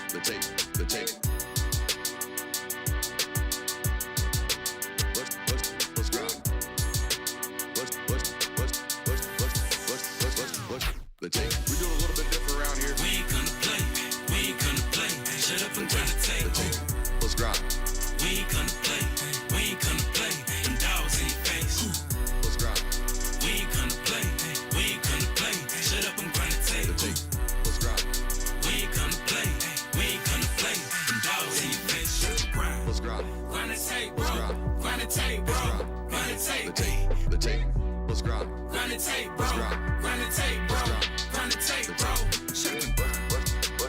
The tape. Let's go. The tape. We do a little bit different around here. We ain't gonna play. We ain't gonna play. Shut up and grind the tape. The tape. Let's grind. We ain't gonna play. We ain't gonna play. Them dogs in your face. Let's grind. We ain't gonna play. We ain't gonna play. Shut up and grind the tape. The tape. Let's grind. We ain't gonna play. We ain't gonna play. Them dogs in your face. Shut up, grind. Let's grind. Grind the tape, bro. Grind the tape, bro. Grind the tape. The tape. Let's grind. Grind the tape, bro. Grind the tape, bro. Grind the tape, bro. Shut up and grind.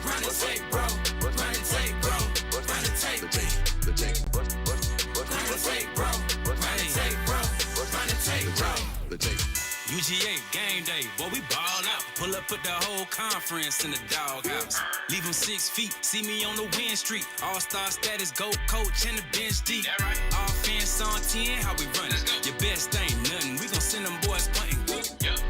Grind the tape, bro. Grind the tape, bro. Grind the tape. The tape. Grind the tape, bro. Grind the tape, bro. Grind the tape, bro. The tape. UGA game day, boy, we ball out. Pull up, put the whole conference in the doghouse. Leave them 6 feet, see me on the win streak. All-star status, go coach and the bench deep. Offense on 10, how we run it? Your best ain't nothing, we gon' send them boys punting.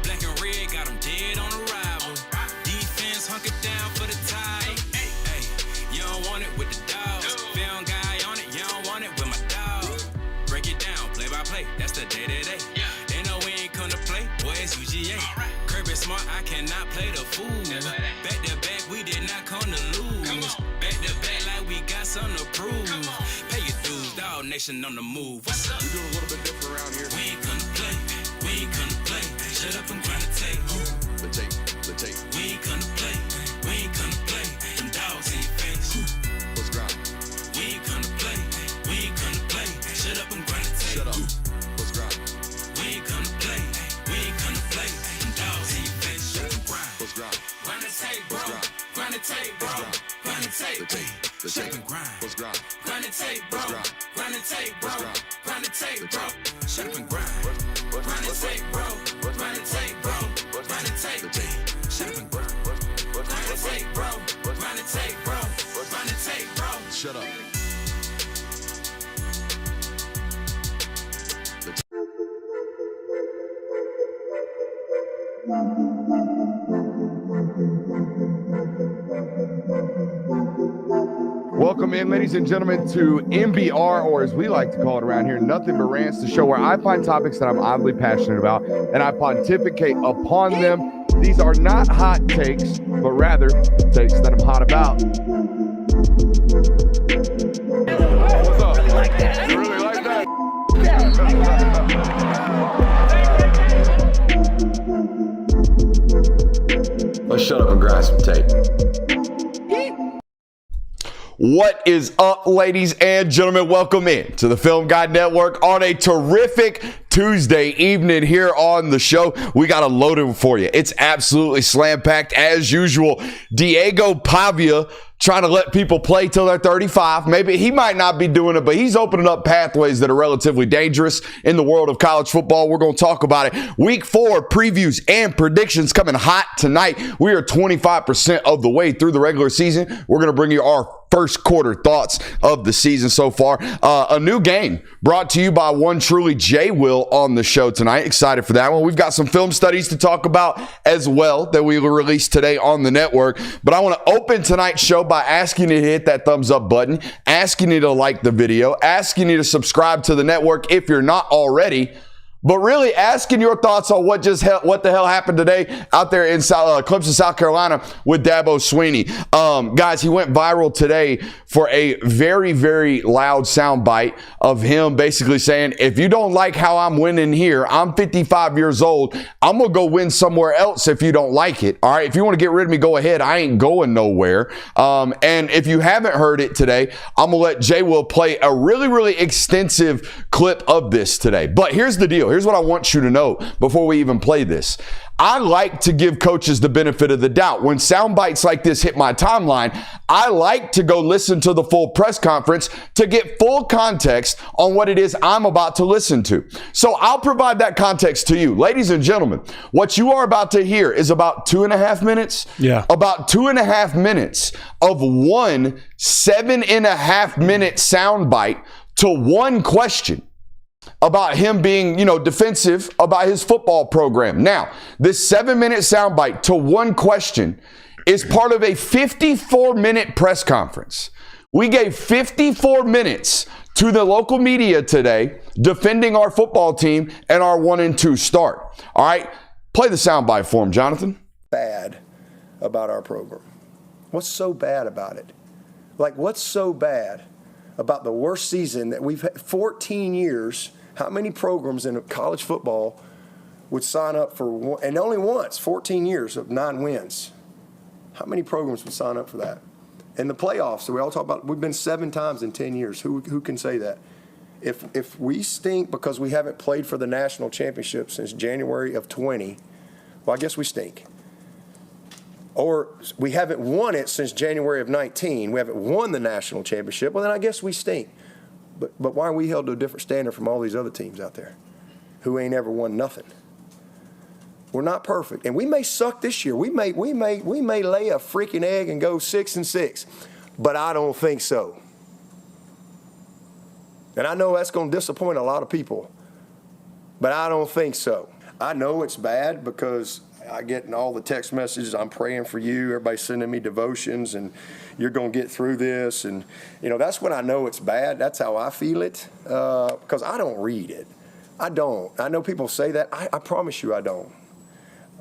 Black and red, got them dead on arrival. Defense hunker down for the tie. Hey, you don't want it with the dogs. Found guy on it, you don't want it with my dog. Break it down, play by play, that's the day-to-day. They know we ain't come to play, boy, it's UGA. Kirby Smart, I cannot play the fool. Back to back, we did not come to lose. Back to back, like we got something to prove. Pay your dues, dog nation on the move. What's up? We do a little bit different around here. We ain't gonna play. We ain't gonna play. Shut up and grind the tape. The tape. The tape. We ain't gonna play. We ain't gonna play. Them dogs in your face. Let's grind. We ain't gonna play. We ain't gonna play. Shut up and grind the tape. Shut up. Let's grind. We ain't gonna play. We ain't gonna play. Them dogs in your face. Shut up and grind. Let's grind. Grind the tape, bro. Grind the tape, bro. Grind the tape. The tape. The Shut up tape. and grind. Let's grind. Grind the tape, bro. Grind the tape, bro. Grind the tape, bro. Shut up and grind. Grind the tape, bro. Grind the tape, bro. Grind the tape. Shut up and grind. Grind the tape, bro. Grind the tape, bro. Grind the tape, bro. Shut up. Welcome in, ladies and gentlemen, to MBR, or as we like to call it around here, Nothing But Rants, the show where I find topics that I'm oddly passionate about and I pontificate upon them. These are not hot takes, but rather takes that I'm hot about. What's up? You like that? You really like that? Let's shut up and grind some tape. What is up, ladies and gentlemen? Welcome in to the Film Guide Network on a terrific Tuesday evening here on the show. We got a loaded for you. It's absolutely slam-packed as usual. Diego Pavia trying to let people play till they're 35. Maybe he might not be doing it, but he's opening up pathways that are relatively dangerous in the world of college football. We're going to talk about it. Week 4 previews and predictions coming hot tonight. We are 25% of the way through the regular season. We're going to bring you our first quarter thoughts of the season so far. A new game brought to you by one truly J. Will on the show tonight. Excited for that one. We've got some film studies to talk about as well that we will release today on the network. But I want to open tonight's show by asking you to hit that thumbs up button, asking you to like the video, asking you to subscribe to the network if you're not already, but really asking your thoughts on what the hell happened today out there in Clemson, South Carolina with Dabo Swinney. Guys, he went viral today for a very, very loud soundbite of him basically saying, if you don't like how I'm winning here, I'm 55 years old. I'm going to go win somewhere else if you don't like it. All right, if you want to get rid of me, go ahead. I ain't going nowhere. And if you haven't heard it today, I'm going to let Jay Will play a really, really extensive clip of this today. But here's the deal. Here's what I want you to know before we even play this. I like to give coaches the benefit of the doubt. When sound bites like this hit my timeline, I like to go listen to the full press conference to get full context on what it is I'm about to listen to. So I'll provide that context to you. Ladies and gentlemen, what you are about to hear is about 2.5 minutes. Yeah. About 2.5 minutes of one 7.5 minute sound bite to one question about him being, defensive about his football program. Now, this 7-minute soundbite to one question is part of a 54-minute press conference. We gave 54 minutes to the local media today defending our football team and our 1-2 start. All right, play the soundbite for him, Jonathan. Bad about our program? What's so bad about it? Like, what's so bad about the worst season that we've had 14 years? How many programs in college football would sign up for one, and only once, 14 years of 9 wins? How many programs would sign up for that? And the playoffs, so we all talk about, we've been 7 times in 10 years. Who can say that? If we stink because we haven't played for the national championship since January of 20, well, I guess we stink. Or we haven't won it since January of 19. We haven't won the national championship. Well, then I guess we stink. But why are we held to a different standard from all these other teams out there who ain't ever won nothing? We're not perfect, and we may suck this year. We may lay a freaking egg and go 6-6, but I don't think so. And I know that's going to disappoint a lot of people, but I don't think so. I know it's bad because I get in all the text messages, I'm praying for you, everybody's sending me devotions, and you're going to get through this. And, that's when I know it's bad. That's how I feel it, because I don't read it. I don't. I know people say that. I promise you I don't.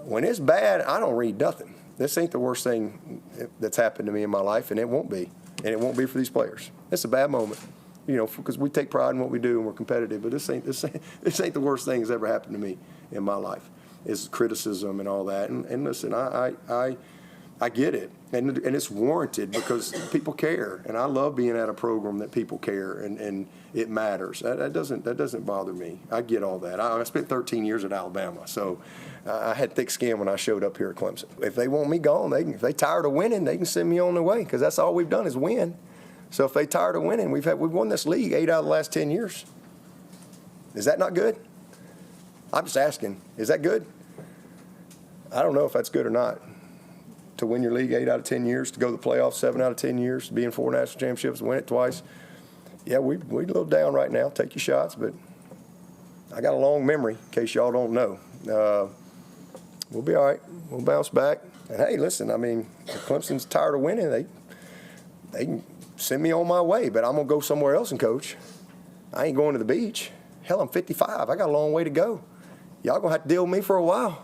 When it's bad, I don't read nothing. This ain't the worst thing that's happened to me in my life, and it won't be. And it won't be for these players. It's a bad moment, because we take pride in what we do and we're competitive, but this ain't the worst thing that's ever happened to me in my life. Is criticism and all that. And listen, I get it. And it's warranted because people care. And I love being at a program that people care and it matters. That doesn't bother me. I get all that. I spent 13 years at Alabama, so I had thick skin when I showed up here at Clemson. If they want me gone, if they tired of winning, they can send me on their way because that's all we've done is win. So if they tired of winning, we've won this league 8 out of the last 10 years. Is that not good? I'm just asking, is that good? I don't know if that's good or not. To win your league 8 out of 10 years, to go to the playoffs 7 out of 10 years, to be in 4 national championships, win it twice. Yeah, we're a little down right now. Take your shots, but I got a long memory, in case y'all don't know. We'll be all right. We'll bounce back. And, hey, listen, if Clemson's tired of winning, they can send me on my way, but I'm going to go somewhere else and coach. I ain't going to the beach. Hell, I'm 55. I got a long way to go. Y'all going to have to deal with me for a while.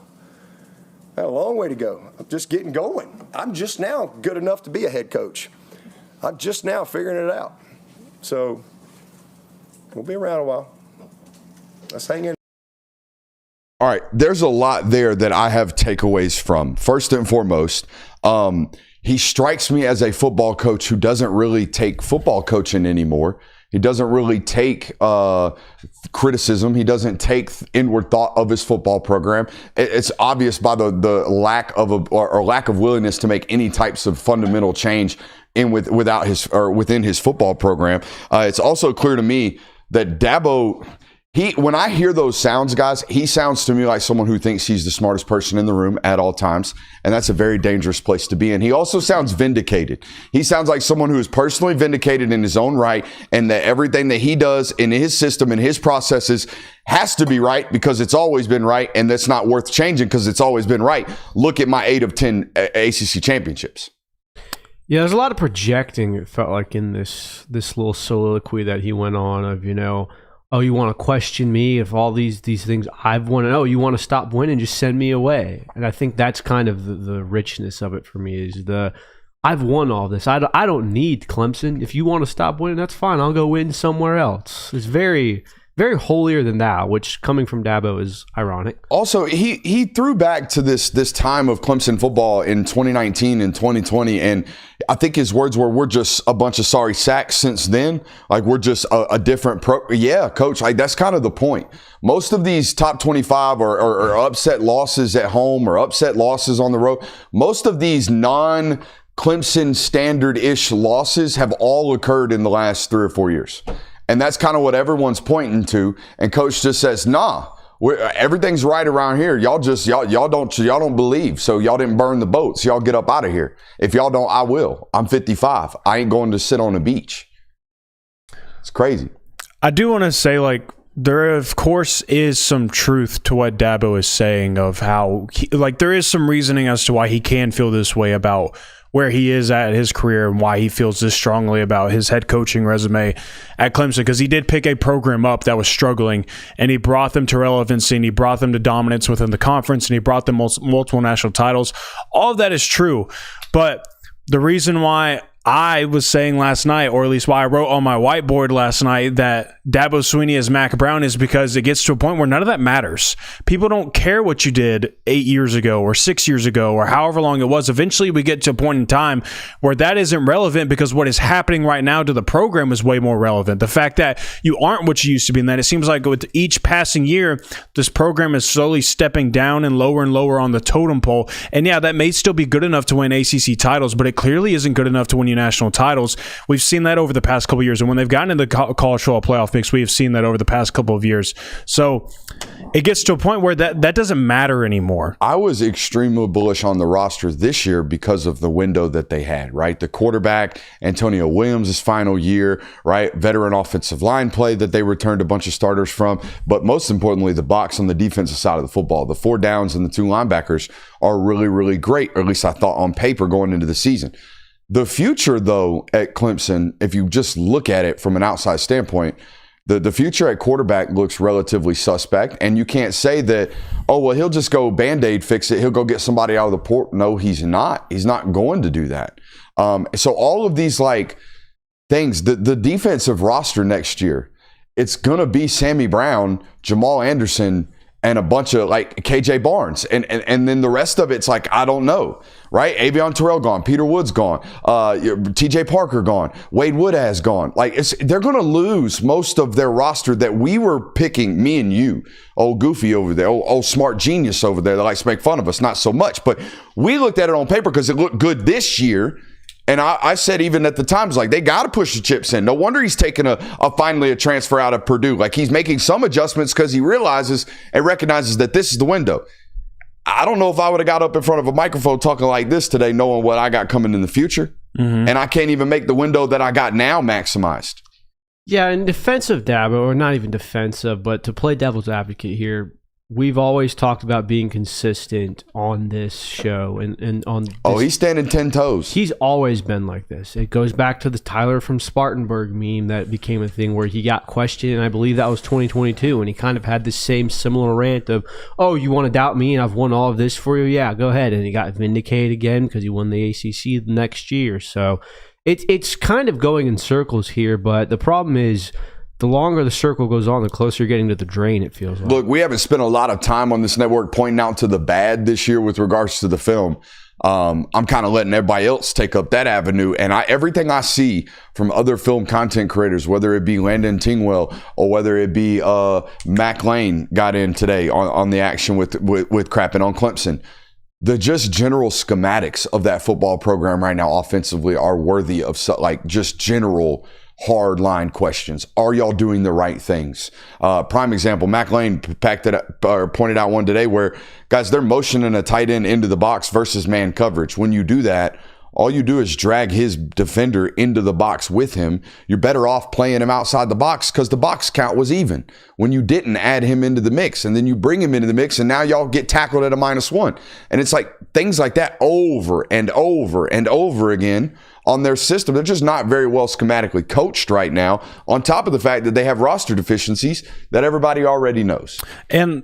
I got a long way to go. I'm just getting going. I'm just now good enough to be a head coach. I'm just now figuring it out. So we'll be around a while. Let's hang in. All right, there's a lot there that I have takeaways from. First and foremost, he strikes me as a football coach who doesn't really take football coaching anymore. He doesn't really take criticism. He doesn't take inward thought of his football program. It's obvious by the lack of lack of willingness to make any types of fundamental change within his football program. It's also clear to me that Dabo, when I hear those sounds, guys, he sounds to me like someone who thinks he's the smartest person in the room at all times, and that's a very dangerous place to be in. He also sounds vindicated. He sounds like someone who is personally vindicated in his own right, and that everything that he does in his system and his processes has to be right because it's always been right, and that's not worth changing because it's always been right. Look at my 8 of 10 ACC championships. Yeah, there's a lot of projecting, it felt like, in this little soliloquy that he went on of, oh, you want to question me if all these things I've won? Oh, you want to stop winning? Just send me away. And I think that's kind of the richness of it for me is I've won all this. I don't need Clemson. If you want to stop winning, that's fine. I'll go win somewhere else. It's very, very holier than thou, which coming from Dabo is ironic. Also, he threw back to this time of Clemson football in 2019 and 2020, and I think his words were, "We're just a bunch of sorry sacks since then. Like we're just a different pro." Yeah, coach. Like that's kind of the point. Most of these top 25 or upset losses at home or upset losses on the road. Most of these non-Clemson standard-ish losses have all occurred in the last 3 or 4 years. And that's kind of what everyone's pointing to. And coach just says, nah, everything's right around here. Y'all don't believe. So y'all didn't burn the boats. Y'all get up out of here. If y'all don't, I will. I'm 55. I ain't going to sit on the beach. It's crazy. I do want to say, there of course is some truth to what Dabo is saying of how there is some reasoning as to why he can feel this way about where he is at his career and why he feels this strongly about his head coaching resume at Clemson, because he did pick a program up that was struggling and he brought them to relevancy and he brought them to dominance within the conference and he brought them multiple national titles. All of that is true, but the reason why I was saying last night, or at least why I wrote on my whiteboard last night, that Dabo Swinney is Mac Brown is because it gets to a point where none of that matters. People don't care what you did 8 years ago or 6 years ago or however long it was. Eventually we get to a point in time where that isn't relevant because what is happening right now to the program is way more relevant. The fact that you aren't what you used to be, and that it seems like with each passing year, this program is slowly stepping down and lower on the totem pole. And yeah, that may still be good enough to win ACC titles, but it clearly isn't good enough to win national titles. We've seen that over the past couple of years, and when they've gotten in the college football playoff mix, we have seen that over the past couple of years. So it gets to a point where that doesn't matter anymore. I was extremely bullish on the roster this year because of the window that they had, right? The quarterback, Antonio Williams' final year, right? Veteran offensive line play that they returned a bunch of starters from, but most importantly, the box on the defensive side of the football. The 4 downs and the 2 linebackers are really, really great, or at least I thought on paper going into the season. The future, though, at Clemson, if you just look at it from an outside standpoint, the future at quarterback looks relatively suspect. And you can't say that, oh, well, he'll just go Band-Aid fix it. He'll go get somebody out of the port. No, he's not. He's not going to do that. So all of these things, the defensive roster next year, it's going to be Sammy Brown, Jamal Anderson, and a bunch of KJ Barnes. And then the rest of it's I don't know, right? Avion Terrell gone. Peter Wood's gone. TJ Parker gone. Wade Wood has gone. They're going to lose most of their roster that we were picking, me and you, old Goofy over there, old smart genius over there that likes to make fun of us. Not so much, but we looked at it on paper because it looked good this year. And I said even at the time, they got to push the chips in. No wonder he's taking finally a transfer out of Purdue. He's making some adjustments because he realizes and recognizes that this is the window. I don't know if I would have got up in front of a microphone talking like this today, knowing what I got coming in the future. Mm-hmm. And I can't even make the window that I got now maximized. Yeah, in defense of Dabo, or not even defensive, but to play devil's advocate here, we've always talked about being consistent on this show and on this. Oh, he's standing 10 toes. He's always been like this. It goes back to the Tyler from Spartanburg meme that became a thing where he got questioned, and I believe that was 2022, and he kind of had the same similar rant of, oh, you want to doubt me and I've won all of this for you? Yeah, go ahead. And he got vindicated again because he won the ACC the next year. So it's kind of going in circles here, but the problem is, the longer the circle goes on, the closer you're getting to the drain, it feels like. Look, we haven't spent a lot of time on this network pointing out to the bad this year with regards to the film. I'm kind of letting everybody else take up that avenue. And everything I see from other film content creators, whether it be Landon Tingwell or whether it be Mac Lane got in today on the action with crapping on Clemson, the just general schematics of that football program right now offensively are worthy of just general hard line questions. Are y'all doing the right things? Prime example, Mac Lane pointed out one today where, guys, they're motioning a tight end into the box versus man coverage. When you do that, all you do is drag his defender into the box with him. You're better off playing him outside the box because the box count was even when you didn't add him into the mix. And then you bring him into the mix and now y'all get tackled at a -1. And it's things like that over and over and over again on their system. They're just not very well schematically coached right now, on top of the fact that they have roster deficiencies that everybody already knows. And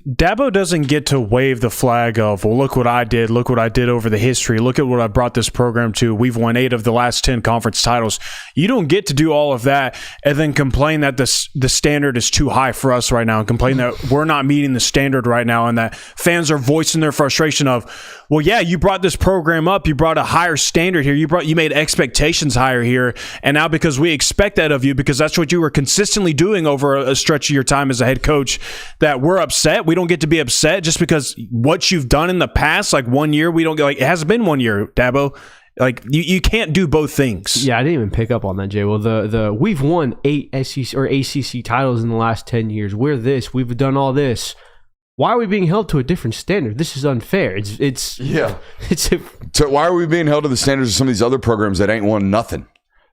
Dabo doesn't get to wave the flag of, well, look what I did over the history, look at what I brought this program to, we've won 8 of the last 10 conference titles. You don't get to do all of that and then complain that the standard is too high for us right now, and complain that we're not meeting the standard right now, and that fans are voicing their frustration of, well, yeah, you brought this program up, you brought a higher standard here, you made expectations higher here, and now because we expect that of you, because that's what you were consistently doing over a stretch of your time as a head coach, that we're upset. We don't get to be upset just because what you've done in the past, 1 year, we don't get, it hasn't been 1 year, Dabo. You can't do both things. Yeah, I didn't even pick up on that, Jay. Well, we've won 8 SEC or ACC titles in the last 10 years. We've done all this. Why are we being held to a different standard? This is unfair. So why are we being held to the standards of some of these other programs that ain't won nothing?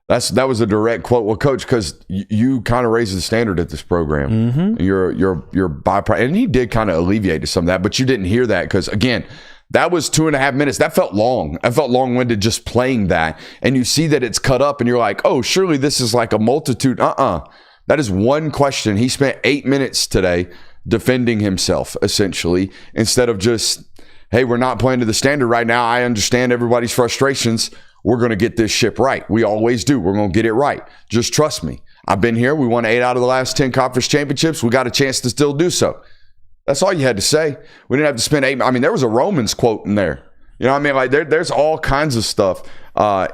That was a direct quote. Well, Coach, because you kind of raised the standard at this program. Mm-hmm. You're byproduct, and he did kind of alleviate some of that, but you didn't hear that because again, that was 2.5 minutes. That felt long. I felt long-winded just playing that, and you see that it's cut up, and you're like, oh, surely this is like a multitude. That is one question. He spent 8 minutes today defending himself essentially instead of just, hey, we're not playing to the standard right now. I understand everybody's frustrations. We're going to get this ship right. We always do. We're going to get it right. Just trust me. I've been here. We won 8 out of the last 10 conference championships. We got a chance to still do so. That's all you had to say. We didn't have to spend 8. I mean, there was a Romans quote in there. You know what I mean? Like there's all kinds of stuff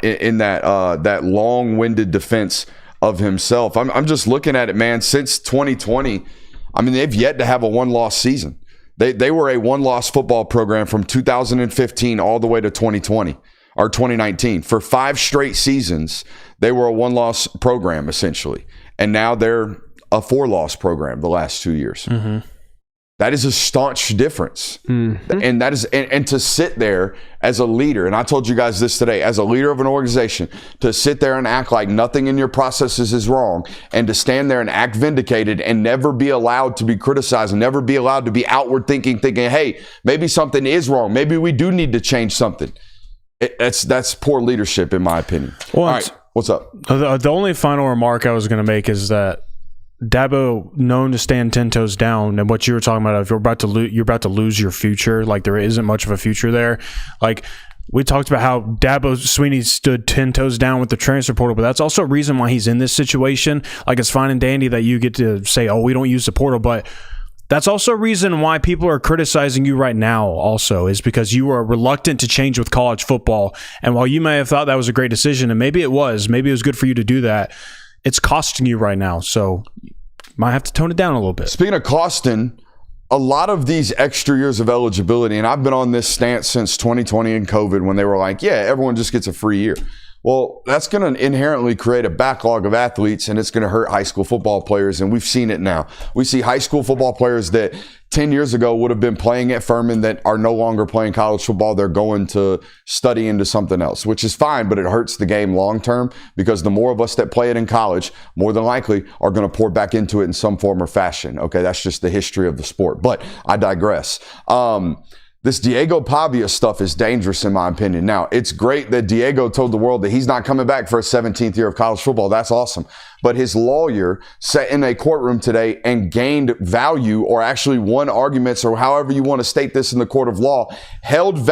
in that long-winded defense of himself. I'm just looking at it, man. Since 2020, I mean, they've yet to have a one-loss season. They were a one-loss football program from 2015 all the way to 2020. Or 2019. For 5 straight seasons, they were a one-loss program, essentially. And now they're a 4-loss program the last 2 years. Mm-hmm. That is a staunch difference. Mm-hmm. And that is, and to sit there as a leader, and I told you guys this today, as a leader of an organization, to sit there and act like nothing in your processes is wrong, and to stand there and act vindicated and never be allowed to be criticized, and never be allowed to be outward thinking, hey, maybe something is wrong. Maybe we do need to change something. That's poor leadership, in my opinion. Well, all right, what's up? The only final remark I was going to make is that Dabo, known to stand 10 toes down, and what you were talking about, if you're about to lose your future, like there isn't much of a future there. Like we talked about how Dabo Swinney stood 10 toes down with the transfer portal, but that's also a reason why he's in this situation. Like it's fine and dandy that you get to say, oh, we don't use the portal, but that's also a reason why people are criticizing you right now also, is because you are reluctant to change with college football. And while you may have thought that was a great decision, and maybe it was good for you to do that, it's costing you right now. So you might have to tone it down a little bit. Speaking of costing, a lot of these extra years of eligibility, and I've been on this stance since 2020 and COVID when they were like, yeah, everyone just gets a free year. Well, that's going to inherently create a backlog of athletes, and it's going to hurt high school football players, and we've seen it now. We see high school football players that 10 years ago would have been playing at Furman that are no longer playing college football. They're going to study into something else, which is fine, but it hurts the game long term because the more of us that play it in college, more than likely are going to pour back into it in some form or fashion. Okay, that's just the history of the sport, but I digress. This Diego Pavia stuff is dangerous in my opinion. Now, it's great that Diego told the world that he's not coming back for his 17th year of college football. That's awesome. But his lawyer sat in a courtroom today and gained value, or actually won arguments, or however you want to state this in the court of law, held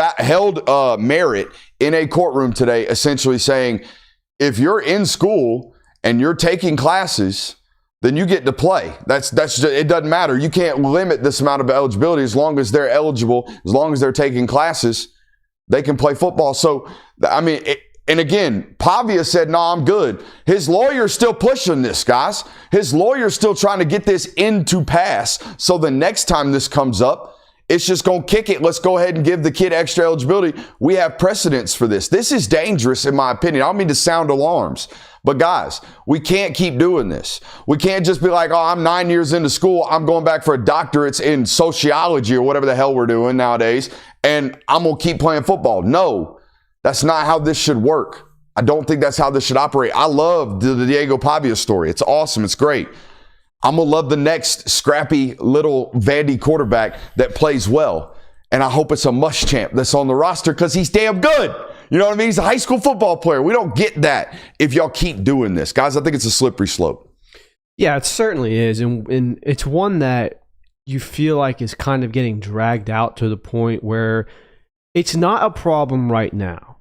merit in a courtroom today, essentially saying, if you're in school and you're taking classes, then you get to play. That's just, it doesn't matter. You can't limit this amount of eligibility. As long as they're eligible, as long as they're taking classes, they can play football. So, I mean, and again, Pavia said, no, I'm good. His lawyer's still pushing this, guys. His lawyer's still trying to get this into pass. So the next time this comes up, it's just going to kick it. Let's go ahead and give the kid extra eligibility. We have precedents for this. This is dangerous, in my opinion. I don't mean to sound alarms. But guys, we can't keep doing this. We can't just be like, oh, I'm 9 years into school. I'm going back for a doctorate in sociology or whatever the hell we're doing nowadays, and I'm going to keep playing football. No, that's not how this should work. I don't think that's how this should operate. I love the Diego Pavia story. It's awesome. It's great. I'm going to love the next scrappy little Vandy quarterback that plays well. And I hope it's a Muschamp that's on the roster because he's damn good. You know what I mean? He's a high school football player. We don't get that if y'all keep doing this. Guys, I think it's a slippery slope. Yeah, it certainly is. And it's one that you feel like is kind of getting dragged out to the point where it's not a problem right now.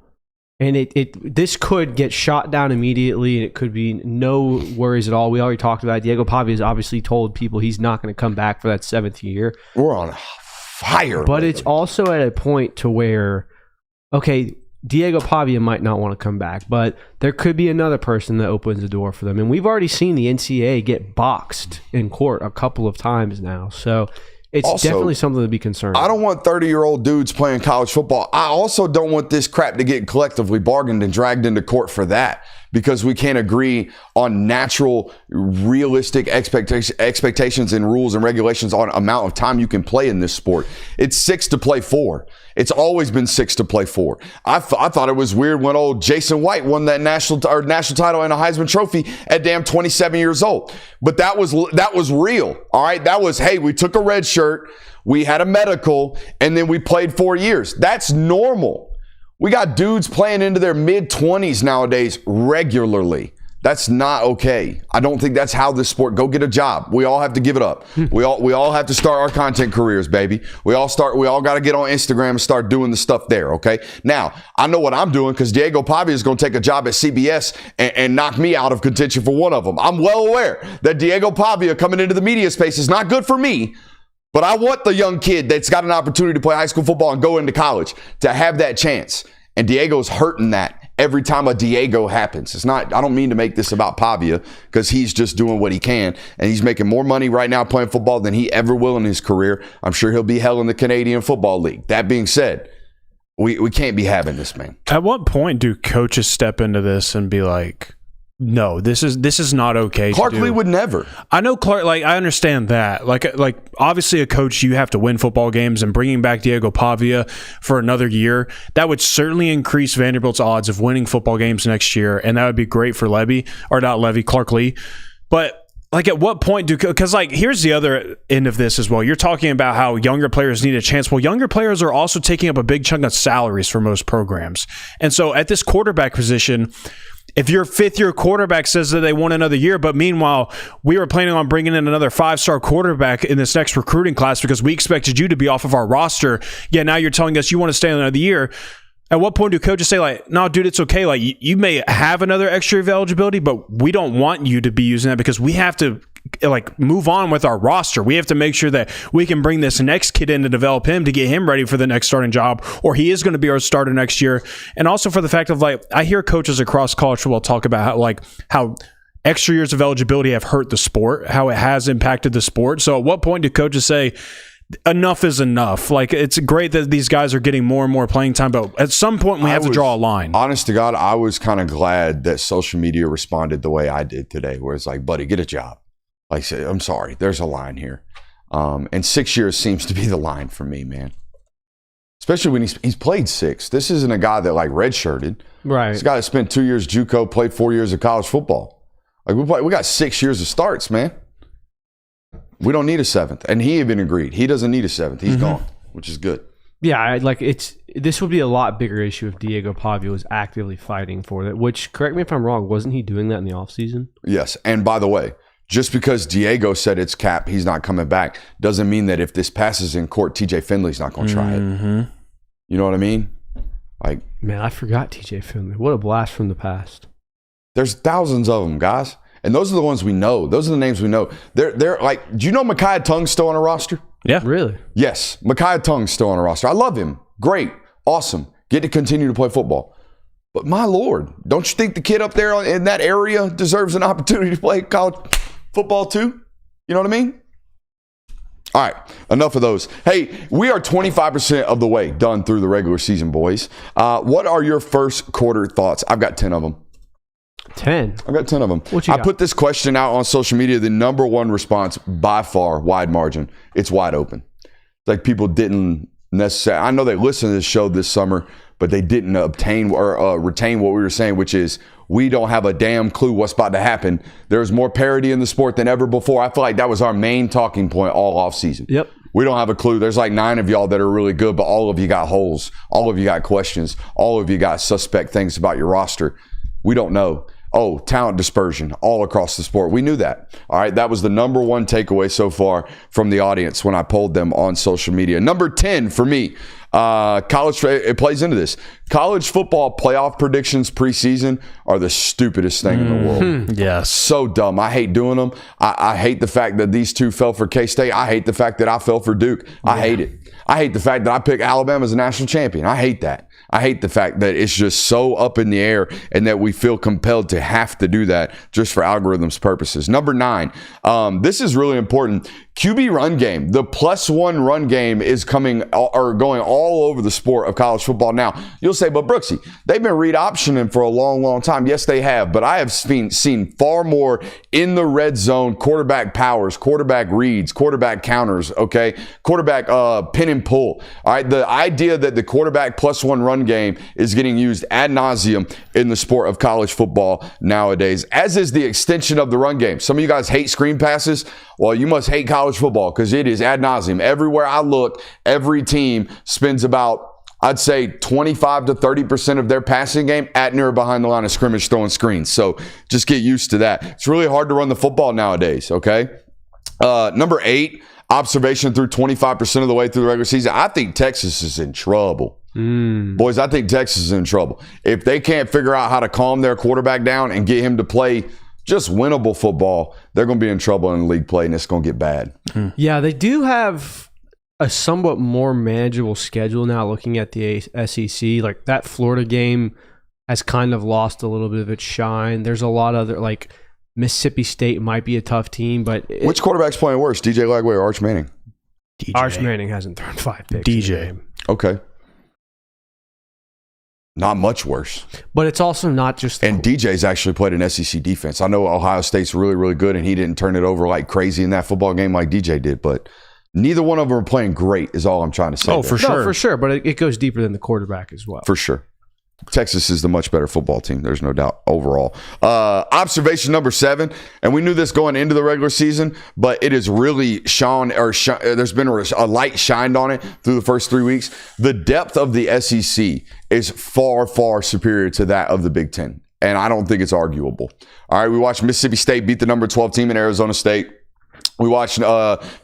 And this could get shot down immediately, and it could be no worries at all. We already talked about it. Diego Pavia has obviously told people he's not going to come back for that 7th year. We're on fire. But it's also at a point to where, okay, Diego Pavia might not want to come back, but there could be another person that opens the door for them. And we've already seen the NCAA get boxed in court a couple of times now. So it's also definitely something to be concerned about. I don't want 30-year-old dudes playing college football. I also don't want this crap to get collectively bargained and dragged into court for that. because we can't agree on natural, realistic expectations and rules and regulations on amount of time you can play in this sport. It's 6 to play 4. It's always been 6 to play 4. I thought it was weird when old Jason White won that national title and a Heisman Trophy at damn 27 years old. But that was real. All right. That was, hey, we took a red shirt, we had a medical, and then we played 4 years. That's normal. We got dudes playing into their mid-20s nowadays regularly. That's not okay. I don't think that's how this sport. Go get a job. We all have to give it up. We all have to start our content careers, baby. We all got to get on Instagram and start doing the stuff there, okay? Now, I know what I'm doing because Diego Pavia is going to take a job at CBS and knock me out of contention for one of them. I'm well aware that Diego Pavia coming into the media space is not good for me, but I want the young kid that's got an opportunity to play high school football and go into college to have that chance. And Diego's hurting that every time a Diego happens. It's not, I don't mean to make this about Pavia because he's just doing what he can. And he's making more money right now playing football than he ever will in his career. I'm sure he'll be hell in the Canadian Football League. That being said, we can't be having this, man. At what point do coaches step into this and be like, no, this is not okay. Clark Lee would never. I know Clark. Like, I understand that. Like obviously, a coach, you have to win football games, and bringing back Diego Pavia for another year, that would certainly increase Vanderbilt's odds of winning football games next year, and that would be great for Clark Lee. But like, at what point because like, here's the other end of this as well. You're talking about how younger players need a chance. Well, younger players are also taking up a big chunk of salaries for most programs, and so at this quarterback position, if your fifth-year quarterback says that they want another year, but meanwhile, we were planning on bringing in another 5-star quarterback in this next recruiting class because we expected you to be off of our roster, yeah, now you're telling us you want to stay another year. At what point do coaches say, like, no, dude, it's okay. Like, you may have another extra year of eligibility, but we don't want you to be using that because we have to, like, move on with our roster. We have to make sure that we can bring this next kid in to develop him to get him ready for the next starting job, or he is going to be our starter next year. And also for the fact of, like, I hear coaches across college football talk about how extra years of eligibility have hurt the sport, how it has impacted the sport. So at what point do coaches say, enough is enough? Like, it's great that these guys are getting more and more playing time, but at some point we have to draw a line. Honest to God, I was kind of glad that social media responded the way I did today, where it's like, buddy, get a job. Like I said, I'm sorry, there's a line here. And 6 years seems to be the line for me, man. Especially when he's played 6. This isn't a guy that like redshirted. Right. This guy that spent 2 years JUCO, played 4 years of college football. Like we got 6 years of starts, man. We don't need a 7th. And he even agreed. He doesn't need a 7th. He's gone, which is good. Yeah, this would be a lot bigger issue if Diego Pavia was actively fighting for that, which, correct me if I'm wrong, wasn't he doing that in the offseason? Yes. And by the way, just because Diego said it's cap, he's not coming back, doesn't mean that if this passes in court, TJ Finley's not going to try it. You know what I mean? Like, man, I forgot TJ Finley. What a blast from the past. There's thousands of them, guys. And those are the ones we know. Those are the names we know. They're like, do you know Micaiah Tung's still on a roster? Yeah. Really? Yes. Micaiah Tung's still on a roster. I love him. Great. Awesome. Get to continue to play football. But my Lord, don't you think the kid up there in that area deserves an opportunity to play college football too? You know what I mean? All right, enough of those. Hey, we are 25% of the way done through the regular season, boys. What are your first quarter thoughts? I've got 10 of them. 10? I've got 10 of them. What you got? I put this question out on social media. The number one response by far, wide margin, it's wide open. Like, people didn't necessarily, I know they listened to this show this summer, but they didn't obtain or retain what we were saying, which is we don't have a damn clue what's about to happen. There's more parity in the sport than ever before. I feel like that was our main talking point all off season. Yep. We don't have a clue. There's like 9 of y'all that are really good, but all of you got holes. All of you got questions. All of you got suspect things about your roster. We don't know. Oh, talent dispersion all across the sport. We knew that. All right. That was the number one takeaway so far from the audience when I polled them on social media. Number 10 for me, college, it plays into this. College football playoff predictions preseason are the stupidest thing in the world. Yeah. So dumb. I hate doing them. I hate the fact that these two fell for K-State. I hate the fact that I fell for Duke. I hate it. I hate the fact that I picked Alabama as a national champion. I hate that. I hate the fact that it's just so up in the air and that we feel compelled to have to do that just for algorithms purposes. Number 9, this is really important. QB run game, the +1 run game is going all over the sport of college football now. You'll say, but Brooksy, they've been read optioning for a long, long time. Yes, they have, but I have seen far more in the red zone quarterback powers, quarterback reads, quarterback counters, okay, quarterback pin and pull. All right, the idea that the quarterback +1 run game is getting used ad nauseum in the sport of college football nowadays, as is the extension of the run game. Some of you guys hate screen passes. Well, you must hate college football because it is ad nauseum. Everywhere I look, every team spends about, I'd say, 25 to 30% of their passing game at near or behind the line of scrimmage throwing screens. So just get used to that. It's really hard to run the football nowadays, okay? Number 8, observation through 25% of the way through the regular season. I think Texas is in trouble. Boys, I think Texas is in trouble. If they can't figure out how to calm their quarterback down and get him to play just winnable football, they're going to be in trouble in league play, and it's going to get bad. Yeah, they do have a somewhat more manageable schedule now looking at the SEC. Like, that Florida game has kind of lost a little bit of its shine. There's a lot of other, like, Mississippi State might be a tough team, but... Which quarterback's playing worse, DJ Lagway or Arch Manning? Arch Manning hasn't thrown 5 picks. DJ. Okay. Not much worse. But it's also not just... And DJ's actually played an SEC defense. I know Ohio State's really, really good, and he didn't turn it over like crazy in that football game like DJ did, but neither one of them are playing great is all I'm trying to say. Oh, there. for sure. No, for sure, but it goes deeper than the quarterback as well. For sure. Texas is the much better football team. There's no doubt overall. Observation number 7, and we knew this going into the regular season, but it is really there's been a light shined on it through the first 3 weeks. The depth of the SEC is far, far superior to that of the Big Ten, and I don't think it's arguable. All right, we watched Mississippi State beat the number 12 team in Arizona State. We watched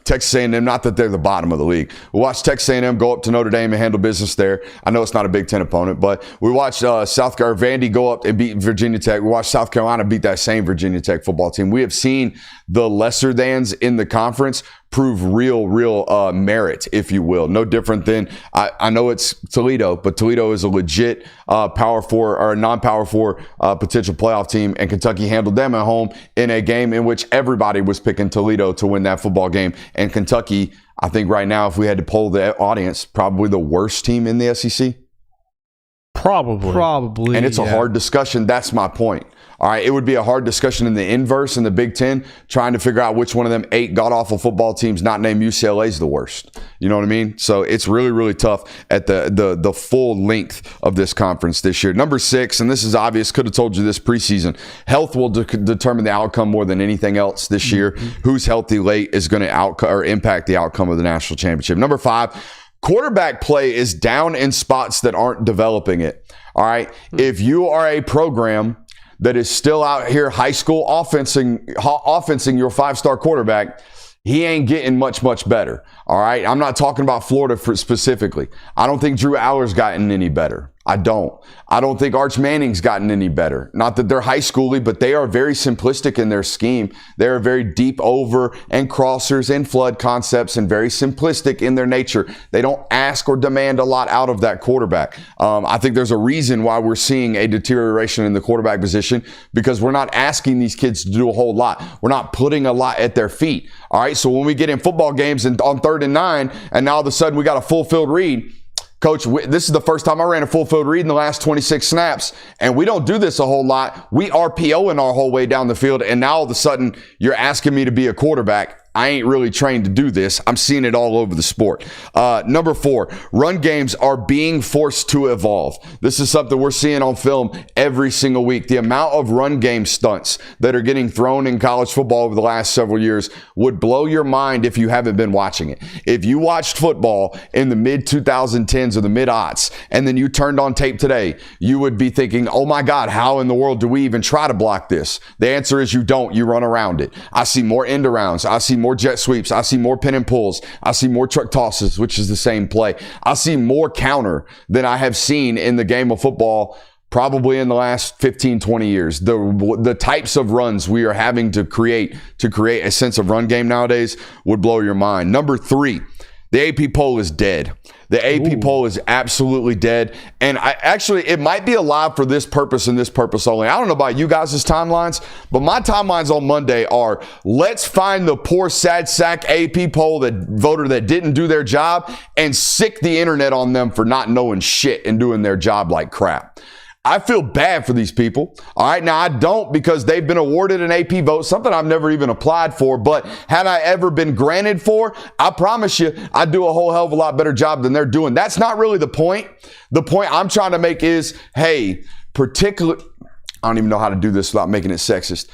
Texas A&M, not that they're the bottom of the league. We watched Texas A&M go up to Notre Dame and handle business there. I know it's not a Big Ten opponent, but we watched Vandy go up and beat Virginia Tech. We watched South Carolina beat that same Virginia Tech football team. We have seen the lesser thans in the conference prove real merit, if you will. No different than, I know it's Toledo, but Toledo is a legit Power 4 or non-Power 4 potential playoff team, and Kentucky handled them at home in a game in which everybody was picking Toledo to win that football game. And Kentucky, I think right now, if we had to poll the audience, probably the worst team in the SEC. Probably. And it's a hard discussion. That's my point. All right, it would be a hard discussion in the inverse in the Big Ten, trying to figure out which one of them 8 god-awful football teams not named UCLA is the worst. You know what I mean? So it's really, really tough at the full length of this conference this year. Number 6, and this is obvious, could have told you this preseason, health will determine the outcome more than anything else this year. Who's healthy late is going to impact the outcome of the national championship. Number 5, quarterback play is down in spots that aren't developing it. All right, if you are a program that is still out here high school offensing your 5-star quarterback, he ain't getting much better. All right. I'm not talking about Florida specifically. I don't think Drew Aller's gotten any better. I don't think Arch Manning's gotten any better. Not that they're high schooly, but they are very simplistic in their scheme. They are very deep over and crossers and flood concepts and very simplistic in their nature. They don't ask or demand a lot out of that quarterback. I think there's a reason why we're seeing a deterioration in the quarterback position, because we're not asking these kids to do a whole lot. We're not putting a lot at their feet. All right. So when we get in football games and on 3rd and 9, and now all of a sudden we got a full field read, Coach, this is the first time I ran a full field read in the last 26 snaps, and we don't do this a whole lot. We RPOing our whole way down the field, and now all of a sudden you're asking me to be a quarterback. I ain't really trained to do this. I'm seeing it all over the sport. Number 4, run games are being forced to evolve. This is something we're seeing on film every single week. The amount of run game stunts that are getting thrown in college football over the last several years would blow your mind if you haven't been watching it. If you watched football in the mid-2010s or the mid-aughts, and then you turned on tape today, you would be thinking, oh my God, how in the world do we even try to block this? The answer is you don't. You run around it. I see more end arounds. I see more jet sweeps. I see more pin and pulls. I see more truck tosses, which is the same play. I see more counter than I have seen in the game of football probably in the last 15, 20 years. The types of runs we are having to create a sense of run game nowadays would blow your mind. Number 3, The AP poll is dead. The AP poll is absolutely dead. And it might be alive for this purpose and this purpose only. I don't know about you guys' timelines, but my timelines on Monday are, let's find the poor sad sack AP poll voter that didn't do their job and sick the internet on them for not knowing shit and doing their job like crap. I feel bad for these people. All right. Now, I don't, because they've been awarded an AP vote, something I've never even applied for. But had I ever been granted for, I promise you, I'd do a whole hell of a lot better job than they're doing. That's not really the point. The point I'm trying to make is, hey, I don't even know how to do this without making it sexist.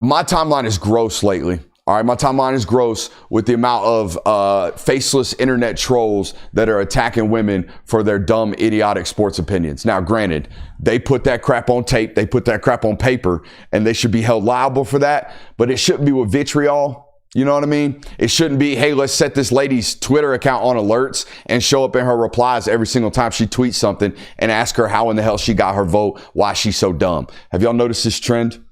My timeline is gross lately. All right, my timeline is gross with the amount of faceless internet trolls that are attacking women for their dumb, idiotic sports opinions. Now, granted, they put that crap on tape, they put that crap on paper, and they should be held liable for that, but it shouldn't be with vitriol. You know what I mean? It shouldn't be, hey, let's set this lady's Twitter account on alerts and show up in her replies every single time she tweets something and ask her how in the hell she got her vote, why she's so dumb. Have y'all noticed this trend?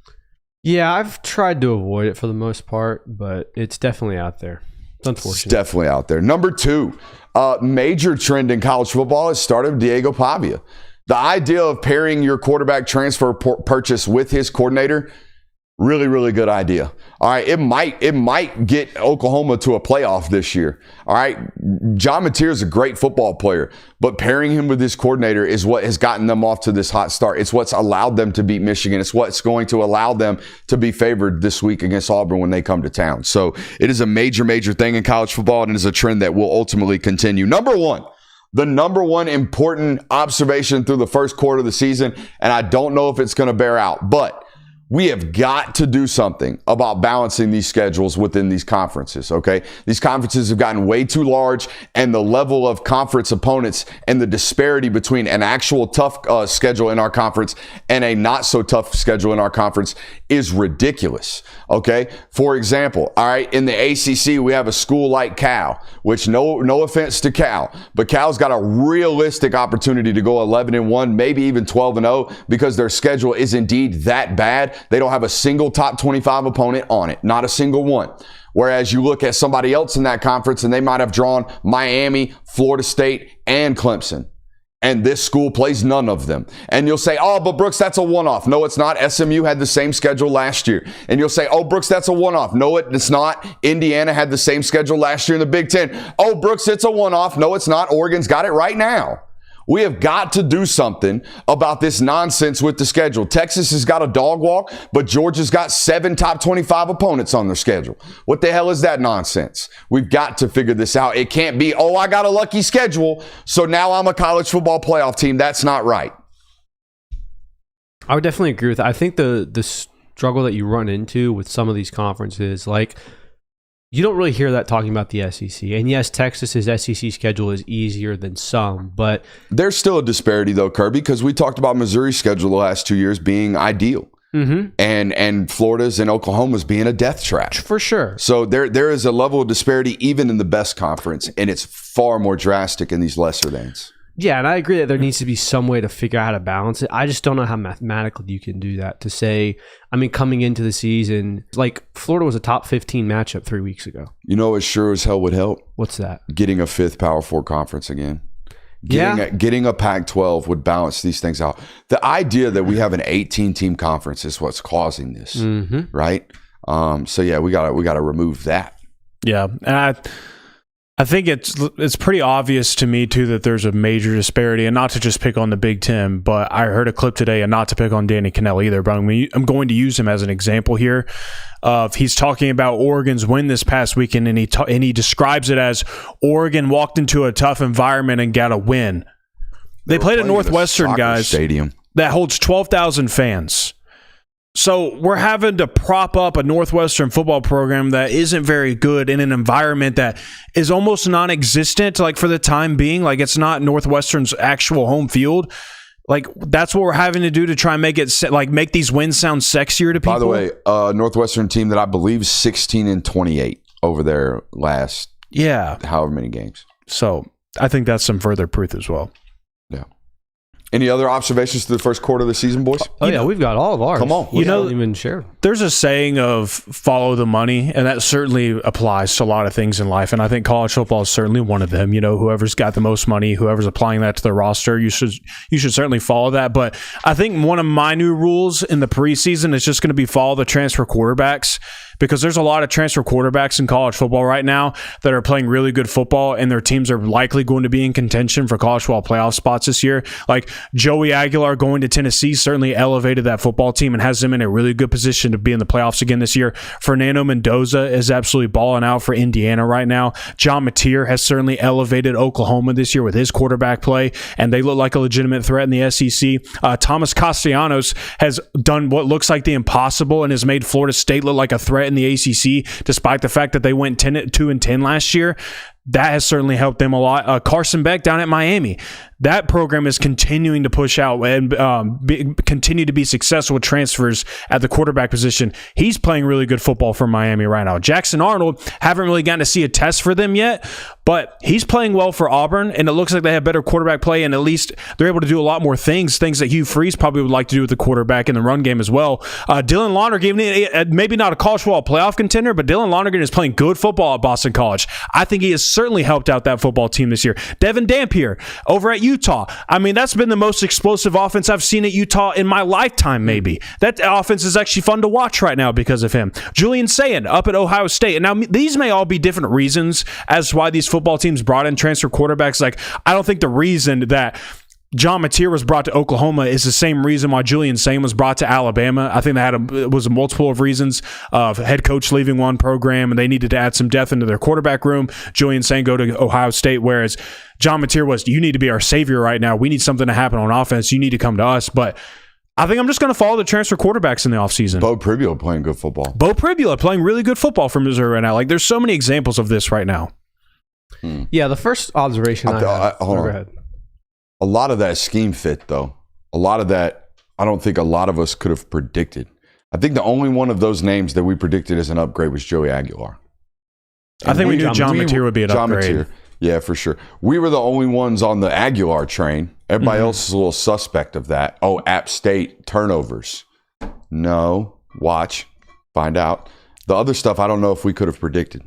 Yeah, I've tried to avoid it for the most part, but it's definitely out there. It's unfortunate. It's definitely out there. Number 2, major trend in college football has started with Diego Pavia. The idea of pairing your quarterback transfer purchase with his coordinator, really, really good idea. All right, it might get Oklahoma to a playoff this year. All right, John Mateer is a great football player, but pairing him with this coordinator is what has gotten them off to this hot start. It's what's allowed them to beat Michigan. It's what's going to allow them to be favored this week against Auburn when they come to town. So it is a major, major thing in college football, and it is a trend that will ultimately continue. Number 1. The number 1 important observation through the first quarter of the season, and I don't know if it's going to bear out, but we have got to do something about balancing these schedules within these conferences, okay? These conferences have gotten way too large, and the level of conference opponents and the disparity between an actual tough schedule in our conference and a not so tough schedule in our conference is ridiculous, okay? For example, all right, in the ACC, we have a school like Cal, which no offense to Cal, but Cal's got a realistic opportunity to go 11-1, maybe even 12-0, because their schedule is indeed that bad. They don't have a single top 25 opponent on it, not a single one. Whereas you look at somebody else in that conference and they might have drawn Miami, Florida State, and Clemson. And this school plays none of them. And you'll say, oh, but Brooks, that's a one-off. No, it's not. SMU had the same schedule last year. And you'll say, oh, Brooks, that's a one-off. No, it's not. Indiana had the same schedule last year in the Big Ten. Oh, Brooks, it's a one-off. No, it's not. Oregon's got it right now. We have got to do something about this nonsense with the schedule. Texas has got a dog walk, but Georgia's got 7 top 25 opponents on their schedule. What the hell is that nonsense? We've got to figure this out. It can't be, oh, I got a lucky schedule, so now I'm a college football playoff team. That's not right. I would definitely agree with that. I think the struggle that you run into with some of these conferences, like, you don't really hear that talking about the SEC. And yes, Texas's SEC schedule is easier than some, but there's still a disparity though, Kirby, because we talked about Missouri's schedule the last 2 years being ideal. Mm-hmm. And Florida's and Oklahoma's being a death trap. For sure. So there is a level of disparity even in the best conference, and it's far more drastic in these lesser lanes. Yeah, and I agree that there needs to be some way to figure out how to balance it. I just don't know how mathematically you can do that. To say, I mean, coming into the season, like Florida was a top 15 matchup 3 weeks ago. You know, it sure as hell would help. What's that? Getting a 5th Power 4 conference again. Getting a Pac-12 would balance these things out. The idea that we have an 18-team conference is what's causing this, right? So yeah, we gotta remove that. Yeah, and I think it's pretty obvious to me, too, that there's a major disparity, and not to just pick on the Big Ten, but I heard a clip today, and not to pick on Danny Cannell either, but I'm going to use him as an example here. He's talking about Oregon's win this past weekend, and he describes it as Oregon walked into a tough environment and got a win. They played at Northwestern, guys, stadium that holds 12,000 fans. So we're having to prop up a Northwestern football program that isn't very good in an environment that is almost non-existent, like for the time being. Like it's not Northwestern's actual home field. Like that's what we're having to do to try and make it make these wins sound sexier to people. By the way, Northwestern team that I believe 16-28 over their last however many games. So I think that's some further proof as well. Yeah. Any other observations to the first quarter of the season, boys? Oh, yeah, we've got all of ours. Come on. We haven't even shared. There's a saying of follow the money, and that certainly applies to a lot of things in life. And I think college football is certainly one of them. Whoever's got the most money, whoever's applying that to their roster, you should certainly follow that. But I think one of my new rules in the preseason is just going to be follow the transfer quarterbacks, because there's a lot of transfer quarterbacks in college football right now that are playing really good football, and their teams are likely going to be in contention for college football playoff spots this year. Like Joey Aguilar going to Tennessee certainly elevated that football team and has them in a really good position to be in the playoffs again this year. Fernando Mendoza is absolutely balling out for Indiana right now. John Mateer has certainly elevated Oklahoma this year with his quarterback play, and they look like a legitimate threat in the SEC. Thomas Castellanos has done what looks like the impossible and has made Florida State look like a threat in the ACC, despite the fact that they went 2-10 last year. That has certainly helped them a lot. Carson Beck down at Miami, that program is continuing to push out and continue to be successful with transfers at the quarterback position. He's playing really good football for Miami right now. Jackson Arnold, haven't really gotten to see a test for them yet, but he's playing well for Auburn, and it looks like they have better quarterback play, and at least they're able to do a lot more things that Hugh Freeze probably would like to do with the quarterback in the run game as well. Dylan Lonergan, maybe not a college football playoff contender, but Dylan Lonergan is playing good football at Boston College. I think he has certainly helped out that football team this year. Devin Dampier over at Utah. I mean, that's been the most explosive offense I've seen at Utah in my lifetime, maybe. That offense is actually fun to watch right now because of him. Julian Sayin up at Ohio State. And now these may all be different reasons as to why these football teams brought in transfer quarterbacks. Like, I don't think the reason that John Mateer was brought to Oklahoma is the same reason why Julian Sayin was brought to Alabama. I think that was a multiple of reasons of head coach leaving one program and they needed to add some depth into their quarterback room. Julian Sayin go to Ohio State, whereas John Mateer was, you need to be our savior right now. We need something to happen on offense. You need to come to us. But I think I'm just going to follow the transfer quarterbacks in the offseason. Bo Pribula playing good football. Bo Pribula playing really good football for Missouri right now. Like, there's so many examples of this right now. Yeah, the first observation I have. Hold on. Go ahead. A lot of that scheme fit, though. A lot of that, I don't think a lot of us could have predicted. I think the only one of those names that we predicted as an upgrade was Joey Aguilar. I think we knew John Mateer would be an upgrade. Mateer, yeah, for sure. We were the only ones on the Aguilar train. Everybody else is a little suspect of that. Oh, App State turnovers. No. Watch. Find out. The other stuff, I don't know if we could have predicted.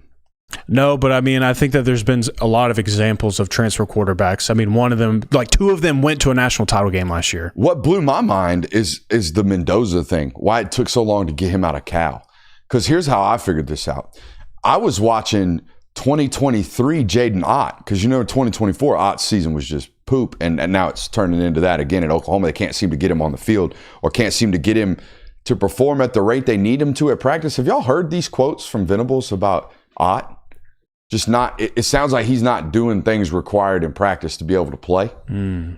No, but I mean, I think that there's been a lot of examples of transfer quarterbacks. I mean, one of them, like two of them went to a national title game last year. What blew my mind is the Mendoza thing, why it took so long to get him out of Cal. Because here's how I figured this out. I was watching 2023 Jaden Ott, because 2024 Ott's season was just poop, and now it's turning into that again at Oklahoma. They can't seem to get him on the field or can't seem to get him to perform at the rate they need him to at practice. Have y'all heard these quotes from Venables about Ott? Just not, it sounds like he's not doing things required in practice to be able to play,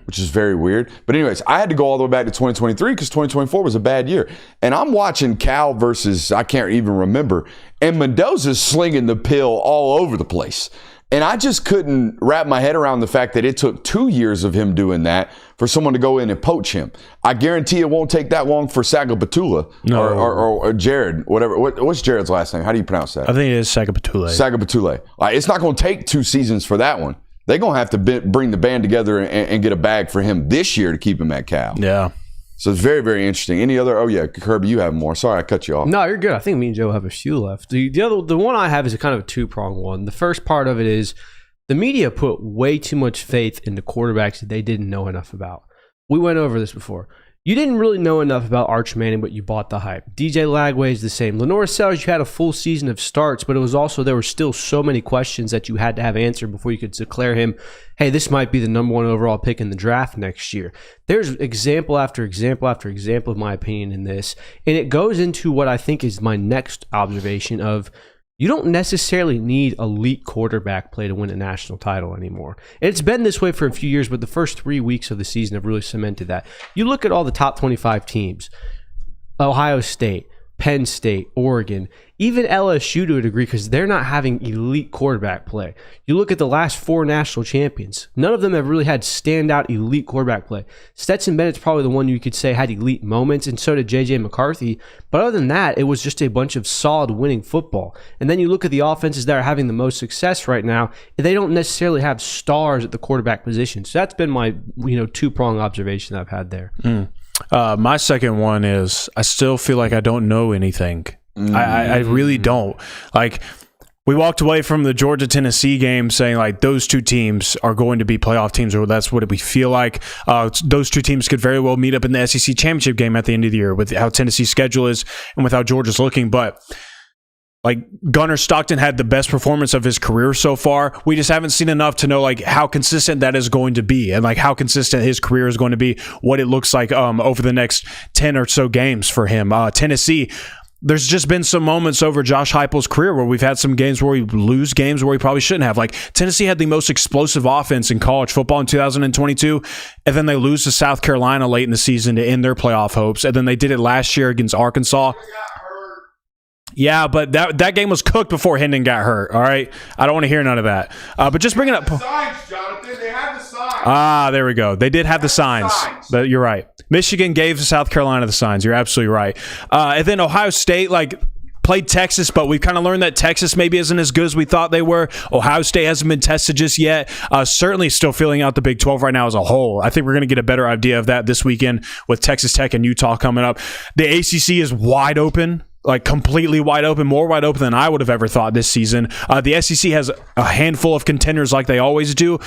which is very weird. But anyways, I had to go all the way back to 2023 because 2024 was a bad year. And I'm watching Cal versus, I can't even remember, and Mendoza's slinging the pill all over the place. And I just couldn't wrap my head around the fact that it took 2 years of him doing that for someone to go in and poach him. I guarantee it won't take that long for Sagapatula or Jared, whatever. What's Jared's last name? How do you pronounce that? I think it is Sagapatule. Sagapatule. It's not going to take 2 seasons for that one. They're going to have to bring the band together and get a bag for him this year to keep him at Cal. Yeah. So it's very, very interesting. Any other? Oh, yeah, Kirby, you have more. Sorry, I cut you off. No, you're good. I think me and Joe have a few left. The one I have is a kind of a two-pronged one. The first part of it is the media put way too much faith into quarterbacks that they didn't know enough about. We went over this before. You didn't really know enough about Arch Manning, but you bought the hype. DJ Lagway is the same. Lenore Sellers, you had a full season of starts, but it was also, there were still so many questions that you had to have answered before you could declare him, hey, this might be the number 1 overall pick in the draft next year. There's example after example after example, of my opinion, in this. And it goes into what I think is my next observation of, you don't necessarily need elite quarterback play to win a national title anymore. And it's been this way for a few years, but the first 3 weeks of the season have really cemented that. You look at all the top 25 teams, Ohio State, Penn State, Oregon, even LSU to a degree, because they're not having elite quarterback play. You look at the last 4 national champions. None of them have really had standout elite quarterback play. Stetson Bennett's probably the one you could say had elite moments, and so did J.J. McCarthy. But other than that, it was just a bunch of solid winning football. And then you look at the offenses that are having the most success right now, they don't necessarily have stars at the quarterback position. So that's been my two-pronged observation that I've had there. My second one is I still feel like I don't know anything. I really don't. Like, we walked away from the Georgia-Tennessee game saying, like, those two teams are going to be playoff teams, or that's what we feel like. Those two teams could very well meet up in the SEC championship game at the end of the year with how Tennessee's schedule is and with how Georgia's looking. But, like, Gunnar Stockton had the best performance of his career so far. We just haven't seen enough to know, like, how consistent that is going to be and, like, how consistent his career is going to be, what it looks like over the next 10 or so games for him. Tennessee, there's just been some moments over Josh Heupel's career where we've had some games where we lose games where we probably shouldn't have. Like, Tennessee had the most explosive offense in college football in 2022, and then they lose to South Carolina late in the season to end their playoff hopes, and then they did it last year against Arkansas. Yeah, but that game was cooked before Hendon got hurt, all right? I don't want to hear none of that. But just bringing up... Signs, Jonathan. They have the signs. There we go. They did have the signs. But you're right. Michigan gave South Carolina the signs. You're absolutely right. And then Ohio State, like, played Texas, but we've kind of learned that Texas maybe isn't as good as we thought they were. Ohio State hasn't been tested just yet. Certainly still filling out the Big 12 right now as a whole. I think we're going to get a better idea of that this weekend with Texas Tech and Utah coming up. The ACC is wide open. Like, completely wide open, more wide open than I would have ever thought this season. The SEC has a handful of contenders like they always do.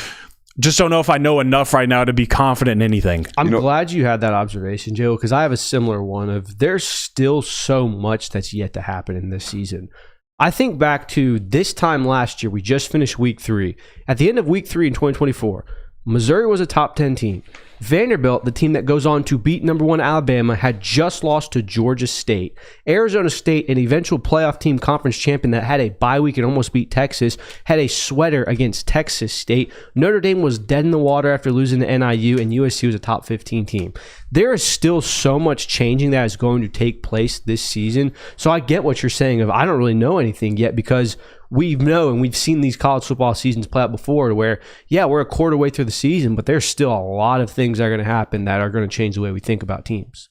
Just don't know if I know enough right now to be confident in anything. I'm glad you had that observation, Joe, because I have a similar one of there's still so much that's yet to happen in this season. I think back to this time last year, we just finished week 3. At the end of week 3 in 2024, Missouri was a top 10 team. Vanderbilt, the team that goes on to beat number 1 Alabama, had just lost to Georgia State. Arizona State, an eventual playoff team conference champion that had a bye week and almost beat Texas, had a sweater against Texas State. Notre Dame was dead in the water after losing to NIU, and USC was a top 15 team. There is still so much changing that is going to take place this season. So I get what you're saying of I don't really know anything yet, because we know and we've seen these college football seasons play out before where, yeah, we're a quarter way through the season, but there's still a lot of things that are going to happen that are going to change the way we think about teams.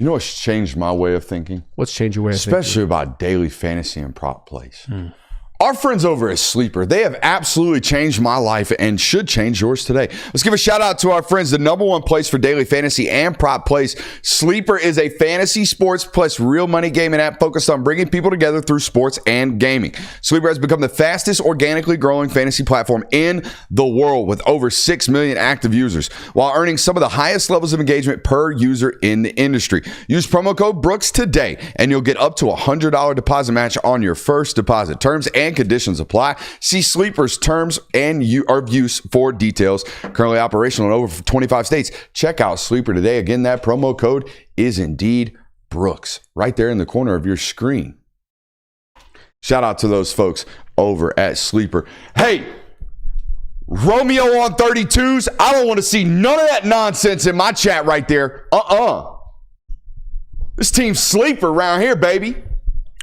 You know what's changed my way of thinking? What's changed your way of thinking? Especially about daily fantasy and prop plays. Our friends over at Sleeper, they have absolutely changed my life and should change yours today. Let's give a shout out to our friends, the number one place for daily fantasy and prop plays. Sleeper is a fantasy sports plus real money gaming app focused on bringing people together through sports and gaming. Sleeper has become the fastest organically growing fantasy platform in the world with over 6 million active users while earning some of the highest levels of engagement per user in the industry. Use promo code Brooks today and you'll get up to $100 deposit match on your first deposit. Terms and conditions apply. See Sleeper's terms and use for details. Currently operational in over 25 states. Check out Sleeper today. Again, that promo code is indeed Brooks, right there in the corner of your screen. Shout out to those folks over at Sleeper. Hey, Romeo on 32s. I don't want to see none of that nonsense in my chat right there. This team's Sleeper around here, baby.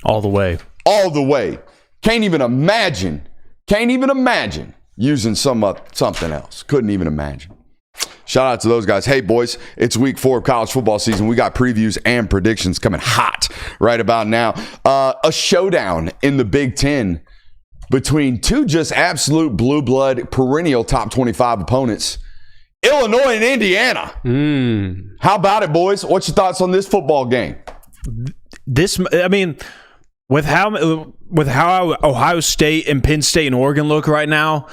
All the way. All the way. Can't even imagine using something else. Couldn't even imagine. Shout out to those guys. Hey, boys, it's week 4 of college football season. We got previews and predictions coming hot right about now. A showdown in the Big Ten between two just absolute blue blood, perennial top 25 opponents, Illinois and Indiana. How about it, boys? What's your thoughts on this football game? With how Ohio State and Penn State and Oregon look right now,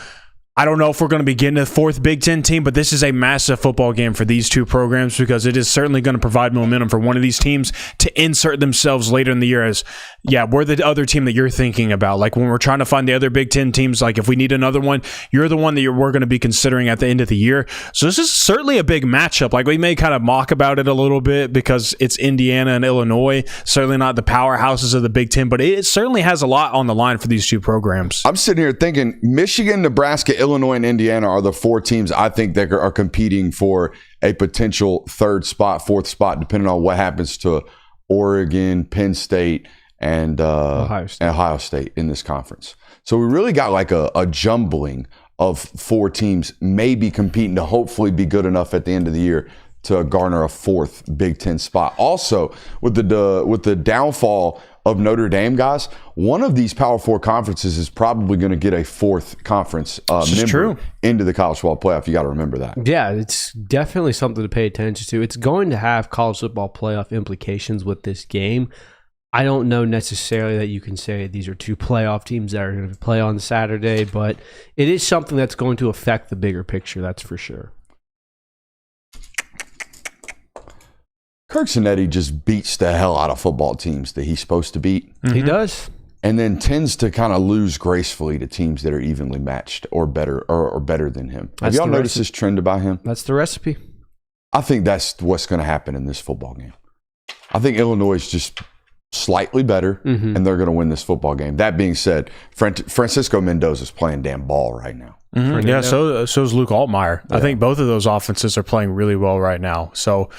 I don't know if we're going to be getting a 4th Big Ten team, but this is a massive football game for these two programs because it is certainly going to provide momentum for one of these teams to insert themselves later in the year as, yeah, we're the other team that you're thinking about. Like when we're trying to find the other Big Ten teams, like if we need another one, you're the one that we're going to be considering at the end of the year. So this is certainly a big matchup. Like we may kind of mock about it a little bit because it's Indiana and Illinois, certainly not the powerhouses of the Big Ten, but it certainly has a lot on the line for these two programs. I'm sitting here thinking Michigan, Nebraska, Illinois, and Indiana are the 4 teams I think that are competing for a potential 3rd spot, 4th spot, depending on what happens to Oregon, Penn State, and Ohio State in this conference. So we really got like a jumbling of 4 teams maybe competing to hopefully be good enough at the end of the year to garner a 4th Big Ten spot. Also, with the downfall of Notre Dame, guys, one of these Power 4 conferences is probably going to get a 4th conference member into the college football playoff. You got to remember that. Yeah, it's definitely something to pay attention to. It's going to have college football playoff implications with this game. I don't know necessarily that you can say these are 2 playoff teams that are going to play on Saturday, but it is something that's going to affect the bigger picture, that's for sure. Kirk Cinetti just beats the hell out of football teams that he's supposed to beat. He does. And then tends to kind of lose gracefully to teams that are evenly matched or better than him. Have y'all noticed this trend about him? That's the recipe. I think that's what's going to happen in this football game. I think Illinois is just slightly better, and they're going to win this football game. That being said, Francisco Mendoza's playing damn ball right now. Yeah, so is Luke Altmaier. Yeah. I think both of those offenses are playing really well right now. So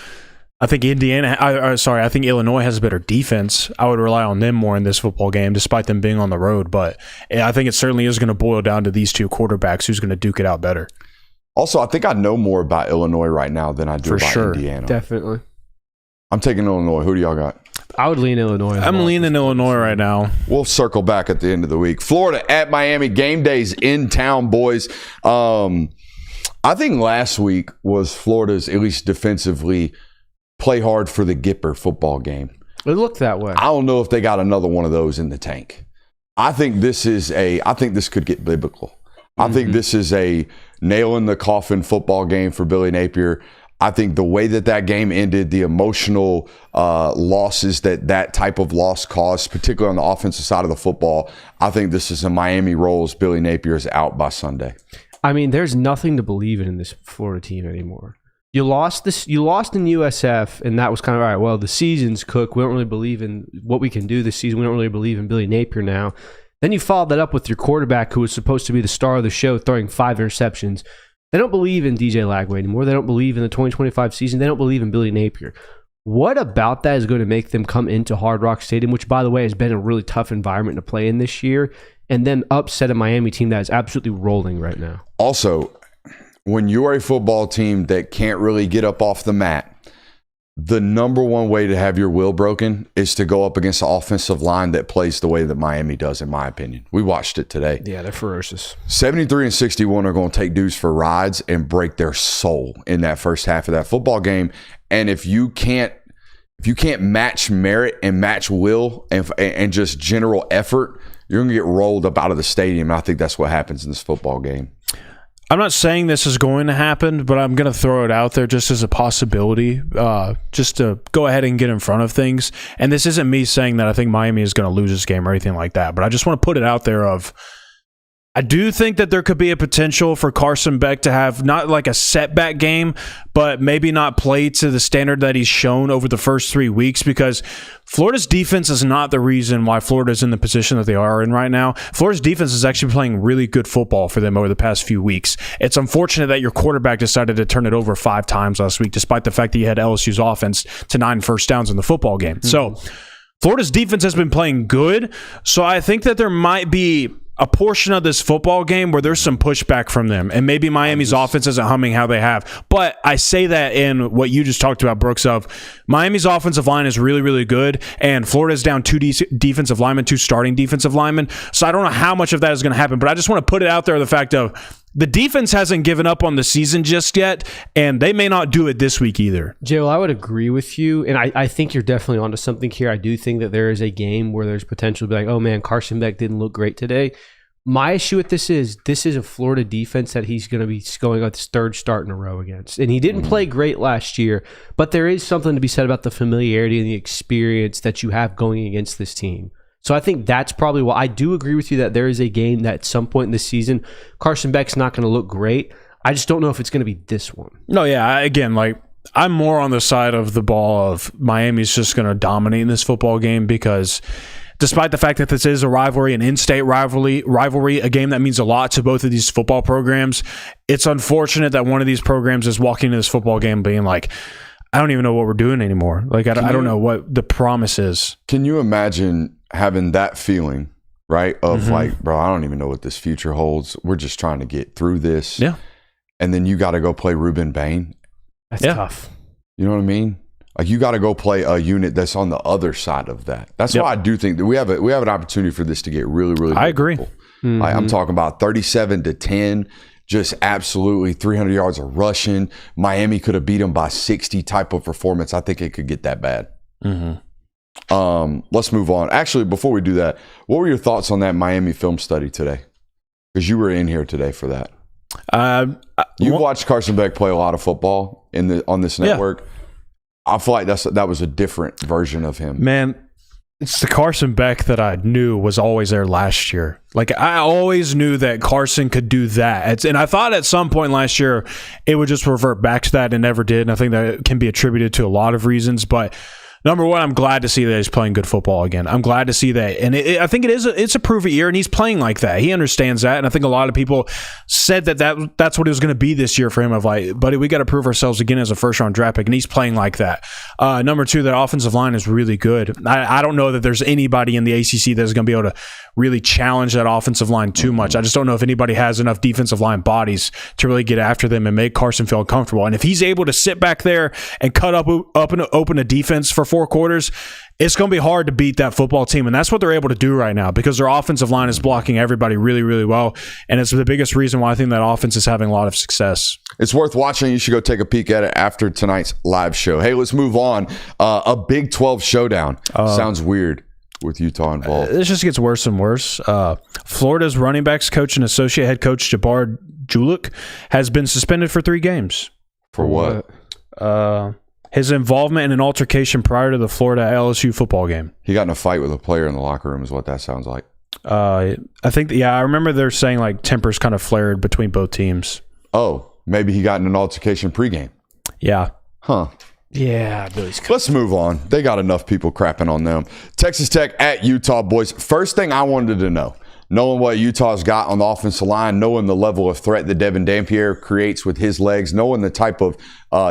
I think I think Illinois has a better defense. I would rely on them more in this football game, despite them being on the road. But I think it certainly is going to boil down to these 2 quarterbacks who's going to duke it out better. Also, I think I know more about Illinois right now than I do about Indiana. Definitely. I'm taking Illinois. Who do y'all got? I would lean Illinois. I'm leaning Illinois right now. We'll circle back at the end of the week. Florida at Miami. Game day's in town, boys. I think last week was Florida's, at least defensively, play hard for the Gipper football game. It looked that way. I don't know if they got another one of those in the tank. I think this could get biblical. I think this is a nail in the coffin football game for Billy Napier. I think the way that game ended, the emotional losses that type of loss caused, particularly on the offensive side of the football, I think this is a Miami rolls. Billy Napier is out by Sunday. I mean, there's nothing to believe in this Florida team anymore. You lost in USF, and that was kind of, all right, well, the season's cooked. We don't really believe in what we can do this season. We don't really believe in Billy Napier now. Then you followed that up with your quarterback, who was supposed to be the star of the show, throwing 5 interceptions. They don't believe in DJ Lagway anymore. They don't believe in the 2025 season. They don't believe in Billy Napier. What about that is going to make them come into Hard Rock Stadium, which, by the way, has been a really tough environment to play in this year, and then upset a Miami team that is absolutely rolling right now? Also, when you're a football team that can't really get up off the mat, the number one way to have your will broken is to go up against an offensive line that plays the way that Miami does, in my opinion. We watched it today. Yeah, they're ferocious. 73 and 61 are going to take dudes for rides and break their soul in that first half of that football game. And if you can't match merit and match will and just general effort, you're going to get rolled up out of the stadium. And I think that's what happens in this football game. I'm not saying this is going to happen, but I'm going to throw it out there just as a possibility, just to go ahead and get in front of things. And this isn't me saying that I think Miami is going to lose this game or anything like that, but I just want to put it out there I do think that there could be a potential for Carson Beck to have not like a setback game, but maybe not play to the standard that he's shown over the first 3 weeks, because Florida's defense is not the reason why Florida's in the position that they are in right now. Florida's defense is actually playing really good football for them over the past few weeks. It's unfortunate that your quarterback decided to turn it over 5 times last week, despite the fact that you had LSU's offense to 9 first downs in the football game. So Florida's defense has been playing good. So I think that there might be a portion of this football game where there's some pushback from them, and maybe Miami's offense isn't humming how they have. But I say that in what you just talked about, Brooks, of Miami's offensive line is really, really good, and Florida's down 2 defensive linemen, 2 starting defensive linemen. So I don't know how much of that is going to happen, but I just want to put it out there, the fact of the defense hasn't given up on the season just yet, and they may not do it this week either. Joe, I would agree with you, and I think you're definitely onto something here. I do think that there is a game where there's potential to be like, oh man, Carson Beck didn't look great today. My issue with this is a Florida defense that he's going to be going on his 3rd start in a row against. And he didn't play great last year, but there is something to be said about the familiarity and the experience that you have going against this team. So I think that's probably why I do agree with you that there is a game that at some point in the season, Carson Beck's not going to look great. I just don't know if it's going to be this one. No, yeah. Again, I'm more on the side of the ball of Miami's just going to dominate in this football game, because despite the fact that this is a rivalry, an in-state rivalry, a game that means a lot to both of these football programs, it's unfortunate that one of these programs is walking into this football game being like, I don't even know what we're doing anymore. Like, I don't know what the promise is. Can you imagine having that feeling, right? Of like, bro, I don't even know what this future holds. We're just trying to get through this. Yeah. And then you got to go play Ruben Bain. That's tough. You know what I mean? Like, you got to go play a unit that's on the other side of that. That's why I do think that we have an opportunity for this to get really, really. I agree. Like, I'm talking about 37-10, just absolutely 300 yards of rushing. Miami could have beat them by 60 type of performance. I think it could get that bad. Let's move on. Actually, before we do that, what were your thoughts on that Miami film study today? Because you were in here today for that. You watched Carson Beck play a lot of football on this network. I feel like that was a different version of him. Man, it's the Carson Beck that I knew was always there last year. Like, I always knew that Carson could do that. And I thought at some point last year it would just revert back to that, and never did. And I think that can be attributed to a lot of reasons. But number one, I'm glad to see that he's playing good football again. I'm glad to see that. And I think it's a prove-it year, and he's playing like that. He understands that. And I think a lot of people said that's what it was going to be this year for him. Of like, buddy, we got to prove ourselves again as a first-round draft pick. And he's playing like that. Number two, that offensive line is really good. I don't know that there's anybody in the ACC that's going to be able to really challenge that offensive line too much. I just don't know if anybody has enough defensive line bodies to really get after them and make Carson feel comfortable. And if he's able to sit back there and cut up and open a defense for 4 quarters, it's going to be hard to beat that football team. And that's what they're able to do right now, because their offensive line is blocking everybody really, really well. And it's the biggest reason why I think that offense is having a lot of success. It's worth watching. You should go take a peek at it after tonight's live show. Hey, let's move on. A Big 12 showdown. Sounds weird with Utah involved. This just gets worse and worse. Florida's running backs coach and associate head coach Jabbar Julik has been suspended for 3 games. For what? His involvement in an altercation prior to the Florida LSU football game. He got in a fight with a player in the locker room is what that sounds like. I think, I remember they're saying like tempers kind of flared between both teams. Oh, maybe he got in an altercation pregame. Yeah. Huh. Yeah, let's move on. They got enough people crapping on them. Texas Tech at Utah, boys. First thing I wanted to know, knowing what Utah's got on the offensive line, knowing the level of threat that Devin Dampier creates with his legs, knowing the type of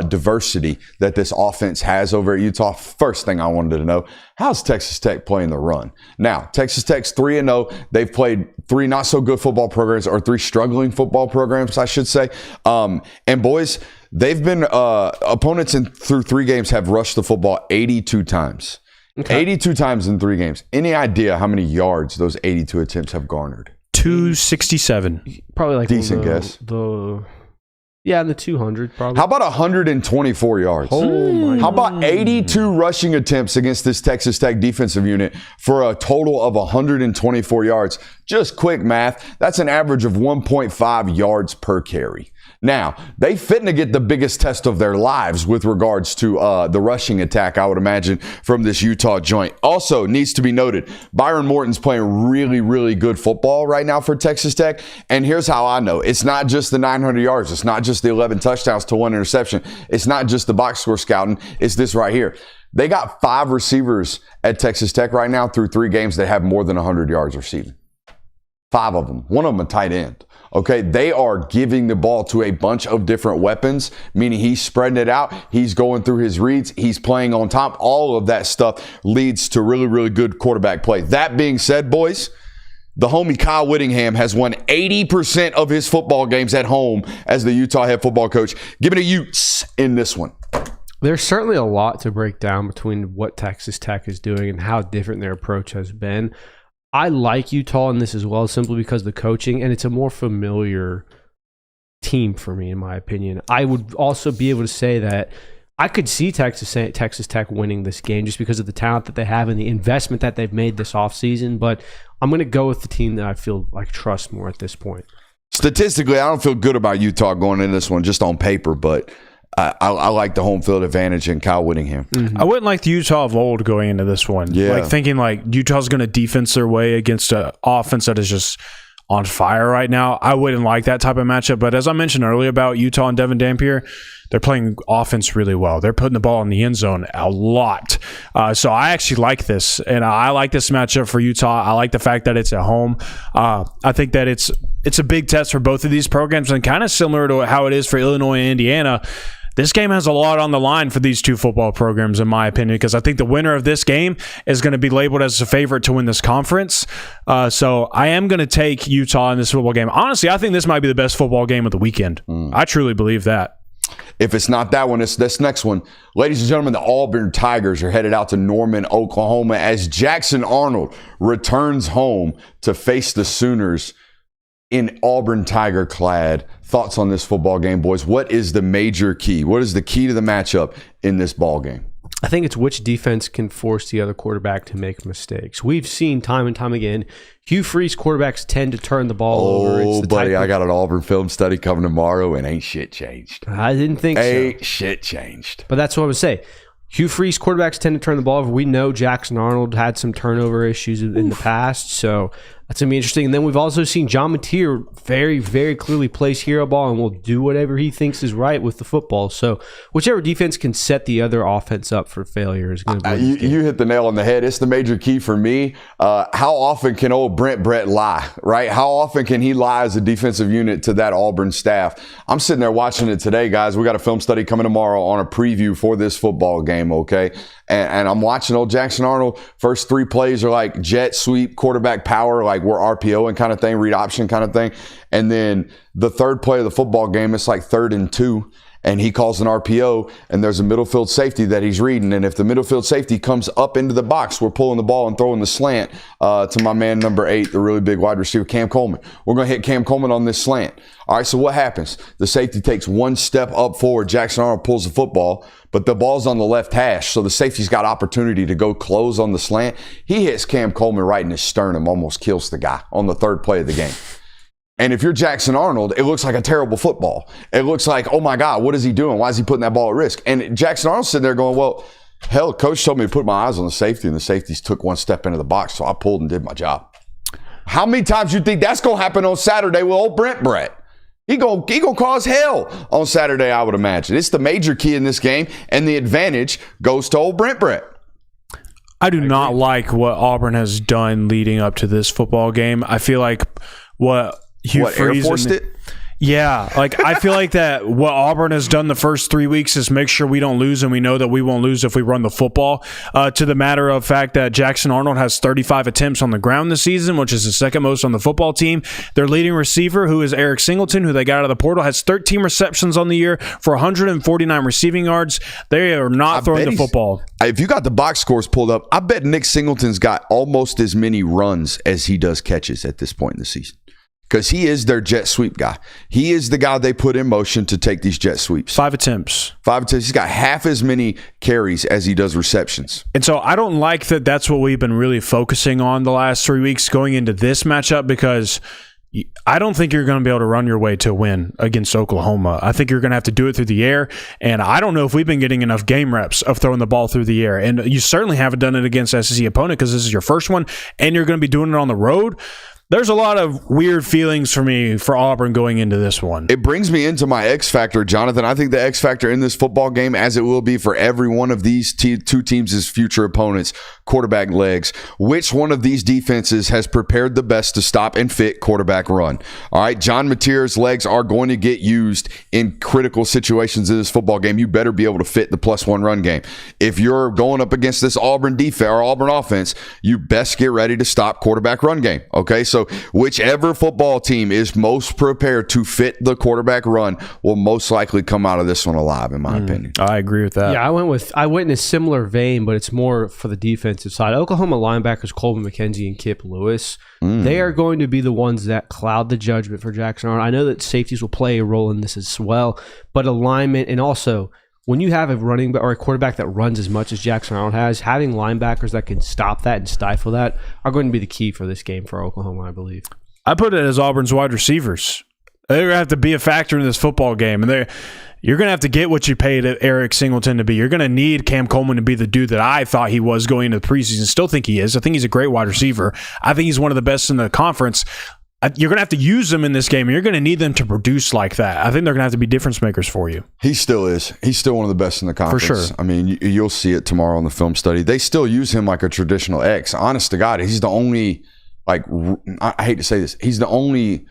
diversity that this offense has over at Utah, first thing I wanted to know, how's Texas Tech playing the run? Now, Texas Tech's 3-0. They've played 3 not-so-good football programs, or 3 struggling football programs, I should say. And boys, they've been opponents through 3 games have rushed the football 82 times. Okay. 82 times in 3 games. Any idea how many yards those 82 attempts have garnered? 267. Probably like decent guess. In the 200 probably. How about 124 yards? Oh my How about 82 rushing attempts against this Texas Tech defensive unit for a total of 124 yards? Just quick math. That's an average of 1.5 yards per carry. Now, they fitting to get the biggest test of their lives with regards to the rushing attack, I would imagine, from this Utah joint. Also, needs to be noted, Byron Morton's playing really, really good football right now for Texas Tech. And here's how I know. It's not just the 900 yards. It's not just the 11 touchdowns to 1 interception. It's not just the box score scouting. It's this right here. They got 5 receivers at Texas Tech right now through 3 games that have more than 100 yards receiving. 5 of them. One of them a tight end. Okay, they are giving the ball to a bunch of different weapons, meaning he's spreading it out. He's going through his reads. He's playing on top. All of that stuff leads to really, really good quarterback play. That being said, boys, the homie Kyle Whittingham has won 80% of his football games at home as the Utah head football coach. Give it a Utes in this one. There's certainly a lot to break down between what Texas Tech is doing and how different their approach has been. I like Utah in this as well, simply because of the coaching, and it's a more familiar team for me, in my opinion. I would also be able to say that I could see Texas Tech winning this game just because of the talent that they have and the investment that they've made this offseason, but I'm going to go with the team that I feel like trust more at this point. Statistically, I don't feel good about Utah going in this one just on paper, but I like the home field advantage in Kyle Whittingham. Mm-hmm. I wouldn't like the Utah of old going into this one. Yeah. Like thinking like Utah's going to defense their way against an offense that is just on fire right now. I wouldn't like that type of matchup. But as I mentioned earlier about Utah and Devin Dampier, they're playing offense really well. They're putting the ball in the end zone a lot. So I actually like this. And I like this matchup for Utah. I like the fact that it's at home. I think that it's a big test for both of these programs, and kind of similar to how it is for Illinois and Indiana. this game has a lot on the line for these two football programs, in my opinion, because I think the winner of this game is going to be labeled as a favorite to win this conference. So I am going to take Utah in this football game. Honestly, I think this might be the best football game of the weekend. I truly believe that. If it's not that one, it's this next one. Ladies and gentlemen, the Auburn Tigers are headed out to Norman, Oklahoma as Jackson Arnold returns home to face the Sooners in Auburn Tiger clad. Thoughts on this football game, boys? What is the major key? What is the key to the matchup in this ball game? I think it's which defense can force the other quarterback to make mistakes. We've seen time and time again, Hugh Freeze quarterbacks tend to turn the ball over. Oh, buddy, I got an Auburn film study coming tomorrow, and ain't shit changed. I didn't think so. Ain't shit changed. But that's what I would say. Hugh Freeze quarterbacks tend to turn the ball over. We know Jackson Arnold had some turnover issues in the past, so that's going to be interesting. And then we've also seen John Mateer very, very clearly plays hero ball and will do whatever he thinks is right with the football. So whichever defense can set the other offense up for failure is going to be you hit the nail on the head. It's the major key for me. How often can old Brett lie, right? How often can he lie as a defensive unit to that Auburn staff? I'm sitting there watching it today, guys. We got a film study coming tomorrow on a preview for this football game, okay? And I'm watching old Jackson Arnold. First three plays are like jet sweep, quarterback power, like we're RPOing kind of thing, read option kind of thing. And then the third play of the football game, it's like 3rd and 2. And he calls an RPO, and there's a middle field safety that he's reading. And if the middle field safety comes up into the box, we're pulling the ball and throwing the slant to my man number 8, the really big wide receiver, Cam Coleman. We're going to hit Cam Coleman on this slant. All right, so what happens? The safety takes one step up forward. Jackson Arnold pulls the football, but the ball's on the left hash, so the safety's got opportunity to go close on the slant. He hits Cam Coleman right in his sternum, almost kills the guy on the 3rd play of the game. And if you're Jackson Arnold, it looks like a terrible football. It looks like, oh my God, what is he doing? Why is he putting that ball at risk? And Jackson Arnold's sitting there going, well, hell, coach told me to put my eyes on the safety, and the safeties took one step into the box, so I pulled and did my job. How many times you think that's going to happen on Saturday with old Brett? He gonna cause hell on Saturday, I would imagine. It's the major key in this game, and the advantage goes to old Brett. I do not like what Auburn has done leading up to this football game. I feel like Hugh Freeze Air Forced it? Yeah, like I feel like that what Auburn has done the first 3 weeks is make sure we don't lose, and we know that we won't lose if we run the football. To the matter of fact that Jackson Arnold has 35 attempts on the ground this season, which is the second most on the football team. Their leading receiver, who is Eric Singleton, who they got out of the portal, has 13 receptions on the year for 149 receiving yards. They are not throwing the football. If you got the box scores pulled up, I bet Nick Singleton's got almost as many runs as he does catches at this point in the season. Because he is their jet sweep guy. He is the guy they put in motion to take these jet sweeps. 5 attempts. He's got half as many carries as he does receptions. And so I don't like that that's what we've been really focusing on the last 3 weeks going into this matchup, because I don't think you're going to be able to run your way to a win against Oklahoma. I think you're going to have to do it through the air, and I don't know if we've been getting enough game reps of throwing the ball through the air. And you certainly haven't done it against SEC opponent because this is your first one, and you're going to be doing it on the road. There's a lot of weird feelings for me for Auburn going into this one. It brings me into my X factor, Jonathan. I think the X factor in this football game, as it will be for every one of these two teams' future opponents, quarterback legs. Which one of these defenses has prepared the best to stop and fit quarterback run? All right, John Mateer's legs are going to get used in critical situations in this football game. You better be able to fit the +1 run game. If you're going up against this Auburn defense or Auburn offense, you best get ready to stop quarterback run game. Okay, so whichever football team is most prepared to fit the quarterback run will most likely come out of this one alive, in my opinion. I agree with that. Yeah, I went in a similar vein, but it's more for the defensive side. Oklahoma linebackers Coleman McKenzie and Kip Lewis, they are going to be the ones that cloud the judgment for Jackson Arnold. I know that safeties will play a role in this as well, but alignment, and also when you have a running back or a quarterback that runs as much as Jackson Arnold has, having linebackers that can stop that and stifle that are going to be the key for this game for Oklahoma, I believe. I put it as Auburn's wide receivers. They're going to have to be a factor in this football game, and you're going to have to get what you paid Eric Singleton to be. You're going to need Cam Coleman to be the dude that I thought he was going into the preseason. Still think he is. I think he's a great wide receiver. I think he's one of the best in the conference. You're going to have to use them in this game, and you're going to need them to produce like that. I think they're going to have to be difference makers for you. He still is. He's still one of the best in the conference. For sure. I mean, you'll see it tomorrow in the film study. They still use him like a traditional X. Honest to God, he's the only, I hate to say this, he's the only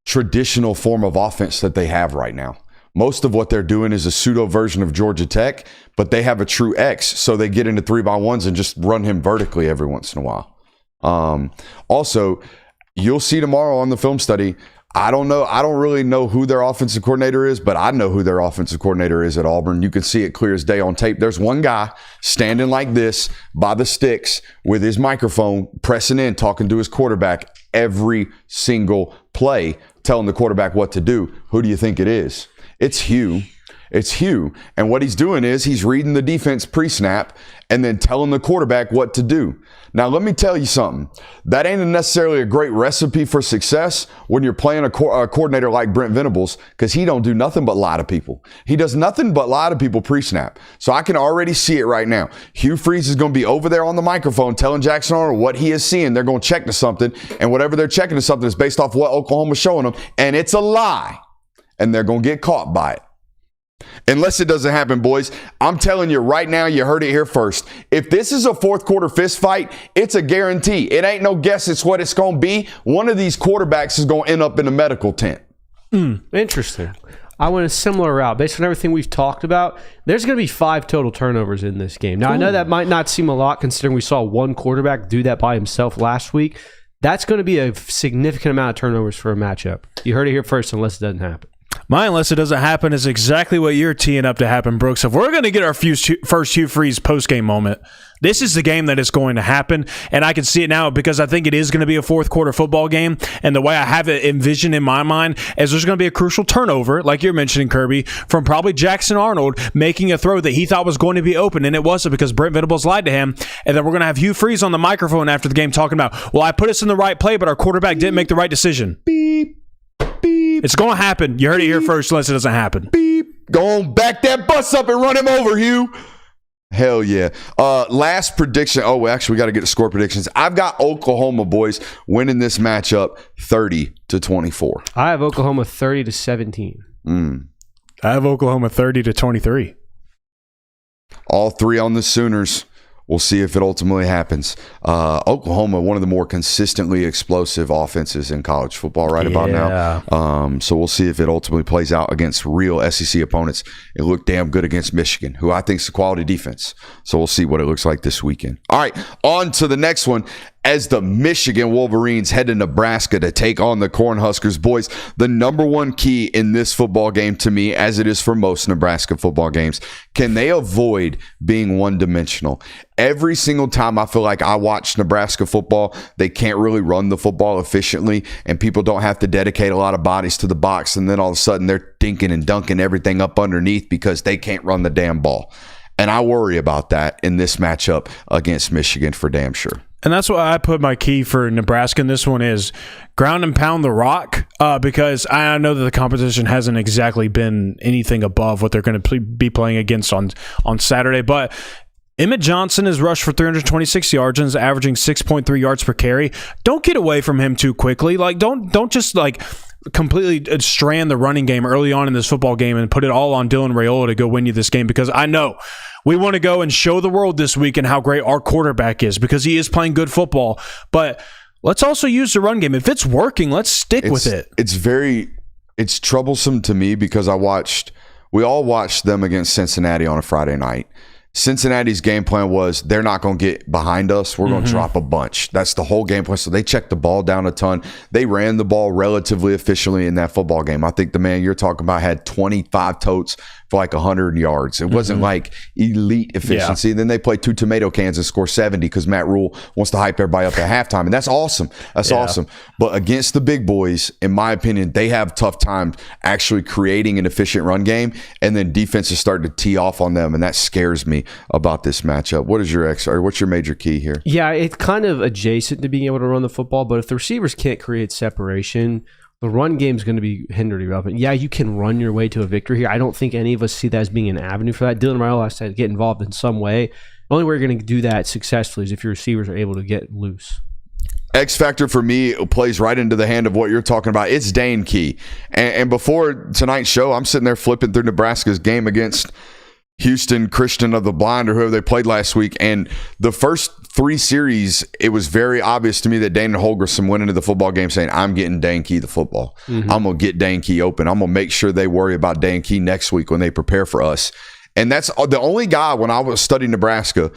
traditional form of offense that they have right now. Most of what they're doing is a pseudo version of Georgia Tech, but they have a true X, so they get into 3x1s and just run him vertically every once in a while. Also, you'll see tomorrow on the film study, I don't really know who their offensive coordinator is, but I know who their offensive coordinator is at Auburn. You can see it clear as day on tape. There's one guy standing like this by the sticks with his microphone, pressing in, talking to his quarterback every single play, telling the quarterback what to do. Who do you think it is? It's Hugh. It's Hugh. And what he's doing is he's reading the defense pre-snap and then telling the quarterback what to do. Now, let me tell you something. That ain't necessarily a great recipe for success when you're playing a coordinator like Brent Venables, because he don't do nothing but lie to people. He does nothing but lie to people pre-snap. So I can already see it right now. Hugh Freeze is going to be over there on the microphone telling Jackson Arnold what he is seeing. They're going to check to something, and whatever they're checking to something is based off what Oklahoma's showing them, and it's a lie, and they're going to get caught by it. Unless it doesn't happen, boys. I'm telling you right now, you heard it here first. If this is a fourth quarter fist fight, it's a guarantee. It ain't no guess. It's what it's going to be. One of these quarterbacks is going to end up in a medical tent. Interesting. I went a similar route. Based on everything we've talked about, there's going to be 5 total turnovers in this game. Now, I know that might not seem a lot considering we saw one quarterback do that by himself last week. That's going to be a significant amount of turnovers for a matchup. You heard it here first, unless it doesn't happen. My unless it doesn't happen is exactly what you're teeing up to happen, Brooks. If we're going to get our first Hugh Freeze post-game moment, this is the game that is going to happen, and I can see it now because I think it is going to be a fourth quarter football game, and the way I have it envisioned in my mind is there's going to be a crucial turnover, like you're mentioning, Kirby, from probably Jackson Arnold making a throw that he thought was going to be open, and it wasn't because Brent Venables lied to him, and then we're going to have Hugh Freeze on the microphone after the game talking about, well, I put us in the right play, but our quarterback didn't make the right decision. Beep. Beep. It's going to happen. You heard it here first, unless it doesn't happen. Beep. Go on, back that bus up and run him over, Hugh. Hell yeah. Last prediction. Oh, actually, we got to get to score predictions. I've got Oklahoma, boys, winning this matchup 30-24. I have Oklahoma 30-17. I have Oklahoma 30-23. All 3 on the Sooners. We'll see if it ultimately happens. Oklahoma, one of the more consistently explosive offenses in college football about now. So we'll see if it ultimately plays out against real SEC opponents. It looked damn good against Michigan, who I think is a quality defense. So we'll see what it looks like this weekend. All right, on to the next one. As the Michigan Wolverines head to Nebraska to take on the Cornhuskers, boys, the number one key in this football game to me, as it is for most Nebraska football games, can they avoid being one-dimensional? Every single time I feel like I watch Nebraska football, they can't really run the football efficiently, and people don't have to dedicate a lot of bodies to the box, and then all of a sudden they're dinking and dunking everything up underneath because they can't run the damn ball. And I worry about that in this matchup against Michigan for damn sure. And that's why I put my key for Nebraska in this one is ground and pound the rock, because I know that the competition hasn't exactly been anything above what they're going to be playing against on Saturday. But Emmett Johnson has rushed for 326 yards and is averaging 6.3 yards per carry. Don't get away from him too quickly. Like don't just completely strand the running game early on in this football game and put it all on Dylan Raiola to go win you this game, because I know we want to go and show the world this weekend how great our quarterback is because he is playing good football. But let's also use the run game. If it's working, let's stick with it. It's troublesome to me because we all watched them against Cincinnati on a Friday night. Cincinnati's game plan was they're not going to get behind us. We're going to drop a bunch. That's the whole game plan. So they checked the ball down a ton. They ran the ball relatively efficiently in that football game. I think the man you're talking about had 25 totes for like 100 yards. It wasn't like elite efficiency. Yeah. Then they played 2 tomato cans and score 70 because Matt Rule wants to hype everybody up at halftime. And that's awesome. That's awesome. But against the big boys, in my opinion, they have tough time actually creating an efficient run game. And then defenses start to tee off on them. And that scares me about this matchup. What's your major key here? Yeah, it's kind of adjacent to being able to run the football. But if the receivers can't create separation, the run game is going to be hindered irrelevant. Yeah, you can run your way to a victory here. I don't think any of us see that as being an avenue for that. Dylan Raiola has to get involved in some way. The only way you're going to do that successfully is if your receivers are able to get loose. X factor for me plays right into the hand of what you're talking about. It's Dane Key. And before tonight's show, I'm sitting there flipping through Nebraska's game against Houston Christian of the Blind or whoever they played last week. And the first 3 series, it was very obvious to me that Dana Holgorsen went into the football game saying, I'm getting Dan Key the football. I'm going to get Dan Key open. I'm going to make sure they worry about Dan Key next week when they prepare for us. And that's the only guy, when I was studying Nebraska,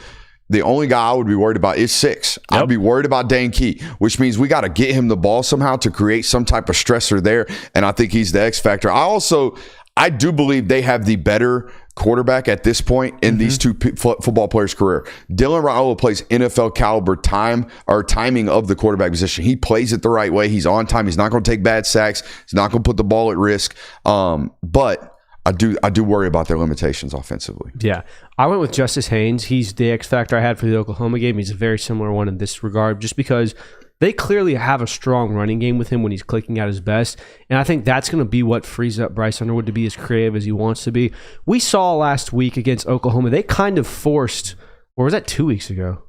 the only guy I would be worried about is 6. Yep. I'd be worried about Dan Key, which means we got to get him the ball somehow to create some type of stressor there. And I think he's the X factor. I do believe they have the better quarterback at this point in these two football players' career. Dylan Raiola plays NFL caliber timing of the quarterback position. He plays it the right way. He's on time. He's not going to take bad sacks. He's not going to put the ball at risk. But I do worry about their limitations offensively. Yeah. I went with Justice Haynes. He's the X factor I had for the Oklahoma game. He's a very similar one in this regard, just because they clearly have a strong running game with him when he's clicking at his best. And I think that's going to be what frees up Bryce Underwood to be as creative as he wants to be. We saw last week against Oklahoma, they kind of forced, or was that 2 weeks ago?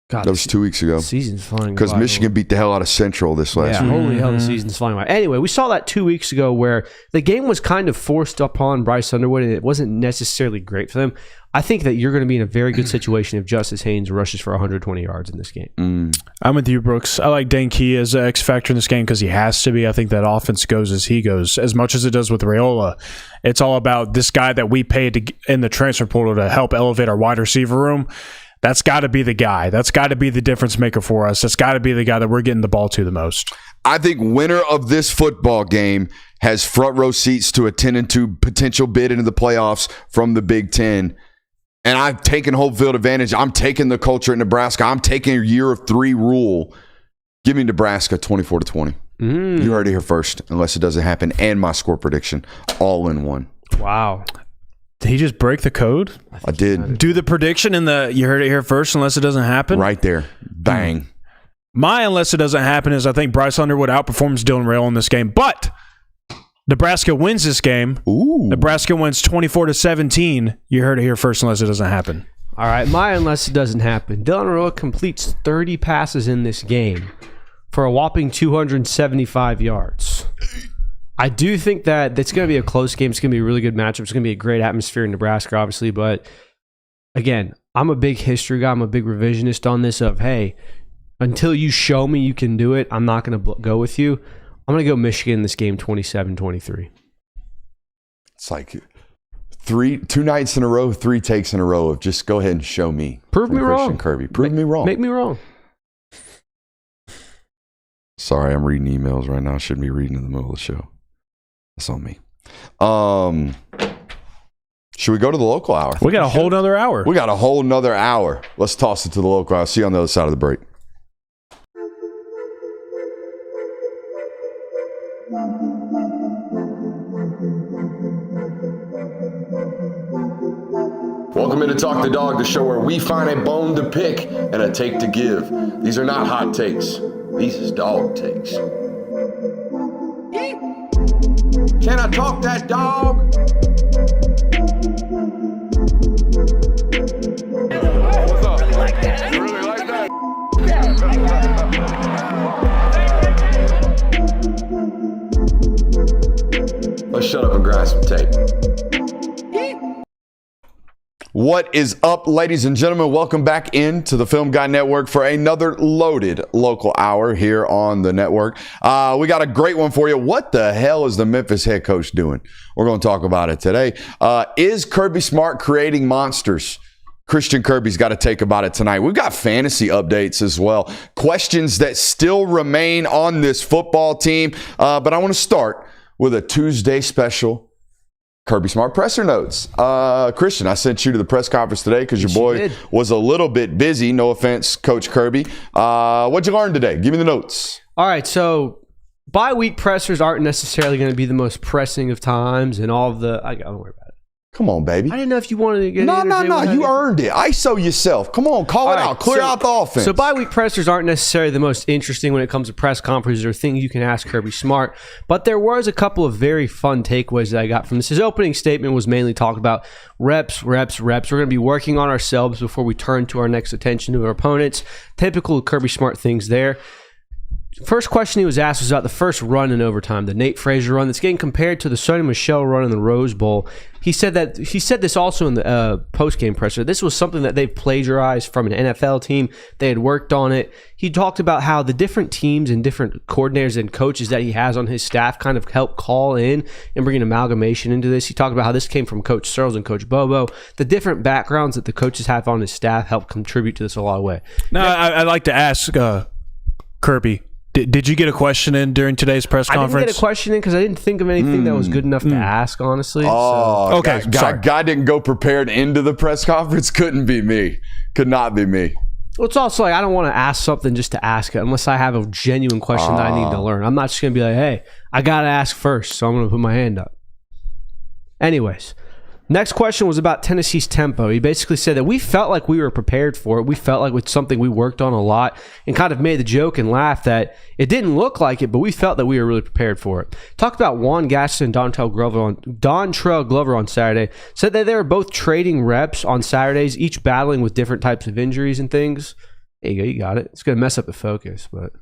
God, that was 2 weeks ago. The season's flying by. Because Michigan beat the hell out of Central this last week. Holy hell, the season's flying by. Anyway, we saw that 2 weeks ago where the game was kind of forced upon Bryce Underwood, and it wasn't necessarily great for them. I think that you're going to be in a very good situation if Justice Haynes rushes for 120 yards in this game. I'm with you, Brooks. I like Dan Key as an X factor in this game because he has to be. I think that offense goes as he goes, as much as it does with Raiola. It's all about this guy that we paid in the transfer portal to help elevate our wide receiver room. That's got to be the guy. That's got to be the difference maker for us. That's got to be the guy that we're getting the ball to the most. I think winner of this football game has front row seats to a 10-2 potential bid into the playoffs from the Big Ten. And I've taken home field advantage. I'm taking the culture in Nebraska. I'm taking a year of 3 rule. Give me Nebraska 24-20. You heard it here first, unless it doesn't happen. And my score prediction, all in one. Wow. Did he just break the code? I did. Do the prediction in the you heard it here first, unless it doesn't happen? Right there. Bang. My unless it doesn't happen is I think Bryce Underwood outperforms Dylan Raiola in this game. But Nebraska wins this game. Ooh. Nebraska wins 24-17. You heard it here first, unless it doesn't happen. All right, my unless it doesn't happen. Dylan Raiola completes 30 passes in this game for a whopping 275 yards. I do think that it's going to be a close game. It's going to be a really good matchup. It's going to be a great atmosphere in Nebraska, obviously. But again, I'm a big history guy. I'm a big revisionist on this of, hey, until you show me you can do it, I'm not going to go with you. I'm going to go Michigan in this game 27-23. It's like 2 nights in a row, 3 takes in a row of just go ahead and show me. Prove me wrong. Kirby. Prove me wrong. Make me wrong. Sorry, I'm reading emails right now. I shouldn't be reading in the middle of the show. That's on me. Should we go to the local hour? We got a whole nother hour. We got a whole nother hour. Let's toss it to the local hour. See you on the other side of the break. Welcome into Talk the Dog, the show where we find a bone to pick and a take to give. These are not hot takes. These is dog takes. Can I talk that dog? What's up? You like that? You really like that? Let's shut up and grind some tape. What is up, ladies and gentlemen? Welcome back into the Film Guy Network for another loaded local hour here on the network. We got a great one for you. What the hell is the Memphis head coach doing? We're going to talk about it today. Is Kirby Smart creating monsters? Christian Kirby's got to take about it tonight. We've got fantasy updates as well. Questions that still remain on this football team. But I want to start with a Tuesday special Kirby Smart presser notes. Christian, I sent you to the press conference today because your boy was a little bit busy. No offense, Coach Kirby. What'd you learn today? Give me the notes. All right, so bye-week pressers aren't necessarily going to be the most pressing of times and all of the... I don't worry about it. Come on, baby. I didn't know if you wanted to get No. You earned it. ISO yourself. Come on, call it out. Clear out the offense. So bye-week pressers aren't necessarily the most interesting when it comes to press conferences or things you can ask Kirby Smart. But there was a couple of very fun takeaways that I got from this. His opening statement was mainly talking about reps. We're going to be working on ourselves before we turn to our next attention to our opponents. Typical Kirby Smart things there. First question he was asked was about the first run in overtime, the Nate Frazier run that's getting compared to the Sonny Michel run in the Rose Bowl. He said this also in the post-game presser. This was something that they've plagiarized from an NFL team. They had worked on it. He talked about how the different teams and different coordinators and coaches that he has on his staff kind of help call in and bring an amalgamation into this. He talked about how this came from Coach Searles and Coach Bobo. The different backgrounds that the coaches have on his staff help contribute to this a lot of way. Now, I'd like to ask Kirby, did you get a question in during today's press conference? I didn't get a question in because I didn't think of anything that was good enough to ask, honestly. Oh, okay. Guy didn't go prepared into the press conference. Couldn't be me. Could not be me. Well, it's also like I don't want to ask something just to ask it unless I have a genuine question that I need to learn. I'm not just going to be like, hey, I got to ask first, so I'm going to put my hand up. Anyways, next question was about Tennessee's tempo. He basically said that we felt like we were prepared for it. We felt like it's something we worked on a lot and kind of made the joke and laugh that it didn't look like it, but we felt that we were really prepared for it. Talked about Juan Gaston and Dontrell Glover on Saturday. Said that they were both trading reps on Saturdays, each battling with different types of injuries and things. There you go. You got it. It's going to mess up the focus, but...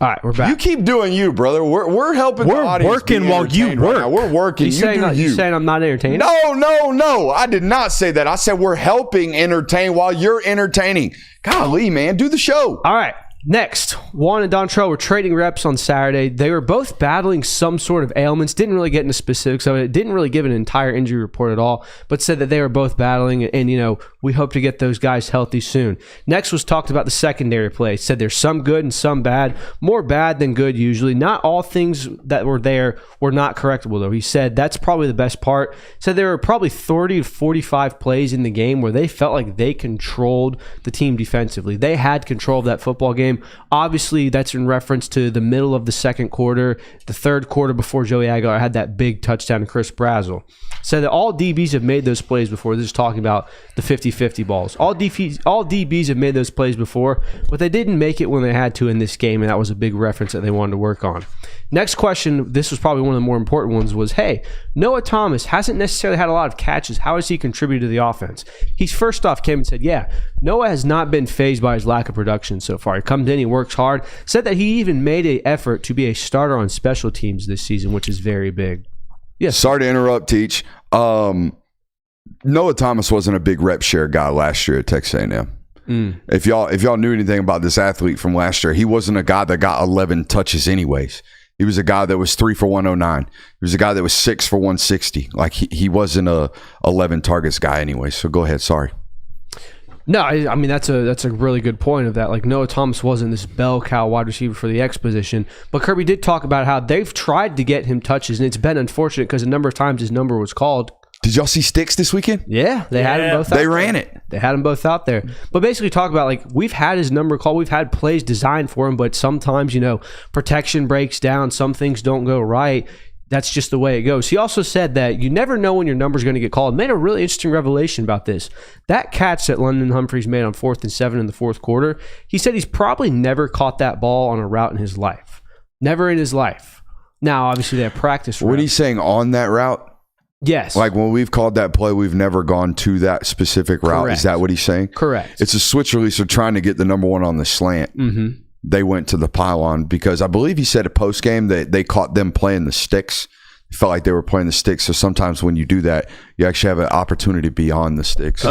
All right, we're back. You keep doing you, brother. We're helping the audience. We're working be while you entertained work. right now. We're working. You saying I'm not entertaining? No. I did not say that. I said we're helping entertain while you're entertaining. Golly, man, do the show. All right. Next, Juan and Dontrell were trading reps on Saturday. They were both battling some sort of ailments. Didn't really get into specifics of it. Didn't really give an entire injury report at all, but said that they were both battling, and, we hope to get those guys healthy soon. Next was talked about the secondary play. Said there's some good and some bad. More bad than good usually. Not all things that were there were not correctable, though. He said that's probably the best part. Said there were probably 30 to 45 plays in the game where they felt like they controlled the team defensively. They had control of that football game. Obviously, that's in reference to the middle of the second quarter, the third quarter before Joey Aguilar had that big touchdown to Chris Brazzell. Said that all DBs have made those plays before. This is talking about the 50-50 balls. All DBs have made those plays before, but they didn't make it when they had to in this game, and that was a big reference that they wanted to work on. Next question, this was probably one of the more important ones, was, hey, Noah Thomas hasn't necessarily had a lot of catches. How has he contributed to the offense? He's first off came and said, yeah, Noah has not been fazed by his lack of production so far. He comes in, he works hard. Said that he even made an effort to be a starter on special teams this season, which is very big. Yes. Sorry to interrupt, Teach. Noah Thomas wasn't a big rep share guy last year at Texas A&M. If y'all knew anything about this athlete from last year, he wasn't a guy that got 11 touches anyways. He was a guy that was 3 for 109. He was a guy that was 6 for 160. Like he wasn't a 11 targets guy anyway. So go ahead. Sorry. No, I mean that's a really good point of that. Like Noah Thomas wasn't this bell cow wide receiver for the X position, but Kirby did talk about how they've tried to get him touches, and it's been unfortunate because a number of times his number was called. Did y'all see Sticks this weekend? Yeah, they had him both. They ran it. They had them both out there. But basically talk about like we've had his number called, we've had plays designed for him, but sometimes protection breaks down, some things don't go right. That's just the way it goes. He also said that you never know when your number's going to get called. Made a really interesting revelation about this. That catch that London Humphreys made on 4th and 7 in the fourth quarter, he said he's probably never caught that ball on a route in his life. Never in his life. Now, obviously, they have practice. What are you saying on that route? Yes. Like when we've called that play, we've never gone to that specific route. Correct. Is that what he's saying? Correct. It's a switch releaser trying to get the number one on the slant. Mm-hmm. They went to the pylon because I believe he said at post game that they caught them playing the sticks. It felt like they were playing the sticks. So sometimes when you do that, you actually have an opportunity beyond the sticks.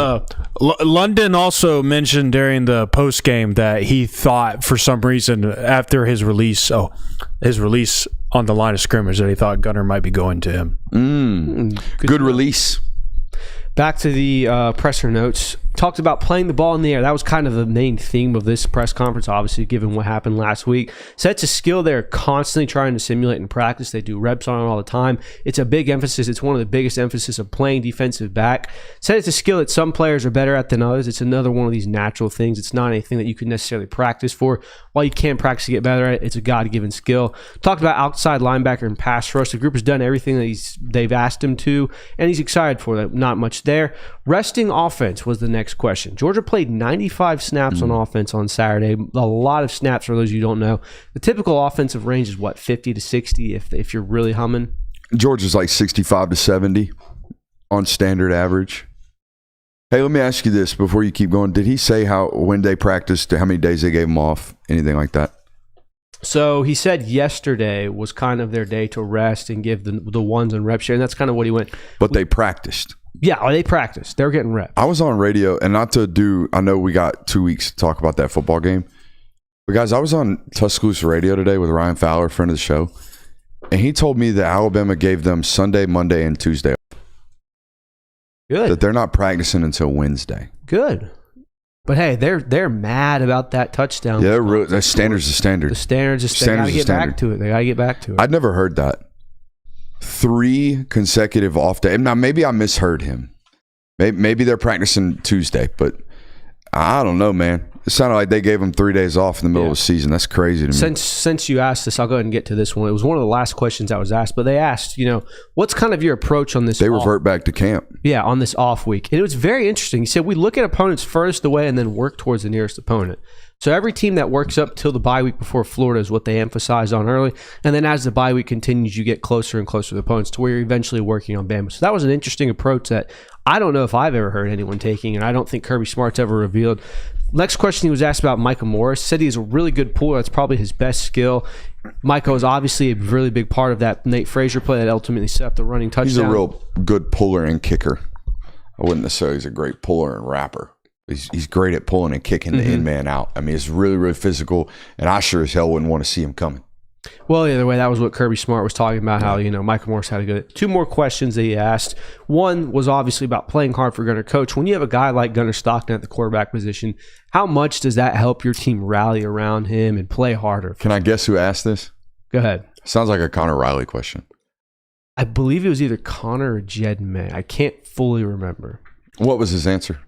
London also mentioned during the post game that he thought for some reason after his release on the line of scrimmage that he thought Gunner might be going to him. Good release. Back to the presser notes. Talked about playing the ball in the air. That was kind of the main theme of this press conference, obviously, given what happened last week. So it's a skill they're constantly trying to simulate in practice. They do reps on it all the time. It's a big emphasis. It's one of the biggest emphasis of playing defensive back. Said it's a skill that some players are better at than others. It's another one of these natural things. It's not anything that you can necessarily practice for. While you can practice to get better at it, it's a God-given skill. Talked about outside linebacker and pass rush. The group has done everything that they've asked him to, and he's excited for that. Not much there. Resting offense was the next question. Georgia played 95 snaps on offense on Saturday. A lot of snaps for those you don't know. The typical offensive range is what, 50 to 60 if you're really humming? Georgia's like 65 to 70 on standard average. Hey, let me ask you this before you keep going. Did he say when they practiced, how many days they gave him off, anything like that? So he said yesterday was kind of their day to rest and give the ones and rep share, and that's kind of what he went. But they practiced. Yeah, they practiced. They were getting reps. I was on radio, and I know we got 2 weeks to talk about that football game. But guys, I was on Tuscaloosa radio today with Ryan Fowler, friend of the show, and he told me that Alabama gave them Sunday, Monday, and Tuesday. Good. That they're not practicing until Wednesday. Good. But hey, they're mad about that touchdown. Yeah, the standard's the standard. The standard's just they got to get back to it. They got to get back to it. I'd never heard that. 3 consecutive off days. Now, maybe I misheard him. Maybe they're practicing Tuesday, but I don't know, man. It sounded like they gave them 3 days off in the middle of the season. That's crazy to me. Since you asked this, I'll go ahead and get to this one. It was one of the last questions I was asked, but they asked, what's kind of your approach on this? They revert back to camp. Yeah, on this off week. And it was very interesting. He said, we look at opponents furthest away and then work towards the nearest opponent. So every team that works up till the bye week before Florida is what they emphasize on early. And then as the bye week continues, you get closer and closer to the opponents to where you're eventually working on Bama. So that was an interesting approach that I don't know if I've ever heard anyone taking, and I don't think Kirby Smart's ever revealed. Next question he was asked about Micah Morris. Said he's a really good puller. That's probably his best skill. Micah is obviously a really big part of that Nate Frazier play that ultimately set up the running touchdown. He's a real good puller and kicker. I wouldn't necessarily say he's a great puller and rapper. He's great at pulling and kicking the in man out. I mean, it's really, really physical, and I sure as hell wouldn't want to see him coming. Well, either way, that was what Kirby Smart was talking about, how, Micah Morris had a good... 2 more questions that he asked. One was obviously about playing hard for Gunnar. Coach, when you have a guy like Gunnar Stockton at the quarterback position, how much does that help your team rally around him and play harder? Can I guess who asked this? Go ahead. Sounds like a Connor Riley question. I believe it was either Connor or Jed May. I can't fully remember. What was his answer?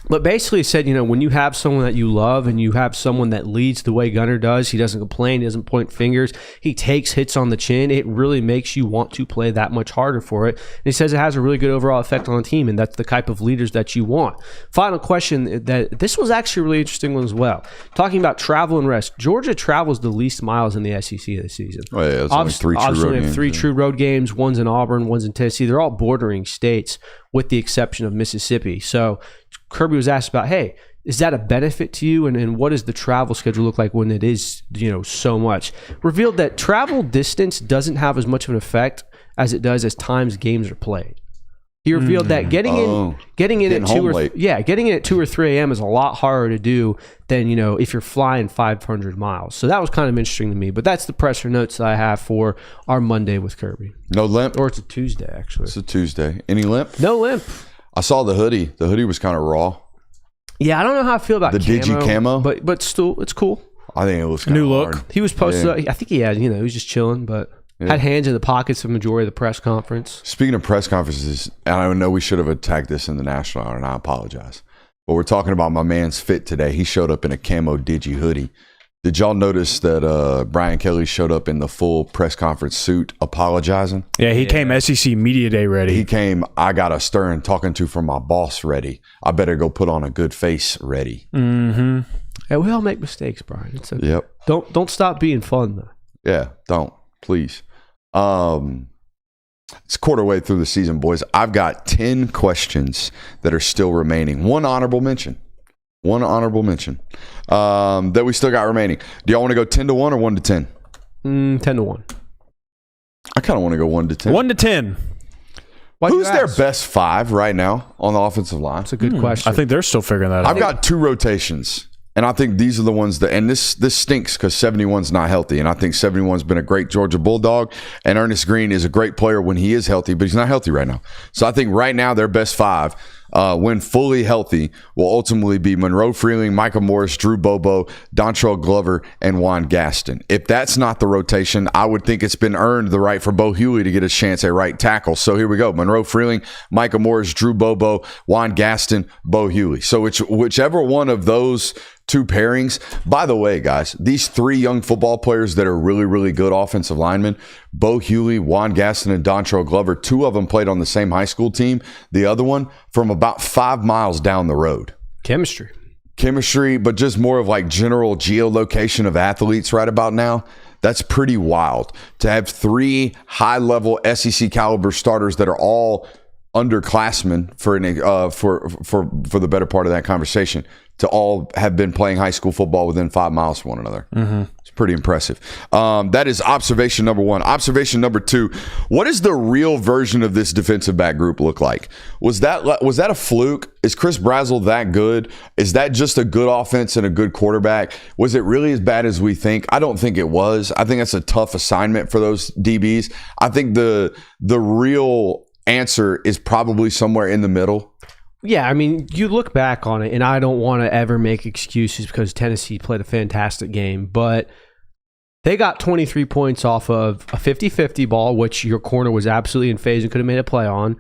But basically he said, when you have someone that you love and you have someone that leads the way Gunnar does, he doesn't complain, he doesn't point fingers, he takes hits on the chin, it really makes you want to play that much harder for it. And he says it has a really good overall effect on the team, and that's the type of leaders that you want. Final question, that this was actually a really interesting one as well. Talking about travel and rest, Georgia travels the least miles in the SEC this season. Oh, yeah, it's only 3 true road games. 3 true road games, one's in Auburn, one's in Tennessee. They're all bordering states with the exception of Mississippi. So Kirby was asked about, hey, is that a benefit to you? And what does the travel schedule look like when it is, so much? Revealed that travel distance doesn't have as much of an effect as it does as times games are played. He revealed that getting in at 2 or 3 a.m. is a lot harder to do than, if you're flying 500 miles. So that was kind of interesting to me. But that's the presser notes that I have for our Monday with Kirby. No limp? Or it's a Tuesday, actually. It's a Tuesday. Any limp? No limp. I saw the hoodie. The hoodie was kind of raw. Yeah, I don't know how I feel about the digi camo, but still, it's cool. I think it was kind new of look. hard. He was posted. I think he had, he was just chilling, but had hands in the pockets for the majority of the press conference. Speaking of press conferences, and I know we should have attacked this in the national hour, and I apologize, but we're talking about my man's fit today. He showed up in a camo digi hoodie. Did y'all notice that Brian Kelly showed up in the full press conference suit apologizing? Yeah, he came SEC Media Day ready. He came, I got a stern talking to from my boss ready. I better go put on a good face ready. Mm-hmm. Hey, we all make mistakes, Brian. It's okay. Yep. Don't stop being fun, though. Yeah, don't. Please. It's quarter way through the season, boys. I've got 10 questions that are still remaining. One honorable mention that we still got remaining. Do y'all want to go 10 to 1 or 1 to 10? 10 to 1. I kind of want to go 1 to 10. 1 to 10. Who's their best 5 right now on the offensive line? That's a good question. I think they're still figuring that out. I've got 2 rotations, and I think these are the ones that, and this stinks because 71's not healthy, and I think 71's been a great Georgia Bulldog, and Ernest Green is a great player when he is healthy, but he's not healthy right now. So I think right now their best 5, when fully healthy, will ultimately be Monroe Freeling, Micah Morris, Drew Bobo, Dontrell Glover, and Juan Gaston. If that's not the rotation, I would think it's been earned the right for Bo Hewley to get a chance at right tackle. So here we go. Monroe Freeling, Micah Morris, Drew Bobo, Juan Gaston, Bo Hewley. So whichever one of those 2 pairings. By the way, guys, these 3 young football players that are really, really good offensive linemen, Bo Hewley, Juan Gaston, and Dontrell Glover, 2 of them played on the same high school team. The other one from about 5 miles down the road. Chemistry, but just more of like general geolocation of athletes right about now. That's pretty wild to have 3 high-level SEC caliber starters that are all underclassmen for the better part of that conversation to all have been playing high school football within 5 miles from one another. It's pretty impressive. That is observation number one. Observation number two, what does the real version of this defensive back group look like? Was that a fluke? Is Chris Brazzell that good? Is that just a good offense and a good quarterback? Was it really as bad as we think? I don't think it was. I think that's a tough assignment for those DBs. I think the real answer is probably somewhere in the middle. Yeah, I mean, you look back on it, and I don't want to ever make excuses because Tennessee played a fantastic game, but they got 23 points off of a 50-50 ball, which your corner was absolutely in phase and could have made a play on,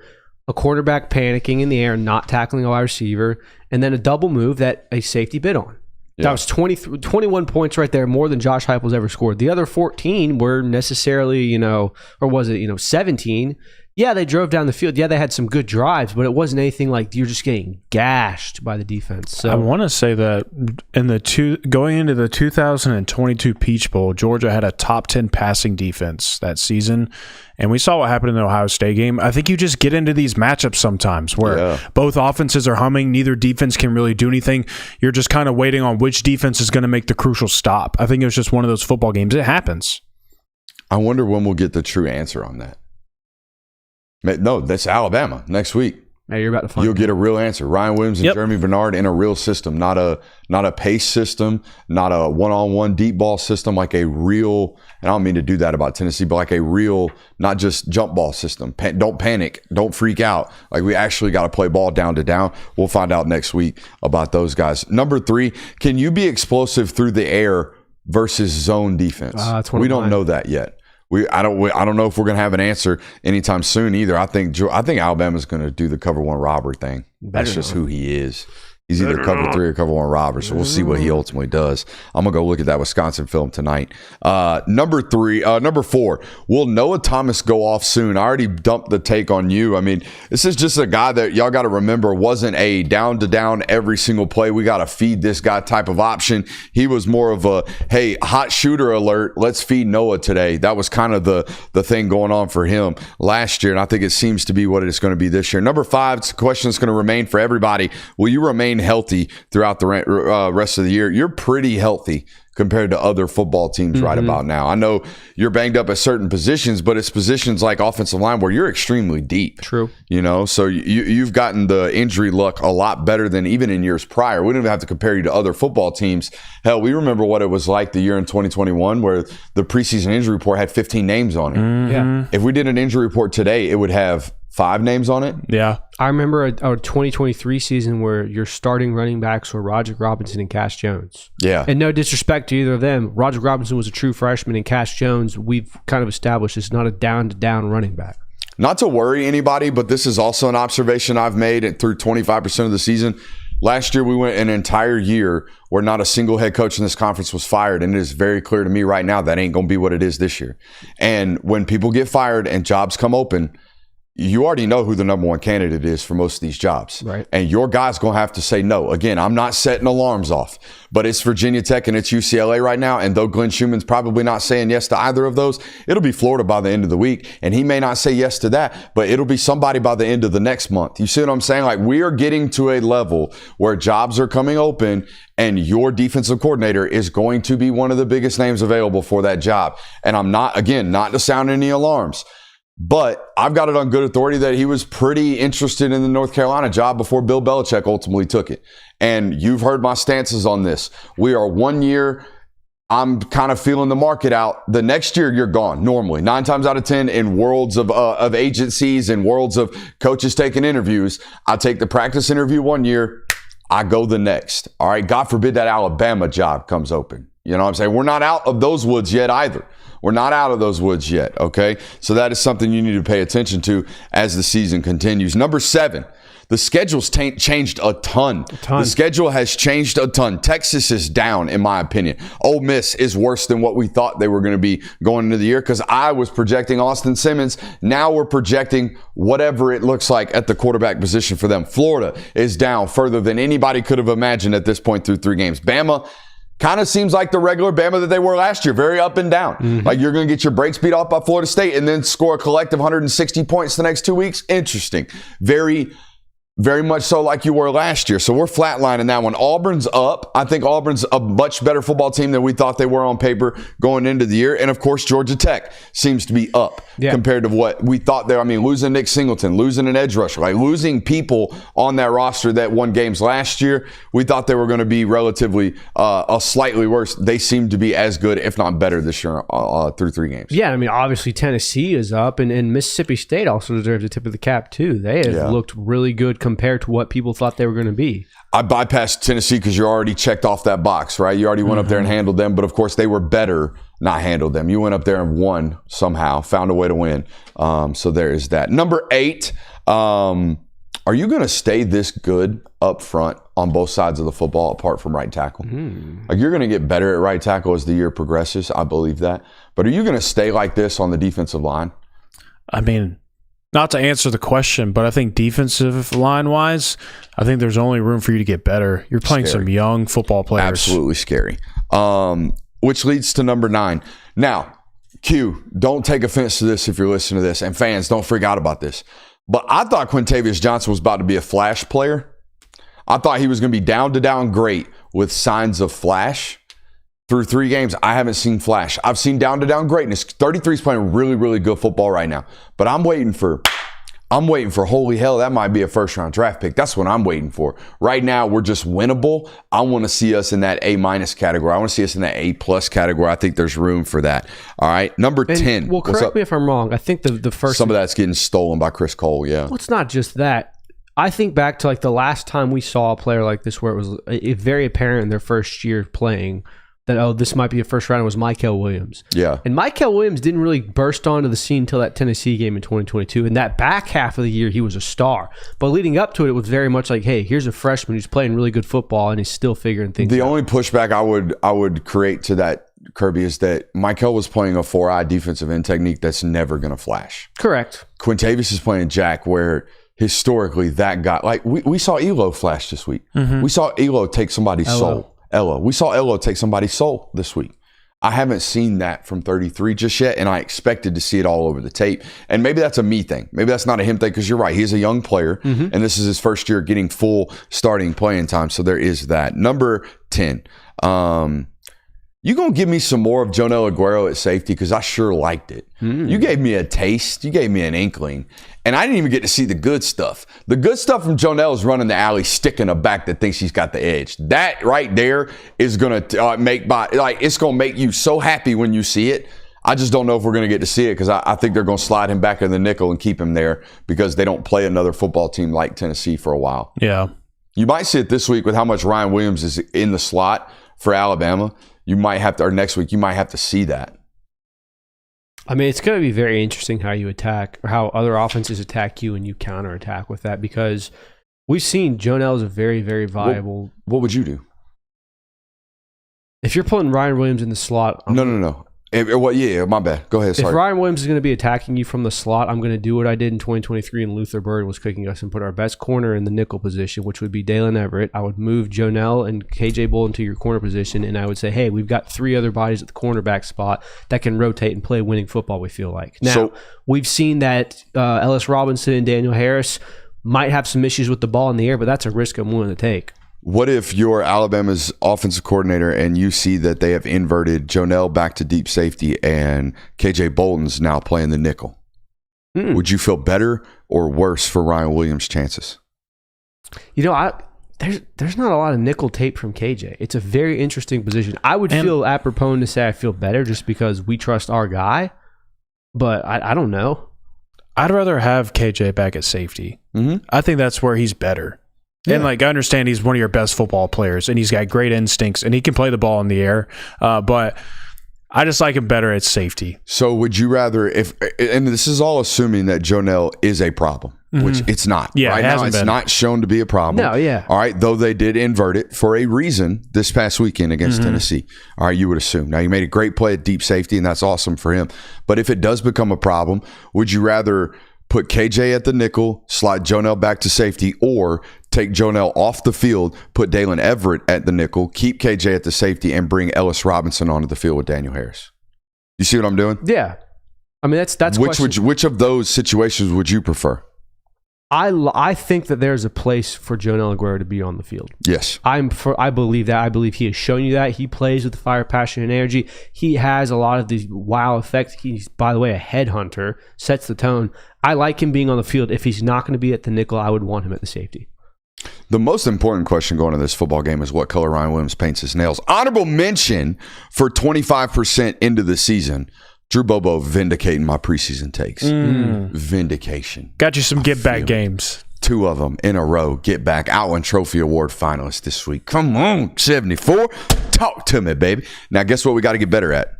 a quarterback panicking in the air, not tackling a wide receiver, and then a double move that a safety bid on. Yeah. That was 21 points right there, more than Josh Heupel's ever scored. The other 14 were necessarily, or was it, 17? Yeah, they drove down the field. Yeah, they had some good drives, but it wasn't anything like you're just getting gashed by the defense. So I want to say that going into the 2022 Peach Bowl, Georgia had a top 10 passing defense that season, and we saw what happened in the Ohio State game. I think you just get into these matchups sometimes where both offenses are humming, neither defense can really do anything. You're just kind of waiting on which defense is going to make the crucial stop. I think it was just one of those football games. It happens. I wonder when we'll get the true answer on that. No, that's Alabama next week. Now you're about to find. You'll get a real answer. Ryan Williams and Jeremy Bernard in a real system, not a pace system, not a one-on-one deep ball system, like a real. And I don't mean to do that about Tennessee, but like a real, not just jump ball system. Don't panic, don't freak out. Like we actually got to play ball down to down. We'll find out next week about those guys. Number 3, can you be explosive through the air versus zone defense? We don't know that yet. I don't know if we're going to have an answer anytime soon either. I think Alabama's going to do the cover 1 robber thing. That's just who he is. He's either cover 3 or cover 1 robber, so we'll see what he ultimately does. I'm going to go look at that Wisconsin film tonight. Number 4, will Noah Thomas go off soon? I already dumped the take on you. I mean, this is just a guy that y'all got to remember wasn't a down-to-down every single play. We got to feed this guy type of option. He was more of a, hey, hot shooter alert, let's feed Noah today. That was kind of the thing going on for him last year, and I think it seems to be what it's going to be this year. Number 5, it's a question that's going to remain for everybody. Will you remain healthy throughout the rest of the year? You're pretty healthy compared to other football teams right about now. I know you're banged up at certain positions, but it's positions like offensive line where you're extremely deep. True. So you've gotten the injury luck a lot better than even in years prior. We don't even have to compare you to other football teams. Hell, we remember what it was like the year in 2021 where the preseason injury report had 15 names on it. Yeah. If we did an injury report today, it would have 5 names on it. Yeah. I remember a 2023 season where your starting running backs were Roger Robinson and Cash Jones. Yeah. And no disrespect to either of them. Roger Robinson was a true freshman, and Cash Jones, we've kind of established, is not a down-to-down running back. Not to worry anybody, but this is also an observation I've made through 25% of the season. Last year, we went an entire year where not a single head coach in this conference was fired, and it is very clear to me right now that ain't going to be what it is this year. And when people get fired and jobs come open, you already know who the number 1 candidate is for most of these jobs. Right. And your guy's going to have to say no. Again, I'm not setting alarms off, but it's Virginia Tech and it's UCLA right now. And though Glenn Schumann's probably not saying yes to either of those, it'll be Florida by the end of the week. And he may not say yes to that, but it'll be somebody by the end of the next month. You see what I'm saying? Like, we are getting to a level where jobs are coming open and your defensive coordinator is going to be one of the biggest names available for that job. And I'm not to sound any alarms, but I've got it on good authority that he was pretty interested in the North Carolina job before Bill Belichick ultimately took it. And you've heard my stances on this. We are 1 year. I'm kind of feeling the market out. The next year, you're gone normally. 9 times out of 10 in worlds of agencies and worlds of coaches taking interviews. I take the practice interview 1 year. I go the next. All right. God forbid that Alabama job comes open. You know what I'm saying? We're not out of those woods yet either. We're not out of those woods yet, okay? So that is something you need to pay attention to as the season continues. Number 7, the schedule's changed a ton. The schedule has changed a ton. Texas is down, in my opinion. Ole Miss is worse than what we thought they were going to be going into the year because I was projecting Austin Simmons. Now we're projecting whatever it looks like at the quarterback position for them. Florida is down further than anybody could have imagined at this point through 3 games. Bama, kind of seems like the regular Bama that they were last year, very up and down. Like you're going to get your brakes beat off by Florida State and then score a collective 160 points the next 2 weeks. Interesting. Very much so like you were last year. So we're flatlining that one. Auburn's up. I think Auburn's a much better football team than we thought they were on paper going into the year. And, of course, Georgia Tech seems to be up compared to what we thought they were. I mean, losing Nick Singleton, losing an edge rusher, like losing people on that roster that won games last year. We thought they were going to be relatively slightly worse. They seem to be as good, if not better, this year through 3 games. Yeah, I mean, obviously Tennessee is up, and Mississippi State also deserves a tip of the cap, too. They have looked really good compared to what people thought they were going to be. I bypassed Tennessee because you already checked off that box, right? You already went up there and handled them, but of course they were better not handled them. You went up there and won somehow, found a way to win. So there is that. Number 8, are you going to stay this good up front on both sides of the football apart from right tackle? Like you're going to get better at right tackle as the year progresses. I believe that. But are you going to stay like this on the defensive line? I mean, not to answer the question, but I think defensive line-wise, I think there's only room for you to get better. You're playing some young football players. Absolutely scary. Which leads to number 9. Now, Q, don't take offense to this if you're listening to this, and fans, don't freak out about this. But I thought Quintavious Johnson was about to be a flash player. I thought he was going to be down to down great with signs of flash. Through 3 games, I haven't seen flash. I've seen down to down greatness. 33 is playing really, really good football right now. But I'm waiting for holy hell, that might be a first round draft pick. That's what I'm waiting for. Right now, we're just winnable. I want to see us in that A- category. I want to see us in that A+ category. I think there's room for that. All right, number 10. Well, correct me if I'm wrong. I think the first some of that's getting stolen by Chris Cole. Yeah. Well, it's not just that. I think back to like the last time we saw a player like this where it was very apparent in their first year playing that, this might be a first round, was Mykel Williams. Yeah. And Mykel Williams didn't really burst onto the scene until that Tennessee game in 2022. In that back half of the year, he was a star. But leading up to it, it was very much like, hey, here's a freshman who's playing really good football and he's still figuring things out. The only pushback I would create to that, Kirby, is that Mykel was playing a 4-eye defensive end technique that's never going to flash. Correct. Quintavious is playing Jack, where historically that guy, like we saw Elo flash this week. We saw Elo take somebody's soul. We saw Elo take somebody's soul this week. I haven't seen that from 33 just yet, and I expected to see it all over the tape. And maybe that's a me thing. Maybe that's not a him thing, because you're right. He's a young player, and this is his first year getting full starting playing time, so there is that. Number 10. You going to give me some more of Jonell Aguero at safety? Because I sure liked it. You gave me a taste. You gave me an inkling. And I didn't even get to see the good stuff. The good stuff from Jonell is running the alley, sticking a back that thinks he's got the edge. That right there is going to it's going to make you so happy when you see it. I just don't know if we're going to get to see it, because I think they're going to slide him back in the nickel and keep him there, because they don't play another football team like Tennessee for a while. Yeah. You might see it this week with how much Ryan Williams is in the slot for Alabama. You might have to, or next week, you might have to see that. I mean, it's going to be very interesting how you attack, or how other offenses attack you and you counterattack with that, because we've seen Jonell is a very, very viable. What would you do? If you're putting Ryan Williams in the slot. No. My bad. Go ahead. Sorry. If Ryan Williams is going to be attacking you from the slot, I'm going to do what I did in 2023 and Luther Burden was cooking us, and put our best corner in the nickel position, which would be Dalen Everett. I would move Jonell and KJ Bolden to your corner position, and I would say, hey, we've got 3 other bodies at the cornerback spot that can rotate and play winning football, we feel like. Now, we've seen that Ellis Robinson and Daniel Harris might have some issues with the ball in the air, but that's a risk I'm willing to take. What if you're Alabama's offensive coordinator and you see that they have inverted Jonell back to deep safety and KJ Bolton's now playing the nickel? Would you feel better or worse for Ryan Williams' chances? You know, there's not a lot of nickel tape from KJ. It's a very interesting position. I would feel apropos to say I feel better just because we trust our guy, but I don't know. I'd rather have KJ back at safety. I think that's where he's better. Yeah. And I understand he's one of your best football players, and he's got great instincts, and he can play the ball in the air. But I just like him better at safety. So would you rather, and this is all assuming that Jonell is a problem, which it's not. Yeah, right now, it's not shown to be a problem. No, yeah. All right, though they did invert it for a reason this past weekend against Tennessee. All right, you would assume. Now, he made a great play at deep safety, and that's awesome for him. But if it does become a problem, would you rather put KJ at the nickel, slide Jonell back to safety, or take Jonell off the field, put Dalen Everett at the nickel, keep KJ at the safety, and bring Ellis Robinson onto the field with Daniel Harris. You see what I'm doing? Yeah. I mean, that's which of those situations would you prefer? I think that there's a place for Jonell Aguero to be on the field. Yes. I believe that. I believe he has shown you that. He plays with fire, passion, and energy. He has a lot of these wow effects. He's, by the way, a headhunter, sets the tone. I like him being on the field. If he's not going to be at the nickel, I would want him at the safety. The most important question going into this football game is what color Ryan Williams paints his nails. Honorable mention for 25% into the season. Drew Bobo vindicating my preseason takes. Vindication. Got you some get-back games. 2 of them in a row. Get back. Outland Trophy Award finalist this week. Come on, 74. Talk to me, baby. Now, guess what we got to get better at?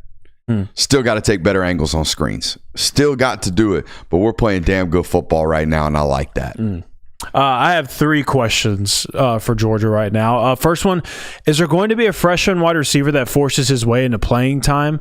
Still got to take better angles on screens. Still got to do it. But we're playing damn good football right now, and I like that. I have 3 questions for Georgia right now. First one, is there going to be a freshman wide receiver that forces his way into playing time?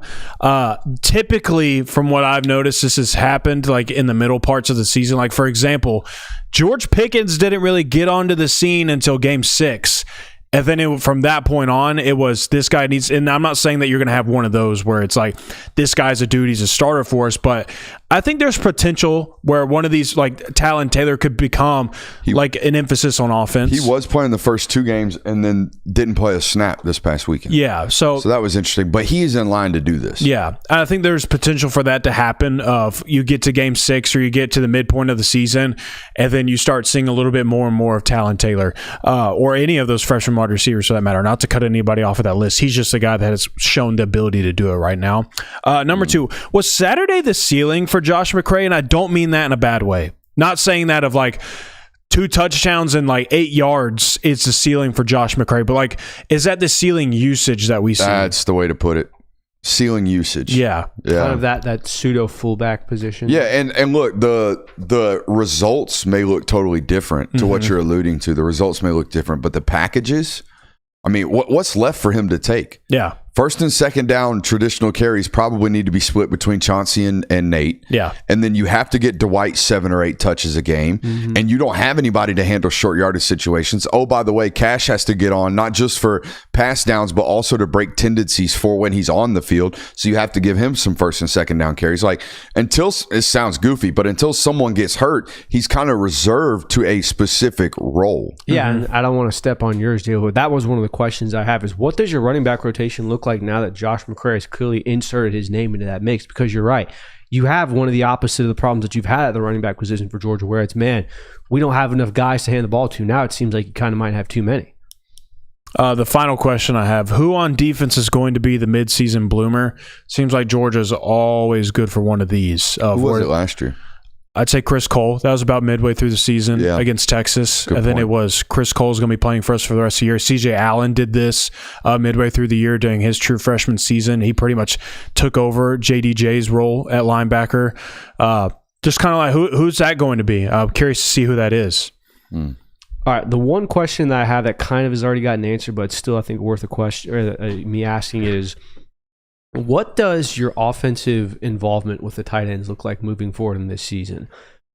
Typically, from what I've noticed, this has happened like in the middle parts of the season. Like, for example, George Pickens didn't really get onto the scene until game 6. And then from that point on, it was this guy needs, and I'm not saying that you're going to have one of those where it's like, this guy's a dude, he's a starter for us, but I think there's potential where one of these, like Talon Taylor, could become like an emphasis on offense. He was playing the first 2 games and then didn't play a snap this past weekend. Yeah. So that was interesting, but he is in line to do this. Yeah. I think there's potential for that to happen. Of you get to game 6 or you get to the midpoint of the season and then you start seeing a little bit more and more of Talon Taylor or any of those freshman wide receivers for that matter. Not to cut anybody off of that list. He's just a guy that has shown the ability to do it right now. Number 2, was Saturday the ceiling for Josh McCray? And I don't mean that in a bad way. Not saying that of like 2 touchdowns and like 8 yards, it's the ceiling for Josh McCray. But like, is that the ceiling usage that we see? That's the way to put it. Ceiling usage. Yeah. Kind of that pseudo fullback position. Yeah, and look, the results may look totally different to what you're alluding to. The results may look different, but the packages, I mean, what's left for him to take? Yeah. First and second down traditional carries probably need to be split between Chauncey and Nate. Yeah. And then you have to get Dwight 7 or 8 touches a game. And you don't have anybody to handle short yardage situations. Oh, by the way, Cash has to get on, not just for pass downs, but also to break tendencies for when he's on the field. So you have to give him some first and second down carries. Like, until, it sounds goofy, but until someone gets hurt, he's kind of reserved to a specific role. Yeah, and I don't want to step on yours, Dale, but that was one of the questions I have is what does your running back rotation look like now that Josh McCray has clearly inserted his name into that mix? Because you're right. You have one of the opposite of the problems that you've had at the running back position for Georgia, where it's, man, we don't have enough guys to hand the ball to. Now it seems like you kind of might have too many. The final question I have, who on defense is going to be the midseason bloomer? Seems like Georgia's always good for one of these. Who was it last year? I'd say Chris Cole. That was about midway through the season against Texas. Good and then point. It was Chris Cole's going to be playing for us for the rest of the year. CJ Allen did this midway through the year during his true freshman season. He pretty much took over JDJ's role at linebacker. Just kind of like, who's that going to be? I'm curious to see who that is. All right, the one question that I have that kind of has already gotten answered, but still I think worth a question, or me asking is, what does your offensive involvement with the tight ends look like moving forward in this season?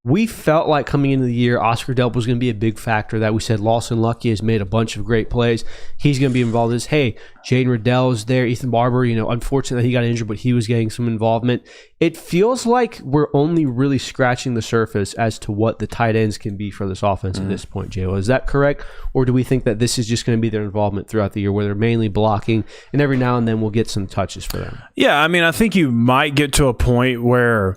We felt like coming into the year, Oscar Delp was going to be a big factor. That we said Lawson Lucky has made a bunch of great plays. He's going to be involved in this. Hey, Jaden Riddell is there. Ethan Barber, unfortunately he got injured, but he was getting some involvement. It feels like we're only really scratching the surface as to what the tight ends can be for this offense at this point, J.O. Is that correct? Or do we think that this is just going to be their involvement throughout the year where they're mainly blocking and every now and then we'll get some touches for them? Yeah, I mean, I think you might get to a point where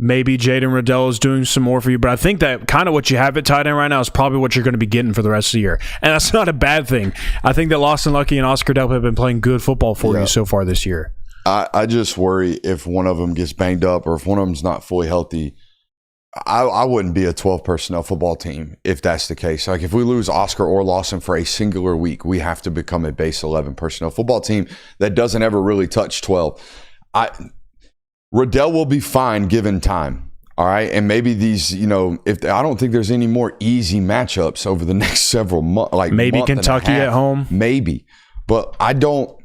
maybe Jaden Riddell is doing some more for you, but I think that kind of what you have at tight end right now is probably what you're going to be getting for the rest of the year. And that's not a bad thing. I think that Lawson Lucky and Oscar Delp have been playing good football for you so far this year. I just worry if one of them gets banged up or if one of them's not fully healthy. I wouldn't be a 12 personnel football team if that's the case. Like, if we lose Oscar or Lawson for a singular week, we have to become a base 11 personnel football team that doesn't ever really touch 12. Riddell will be fine given time. All right. And maybe these, if I don't think there's any more easy matchups over the next several months, like maybe Kentucky at home. Maybe. But I don't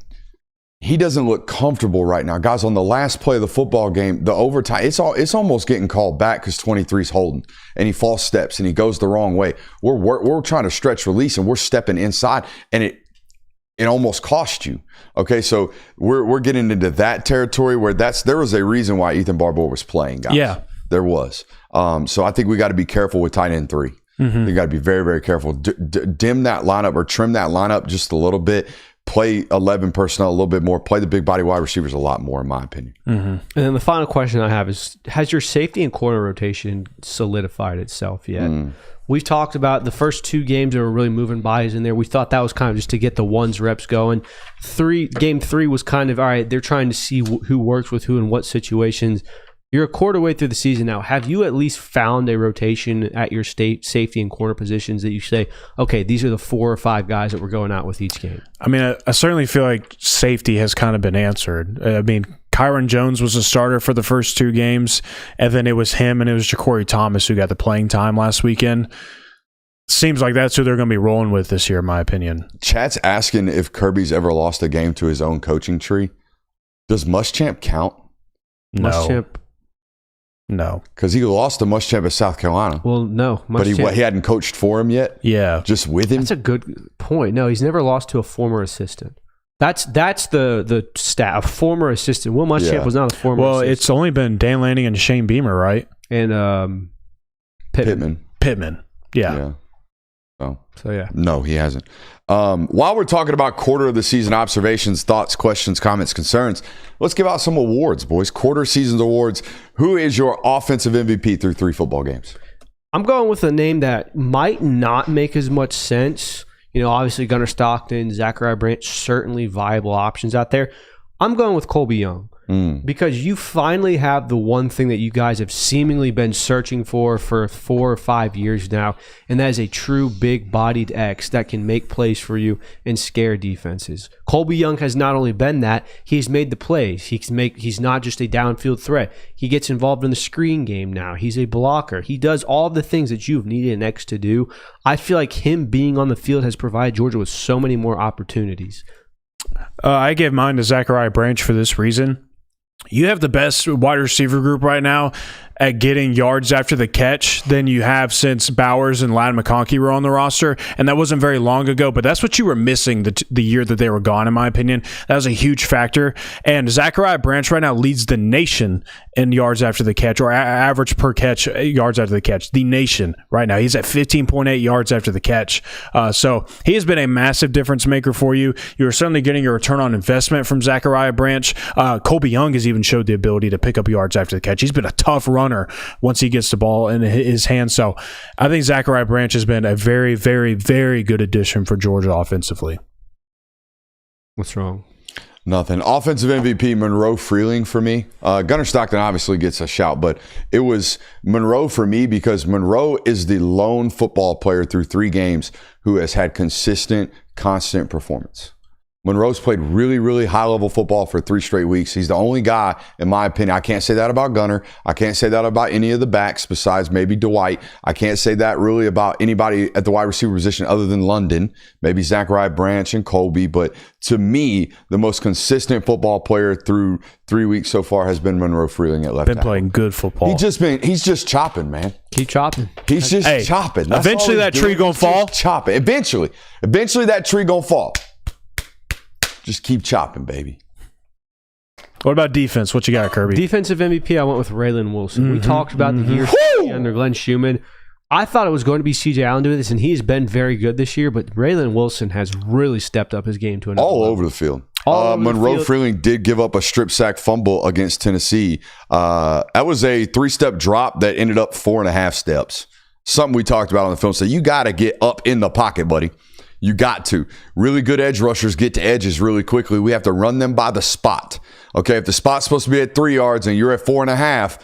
he doesn't look comfortable right now. Guys, on the last play of the football game, the overtime, it's almost getting called back because 23's holding, and he false steps and he goes the wrong way. We're trying to stretch release and we're stepping inside, and it almost cost you. Okay, so we're getting into that territory where there was a reason why Ethan Barbour was playing, guys. Yeah. There was. So I think we got to be careful with tight end 3. You got to be very, very careful. Dim that lineup or trim that lineup just a little bit. Play 11 personnel a little bit more. Play the big body wide receivers a lot more, in my opinion. And then the final question I have is, has your safety and corner rotation solidified itself yet? We've talked about the first 2 games that were really moving bodies in there. We thought that was kind of just to get the ones reps going. Game 3 was kind of, all right, they're trying to see who works with who in what situations. You're a quarter way through the season now. Have you at least found a rotation at your safety and corner positions that you say, okay, these are the 4 or 5 guys that we're going out with each game? I mean, I certainly feel like safety has kind of been answered. I mean, Kyron Jones was a starter for the first 2 games, and then it was him and it was Ja'Cory Thomas who got the playing time last weekend. Seems like that's who they're going to be rolling with this year, in my opinion. Chat's asking if Kirby's ever lost a game to his own coaching tree. Does Muschamp count? No. Muschamp. No. Because he lost to Muschamp at South Carolina. Well, no. But he hadn't coached for him yet? Yeah. Just with him? That's a good point. No, he's never lost to a former assistant. That's the stat. A former assistant. Will Muschamp was not a former assistant. Well, it's only been Dan Lanning and Shane Beamer, right? And Pittman. Yeah. So, yeah. No, he hasn't. While we're talking about quarter of the season observations, thoughts, questions, comments, concerns, let's give out some awards, boys. Quarter season awards. Who is your offensive MVP through 3 football games? I'm going with a name that might not make as much sense. You know, obviously Gunnar Stockton, Zachariah Branch, certainly viable options out there. I'm going with Colby Young. Because you finally have the one thing that you guys have seemingly been searching for 4 or 5 years now, and that is a true big-bodied X that can make plays for you and scare defenses. Colby Young has not only been that, he's made the plays. He's not just a downfield threat. He gets involved in the screen game now. He's a blocker. He does all the things that you've needed an X to do. I feel like him being on the field has provided Georgia with so many more opportunities. I gave mine to Zachariah Branch for this reason. You have the best wide receiver group right now at getting yards after the catch than you have since Bowers and Ladd McConkey were on the roster, and that wasn't very long ago, but that's what you were missing the year that they were gone, in my opinion. That was a huge factor, and Zachariah Branch right now leads the nation in yards after the catch, or average per catch yards after the catch. The nation right now. He's at 15.8 yards after the catch. So he has been a massive difference maker for you. You're certainly getting your return on investment from Zachariah Branch. Colby Young has even showed the ability to pick up yards after the catch. He's been a tough runner once he gets the ball in his hands. So I think Zachariah Branch has been a very, very, very good addition for Georgia offensively. What's wrong? Nothing. Offensive MVP, Monroe Freeling for me. Gunnar Stockton obviously gets a shout, but it was Monroe for me because Monroe is the lone football player through 3 games who has had consistent, constant performance. Monroe's played really, really high-level football for 3 straight weeks. He's the only guy, in my opinion. I can't say that about Gunnar. I can't say that about any of the backs besides maybe Dwight. I can't say that really about anybody at the wide receiver position other than London, maybe Zachariah Branch and Colby. But to me, the most consistent football player through 3 weeks so far has been Monroe Freeling at left tackle. Playing good football. He's just chopping, man. Keep chopping. He's just chopping. That's eventually that tree gonna fall. Chopping. Eventually that tree gonna fall. Just keep chopping, baby. What about defense? What you got, Kirby? Defensive MVP, I went with Raylan Wilson. We talked about the year under Glenn Schumann. I thought it was going to be C.J. Allen doing this, and he's been very good this year, but Raylan Wilson has really stepped up his game to another level. Over the field. Monroe Freeling did give up a strip sack fumble against Tennessee. That was a 3-step drop that ended up 4.5 steps. Something we talked about on the film. So you got to get up in the pocket, buddy. You got to. Really good edge rushers get to edges really quickly. We have to run them by the spot. Okay, if the spot's supposed to be at 3 yards and you're at 4.5,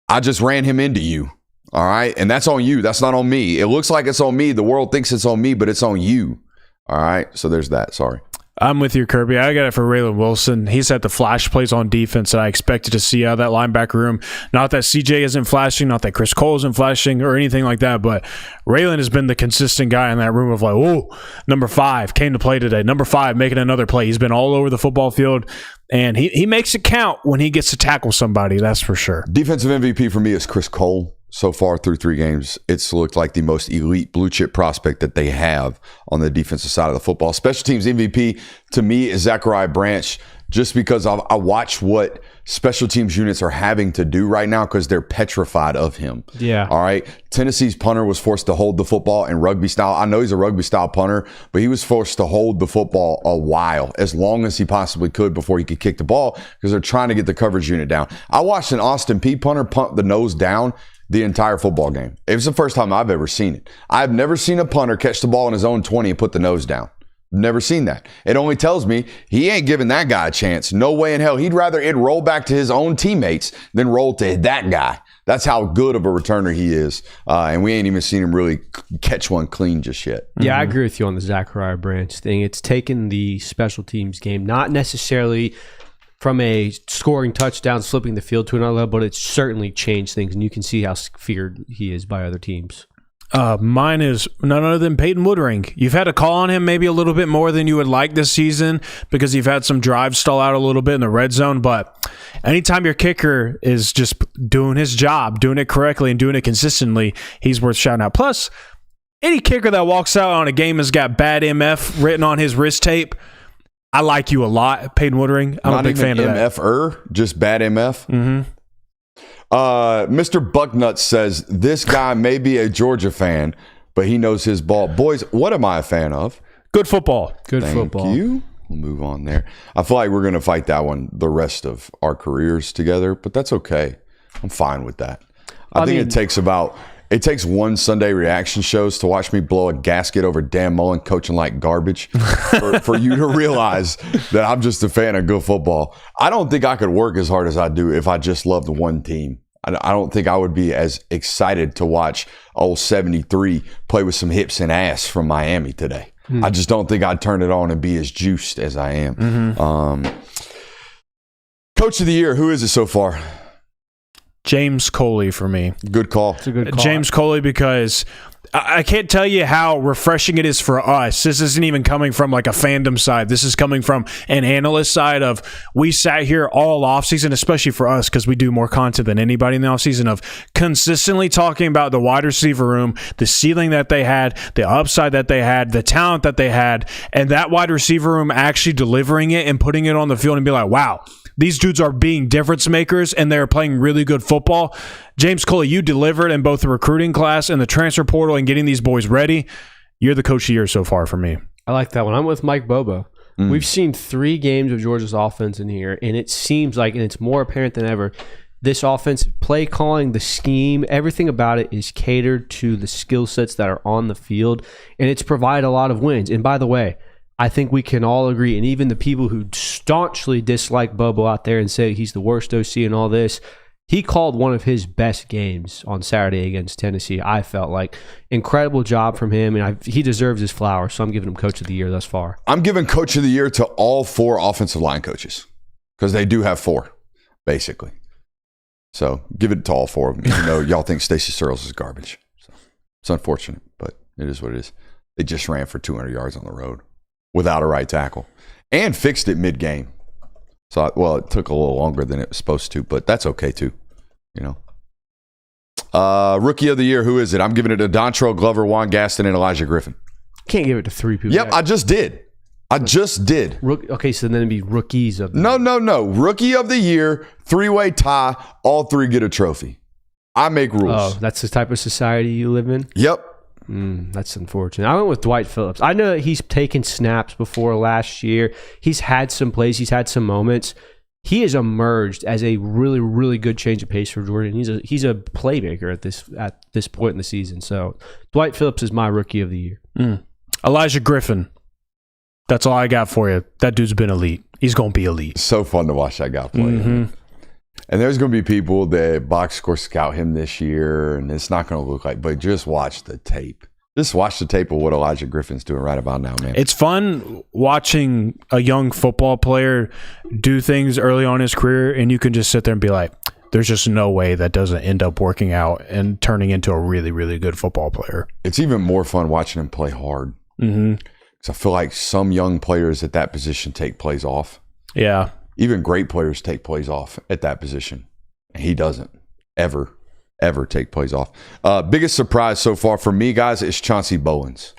I just ran him into you. All right, and that's on you. That's not on me. It looks like it's on me. The world thinks it's on me, but it's on you. All right, so there's that. Sorry. I'm with you, Kirby. I got it for Raylan Wilson. He's had the flash plays on defense that I expected to see out of that linebacker room. Not that CJ isn't flashing, not that Chris Cole isn't flashing or anything like that, but Raylan has been the consistent guy in that room of like, oh, number 5 came to play today. Number 5 making another play. He's been all over the football field, and he makes it count when he gets to tackle somebody, that's for sure. Defensive MVP for me is Chris Cole. So far through 3 games, it's looked like the most elite blue chip prospect that they have on the defensive side of the football. Special teams MVP to me is Zachariah Branch, just because I watch what special teams units are having to do right now because they're petrified of him. Yeah. All right. Tennessee's punter was forced to hold the football in rugby style. I know he's a rugby style punter, but he was forced to hold the football a while, as long as he possibly could before he could kick the ball, because they're trying to get the coverage unit down. I watched an Austin Peay punter punt the nose down the entire football game. It was the first time I've ever seen it. I've never seen a punter catch the ball in his own 20 and put the nose down. Never seen that. It only tells me he ain't giving that guy a chance. No way in hell. He'd rather it roll back to his own teammates than roll to that guy. That's how good of a returner he is. And we ain't even seen him really catch one clean just yet. Yeah, I agree with you on the Zachariah Branch thing. It's taken the special teams game, not necessarily from a scoring touchdowns, flipping the field to another level, but it's certainly changed things, and you can see how feared he is by other teams. Mine is none other than Peyton Woodring. You've had to call on him maybe a little bit more than you would like this season because you've had some drives stall out a little bit in the red zone, but anytime your kicker is just doing his job, doing it correctly and doing it consistently, he's worth shouting out. Plus, any kicker that walks out on a game has got bad MF written on his wrist tape, I like you a lot, Peyton Woodring. I'm a big fan of that. MF-er, just bad MF. Mr. Bucknut says, this guy may be a Georgia fan, but he knows his ball. Boys, what am I a fan of? Good football. Thank you. We'll move on there. I feel like we're going to fight that one the rest of our careers together, but that's okay. I'm fine with that. I think it takes one Sunday reaction shows to watch me blow a gasket over Dan Mullen coaching like garbage for you to realize that I'm just a fan of good football. I don't think I could work as hard as I do if I just loved one team. I don't think I would be as excited to watch old 73 play with some hips and ass from Miami today. I just don't think I'd turn it on and be as juiced as I am. Coach of the year, who is it so far? James Coley for me. Good call. It's a good call. James Coley, because I can't tell you how refreshing it is for us. This isn't even coming from like a fandom side. This is coming from an analyst side of, we sat here all offseason, especially for us because we do more content than anybody in the offseason, of consistently talking about the wide receiver room, the ceiling that they had, the upside that they had, the talent that they had, and that wide receiver room actually delivering it and putting it on the field and be like, wow, these dudes are being difference makers and they're playing really good football. James Coley, you delivered in both the recruiting class and the transfer portal and getting these boys ready. You're the coach of the year so far for me. I like that one. I'm with Mike Bobo. We've seen 3 games of Georgia's offense in here, and it seems like, and it's more apparent than ever, this offensive play calling, the scheme, everything about it is catered to the skill sets that are on the field, and it's provided a lot of wins. And by the way, I think we can all agree, and even the people who staunchly dislike Bobo out there and say he's the worst OC and all this, he called one of his best games on Saturday against Tennessee. I felt like incredible job from him, and he deserves his flowers, so I'm giving him Coach of the Year thus far. I'm giving Coach of the Year to all 4 offensive line coaches because they do have 4, basically. So give it to all 4 of them, even though y'all think Stacey Searles is garbage. So it's unfortunate, but it is what it is. They just ran for 200 yards on the road without a right tackle and fixed it mid-game. So, it took a little longer than it was supposed to, but that's okay too, Rookie of the year, who is it? I'm giving it to Dontrell Glover, Juan Gaston, and Elijah Griffin. Can't give it to 3 people. Yep, I just did. Okay, so then it'd be rookies of the year. No. Rookie of the year, 3-way tie, all 3 get a trophy. I make rules. Oh, that's the type of society you live in? Yep. That's unfortunate. I went with Dwight Phillips. I know that he's taken snaps before last year. He's had some plays. He's had some moments. He has emerged as a really, really good change of pace for Jordan. He's a playmaker at this point in the season. So Dwight Phillips is my rookie of the year. Elijah Griffin. That's all I got for you. That dude's been elite. He's going to be elite. So fun to watch that guy play. And there's going to be people that box score scout him this year, and it's not going to look like, but just watch the tape. Just watch the tape of what Elijah Griffin's doing right about now, man. It's fun watching a young football player do things early on in his career, and you can just sit there and be like, there's just no way that doesn't end up working out and turning into a really, really good football player. It's even more fun watching him play hard. Mm-hmm. Because I feel like some young players at that position take plays off. Yeah. Even great players take plays off at that position. And he doesn't ever take plays off. Biggest surprise so far for me, guys, is Chauncey Bowens.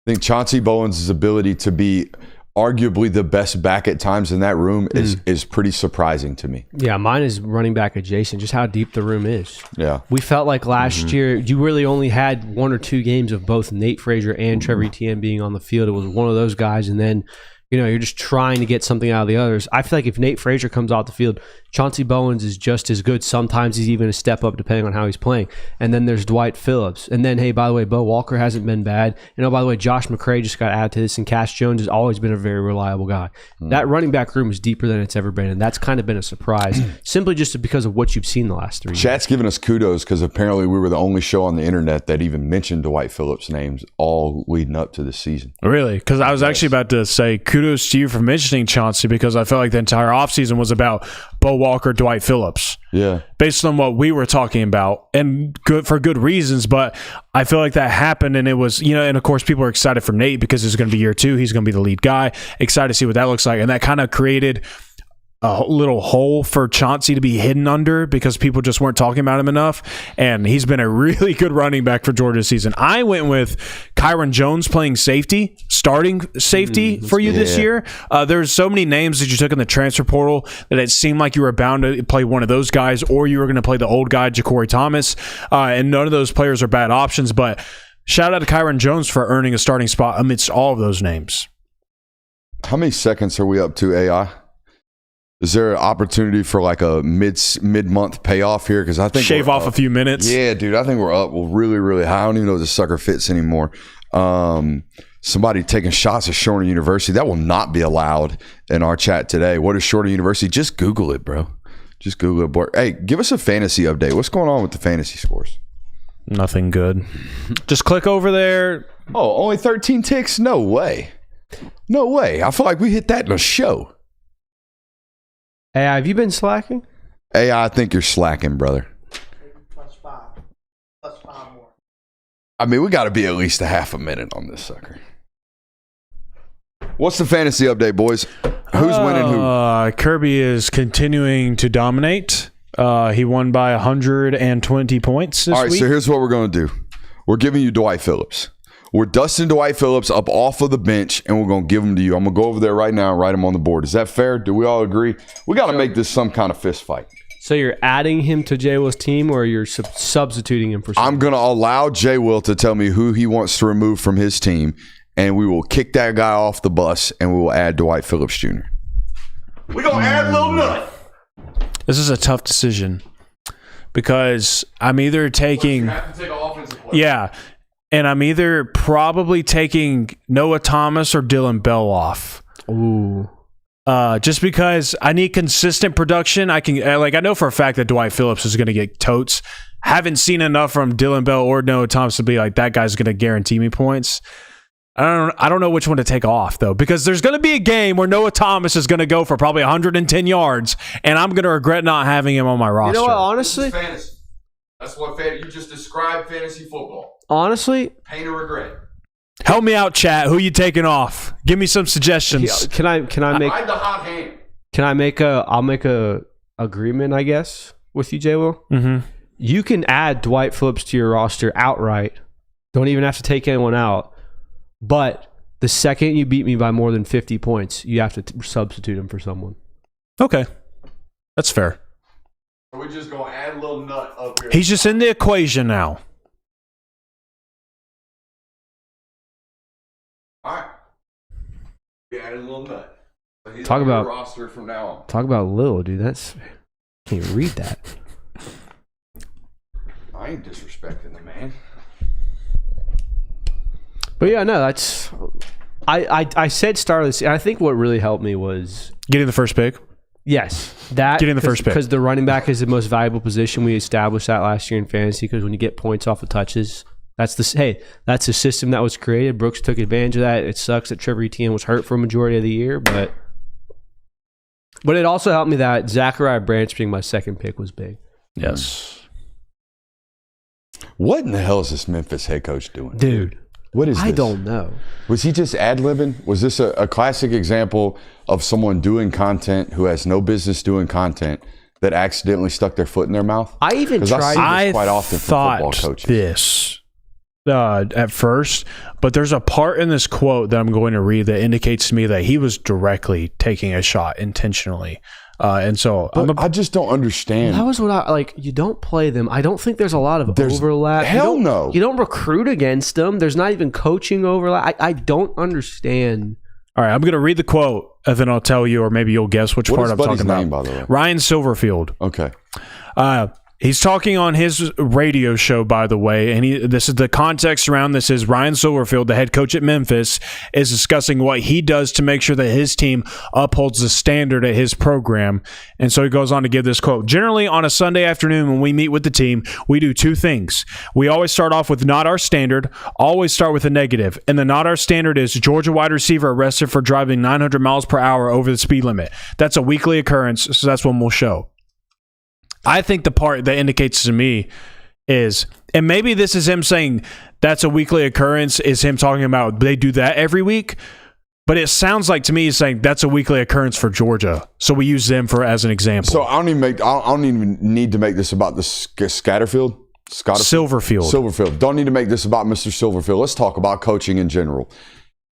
I think Chauncey Bowens' ability to be arguably the best back at times in that room is pretty surprising to me. Yeah, mine is running back adjacent, just how deep the room is. Yeah. We felt like last year, you really only had 1 or 2 games of both Nate Frazier and Trevor Etienne being on the field. It was one of those guys, and then you're just trying to get something out of the others. I feel like if Nate Frazier comes off the field, Chauncey Bowens is just as good. Sometimes he's even a step up depending on how he's playing. And then there's Dwight Phillips. And then, hey, by the way, Bo Walker hasn't been bad. And oh, by the way, Josh McCray just got added to this, and Cash Jones has always been a very reliable guy. That running back room is deeper than it's ever been, and that's kind of been a surprise, simply just because of what you've seen the last 3 years. Chat's giving us kudos because apparently we were the only show on the internet that even mentioned Dwight Phillips' names all leading up to this season. Really? Because I was actually about to say kudos to you for mentioning Chauncey, because I felt like the entire offseason was about Bo Walker, Dwight Phillips. Yeah. Based on what we were talking about, and good for good reasons, but I feel like that happened, and it was, and of course people are excited for Nate because it's going to be year 2. He's going to be the lead guy. Excited to see what that looks like. And that kind of created a little hole for Chauncey to be hidden under because people just weren't talking about him enough. And he's been a really good running back for Georgia this season. I went with Kyron Jones playing safety, starting safety for you this year. There's so many names that you took in the transfer portal that it seemed like you were bound to play one of those guys, or you were going to play the old guy, Ja'Cory Thomas. And none of those players are bad options, but shout out to Kyron Jones for earning a starting spot amidst all of those names. How many seconds are we up to, AI? Is there an opportunity for like a mid-month payoff here? Because I think shave off a few minutes. Yeah, dude, I think we're up really, really high. I don't even know if the sucker fits anymore. Somebody taking shots at Shorter University. That will not be allowed in our chat today. What is Shorter University? Just Google it, bro. Just Google it. Boy. Hey, give us a fantasy update. What's going on with the fantasy scores? Nothing good. Just click over there. Oh, only 13 ticks? No way. No way. I feel like we hit that in a show. Hey, have you been slacking? Hey, I think you're slacking, brother. +5 more. I mean, we got to be at least a half a minute on this sucker. What's the fantasy update, boys? Who's winning who? Kirby is continuing to dominate. He won by 120 points this All right, week. so here's what we're going to do. We're giving you Dwight Phillips. We're dusting Dwight Phillips up off of the bench, and we're going to give him to you. I'm going to go over there right now and write him on the board. Is that fair? Do we all agree? We got to make this some kind of fist fight. So you're adding him to Jay Will's team, or you're substituting him for someone? I'm going to allow Jay Will to tell me who he wants to remove from his team, and we will kick that guy off the bus, and we will add Dwight Phillips Jr. We're going to add a little nut. This is a tough decision because I'm either taking... You have to take an offensive player. Yeah, and I'm either probably taking Noah Thomas or Dylan Bell off. Ooh. Just because I need consistent production. I know for a fact that Dwight Phillips is going to get totes. Haven't seen enough from Dylan Bell or Noah Thomas to be like, that guy's going to guarantee me points. I don't know which one to take off, though, because there's going to be a game where Noah Thomas is going to go for probably 110 yards, and I'm going to regret not having him on my roster. You know what, honestly? Fantasy. That's what you just described fantasy football. Honestly? Pain or regret. Help me out, chat. Who you taking off? Give me some suggestions. Can I make... Ride the hot hand. Can I make I'll make a agreement, I guess, with you, Jay Will? Mm-hmm. You can add Dwight Phillips to your roster outright. Don't even have to take anyone out. But the second you beat me by more than 50 points, you have to substitute him for someone. Okay. That's fair. We're just going to add a little nut up here. He's just in the equation now. All right. We added a little nut. So he's Talk on your about- roster from now on. Talk about Lil, dude. Can't read that. I ain't disrespecting the man. But yeah, no, that's... I said start of this. I think what really helped me was... Getting the first pick. Yes. That Getting the first pick. Because the running back is the most valuable position. We established that last year in fantasy because when you get points off of touches, That's that's the system that was created. Brooks took advantage of that. It sucks that Trevor Etienne was hurt for a majority of the year, but it also helped me that Zachariah Branch being my second pick was big. Yes. What in the hell is this Memphis head coach doing? Dude. What is this? I don't know. Was he just ad-libbing? Was this a classic example of someone doing content who has no business doing content that accidentally stuck their foot in their mouth? I even tried. I quite often from football coaches. This at first, but there's a part in this quote that I'm going to read that indicates to me that he was directly taking a shot intentionally. And so I just don't understand. That was what I like. You don't play them. I don't think there's a lot of overlap. Hell no. You don't recruit against them. There's not even coaching overlap. I don't understand. All right, I'm going to read the quote, and then I'll tell you, or maybe you'll guess which part I'm talking about. Name, by the way? Ryan Silverfield. Okay. He's talking on his radio show, by the way, and this is the context around this is Ryan Silverfield, the head coach at Memphis, is discussing what he does to make sure that his team upholds the standard at his program. And so he goes on to give this quote. Generally, on a Sunday afternoon when we meet with the team, we do two things. We always start off with not our standard, always start with a negative. And the not our standard is Georgia wide receiver arrested for driving 900 miles per hour over the speed limit. That's a weekly occurrence, so that's when we'll show. I think the part that indicates to me is, and maybe this is him saying that's a weekly occurrence, is him talking about they do that every week, but it sounds like to me he's saying that's a weekly occurrence for Georgia, so we use them as an example. So I don't even need to make this about the Silverfield. Don't need to make this about Mr. Silverfield. Let's talk about coaching in general.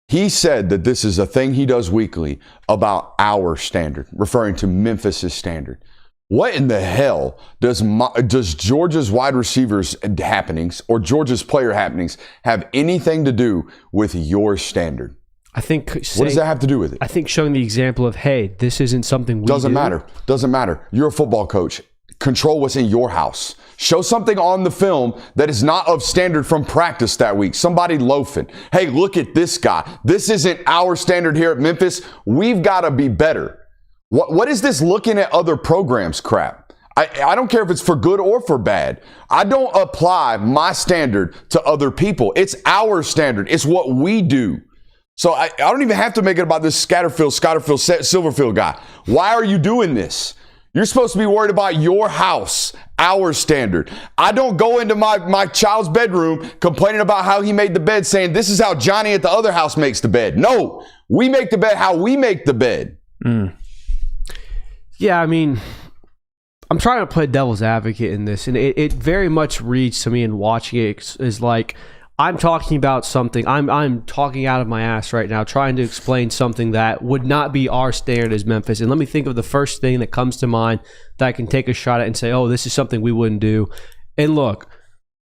He said that this is a thing he does weekly about our standard, referring to Memphis's standard. What in the hell does Georgia's wide receivers happenings or Georgia's player happenings have anything to do with your standard? I think. What does that have to do with it? I think showing the example of, hey, this isn't something we Doesn't do. matter. You're a football coach. Control what's in your house. Show something on the film that is not of standard from practice that week. Somebody loafing. Hey, look at this guy. This isn't our standard here at Memphis. We've got to be better. What is this looking at other programs crap? I don't care if it's for good or for bad. I don't apply my standard to other people. It's our standard. It's what we do. So I don't even have to make it about this Silverfield guy. Why are you doing this? You're supposed to be worried about your house, our standard. I don't go into my child's bedroom complaining about how he made the bed, saying this is how Johnny at the other house makes the bed. No, we make the bed how we make the bed. Yeah, I mean, I'm trying to play devil's advocate in this, and it very much reads to me in watching it is like I'm talking about something. I'm talking out of my ass right now, trying to explain something that would not be our standard as Memphis. And let me think of the first thing that comes to mind that I can take a shot at and say, oh, this is something we wouldn't do. And look,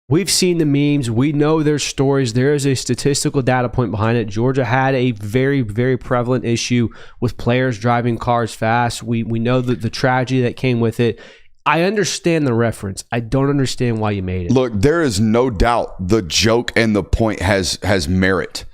we've seen the memes. We know there's stories. There is a statistical data point behind it. Georgia had a very, very prevalent issue with players driving cars fast. We know the tragedy that came with it. I understand the reference. I don't understand why you made it. Look, there is no doubt the joke and the point has merit.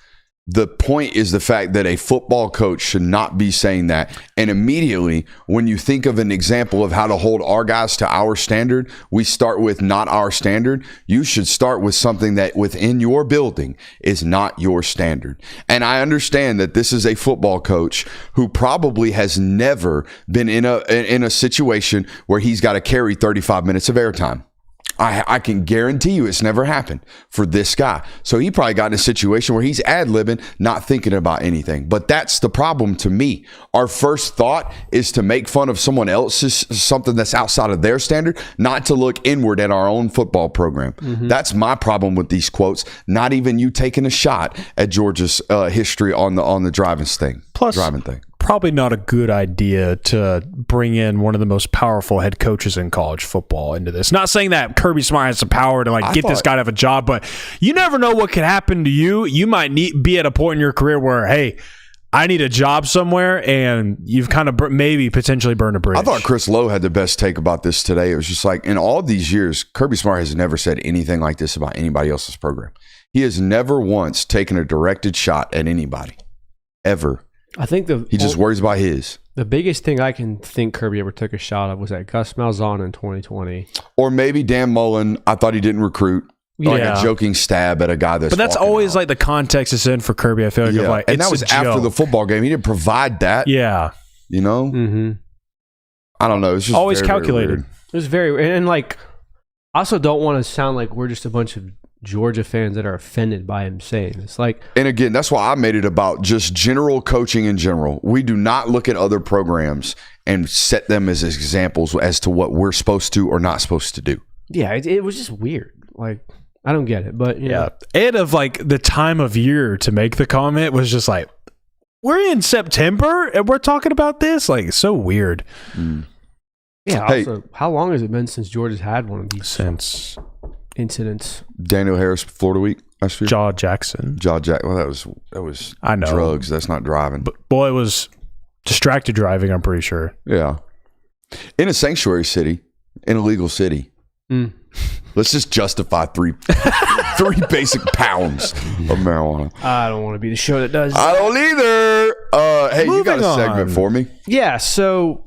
The point is the fact that a football coach should not be saying that. And immediately, when you think of an example of how to hold our guys to our standard, we start with not our standard. You should start with something that within your building is not your standard. And I understand that this is a football coach who probably has never been in a situation where he's got to carry 35 minutes of airtime. I can guarantee you it's never happened for this guy. So he probably got in a situation where he's ad-libbing, not thinking about anything. But that's the problem to me. Our first thought is to make fun of someone else's, something that's outside of their standard, not to look inward at our own football program. Mm-hmm. That's my problem with these quotes. Not even you taking a shot at Georgia's history on the driving thing. Probably not a good idea to bring in one of the most powerful head coaches in college football into this. Not saying that Kirby Smart has the power to get this guy to have a job, but you never know what could happen to you. You might be at a point in your career where, hey, I need a job somewhere, and you've kind of maybe potentially burned a bridge. I thought Chris Lowe had the best take about this today. It was just like, in all these years, Kirby Smart has never said anything like this about anybody else's program. He has never once taken a directed shot at anybody, ever. I think he just worries about his. The biggest thing I can think Kirby ever took a shot of was at Gus Malzahn in 2020. Or maybe Dan Mullen. I thought he didn't recruit. like a joking stab at a guy that's. But that's walking always out. like the context it's in for Kirby. I feel like, of like and it's that was a after joke. the football game. He didn't provide that. Yeah, You know, Mm-hmm. I don't know. It's just always very, very calculated. weird. It was very, and like, I also don't want to sound like we're just a bunch of Georgia fans that are offended by him saying this. Like, And again, that's why I made it about just general coaching in general. We do not look at other programs and set them as examples as to what we're supposed to or not supposed to do. yeah, it was just weird. Like, I don't get it, but you know. And of like the time of year to make the comment was just like, we're in September and we're talking about this. Like, it's so weird. Yeah. Hey. Also, how long has it been since Georgia's had one of these Since incidents? Daniel Harris, Florida Week last year. Jaw Jackson. Jaw Jack. Well, that was I know. drugs. That's not driving. But boy, it was distracted driving, I'm pretty sure. Yeah. In a sanctuary city, in a legal city. Mm. Let's just justify three basic pounds of marijuana. I don't want to be the show that does. I don't either. Hey, you got a Moving segment on. for me? Yeah, so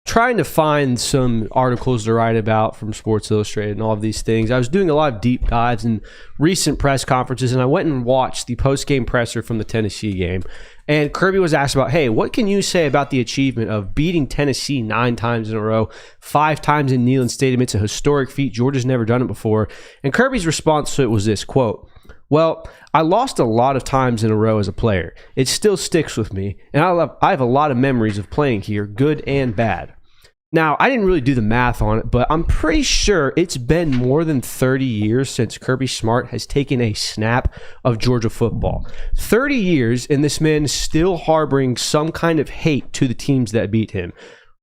trying to find some articles to write about from Sports Illustrated and all of these things. I was doing a lot of deep dives in recent press conferences, and I went and watched the post-game presser from the Tennessee game. And Kirby was asked about, hey, what can you say about the achievement of beating Tennessee 9 times in a row, 5 times in Neyland Stadium? It's a historic feat. Georgia's never done it before. And Kirby's response to it was this, quote, well, I lost a lot of times in a row as a player. It still sticks with me, and I have a lot of memories of playing here, good and bad. Now, I didn't really do the math on it, but I'm pretty sure it's been more than 30 years since Kirby Smart has taken a snap of Georgia football. 30 years, and this man is still harboring some kind of hate to the teams that beat him.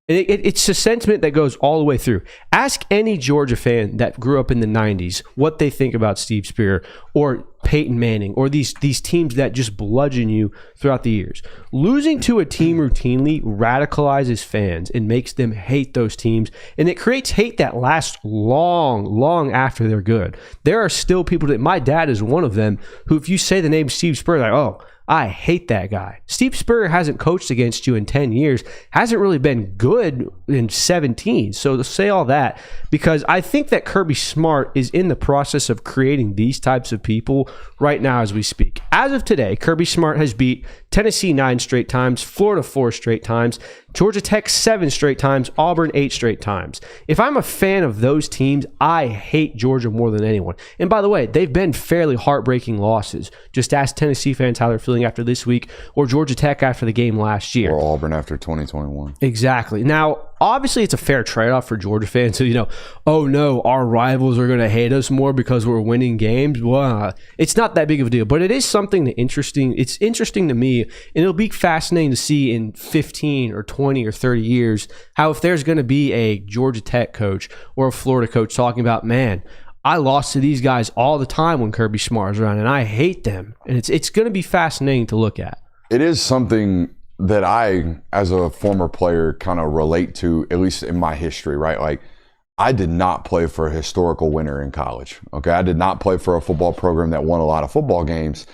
It's a sentiment that goes all the way through. Ask any Georgia fan that grew up in the 90s what they think about Steve Spurrier or Peyton Manning or these teams that just bludgeon you throughout the years. Losing to a team routinely radicalizes fans and makes them hate those teams, and it creates hate that lasts long after they're good. There are still people that, my dad is one of them, who if you say the name Steve Spurrier, like, oh, I hate that guy. Steve Spurrier hasn't coached against you in 10 years, hasn't really been good in 17. So to say all that, because I think that Kirby Smart is in the process of creating these types of people right now as we speak. As of today, Kirby Smart has beat Tennessee 9 straight times, Florida 4 straight times, Georgia Tech 7 straight times, Auburn 8 straight times. If I'm a fan of those teams, I hate Georgia more than anyone. And by the way, they've been fairly heartbreaking losses. Just ask Tennessee fans how they're feeling after this week, or Georgia Tech after the game last year. Or Auburn after 2021. Exactly. Now, obviously, it's a fair trade-off for Georgia fans. So, oh no, our rivals are going to hate us more because we're winning games. Well, it's not that big of a deal, but it is something interesting. It's interesting to me, and it'll be fascinating to see in 15 or 20 or 30 years how if there's going to be a Georgia Tech coach or a Florida coach talking about, man, I lost to these guys all the time when Kirby Smart is around, and I hate them. And it's going to be fascinating to look at. It is something that I, as a former player, kind of relate to, at least in my history, right? Like, I did not play for a historical winner in college. Okay. I did not play for a football program that won a lot of football games.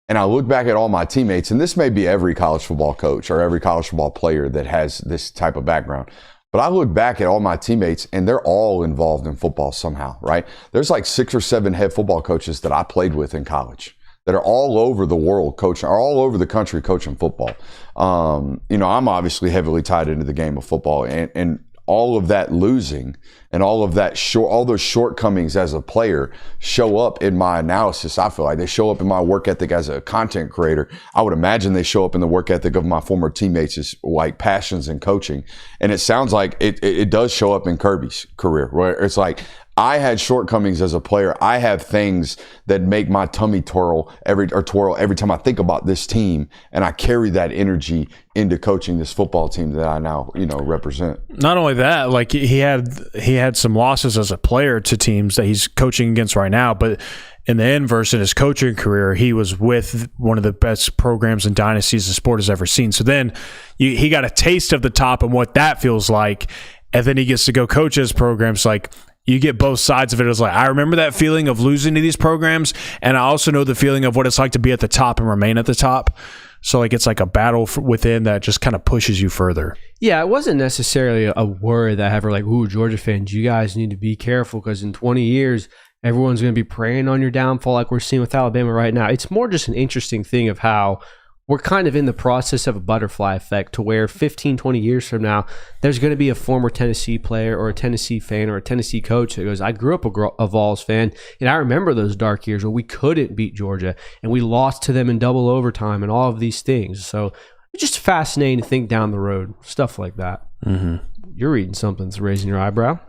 And I look back at all my teammates, and this may be every college football coach or every college football player that has this type of background. But I look back at all my teammates, and they're all involved in football somehow, right? There's like 6 or 7 head football coaches that I played with in college that are all over the world coaching, are all over the country coaching football. I'm obviously heavily tied into the game of football, and all of that losing and all those shortcomings as a player show up in my analysis. I feel like they show up in my work ethic as a content creator. I would imagine they show up in the work ethic of my former teammates as like passions in coaching. And it sounds like it does show up in Kirby's career, where it's like, I had shortcomings as a player. I have things that make my tummy twirl every time I think about this team, and I carry that energy into coaching this football team that I now, represent. Not only that, like he had some losses as a player to teams that he's coaching against right now, but in the inverse, in his coaching career, he was with one of the best programs and dynasties the sport has ever seen. So then he got a taste of the top and what that feels like, and then he gets to go coach his programs. Like, you get both sides of it. It's like, I remember that feeling of losing to these programs, and I also know the feeling of what it's like to be at the top and remain at the top. So like it's like a battle within that just kind of pushes you further. Yeah, it wasn't necessarily a word that I ever like, ooh, Georgia fans, you guys need to be careful because in 20 years, everyone's going to be preying on your downfall like we're seeing with Alabama right now. It's more just an interesting thing of how we're kind of in the process of a butterfly effect to where 15, 20 years from now, there's going to be a former Tennessee player or a Tennessee fan or a Tennessee coach that goes, I grew up a Vols fan, and I remember those dark years where we couldn't beat Georgia, and we lost to them in double overtime and all of these things. So it's just fascinating to think down the road, stuff like that. Mm-hmm. You're reading something that's raising your eyebrow.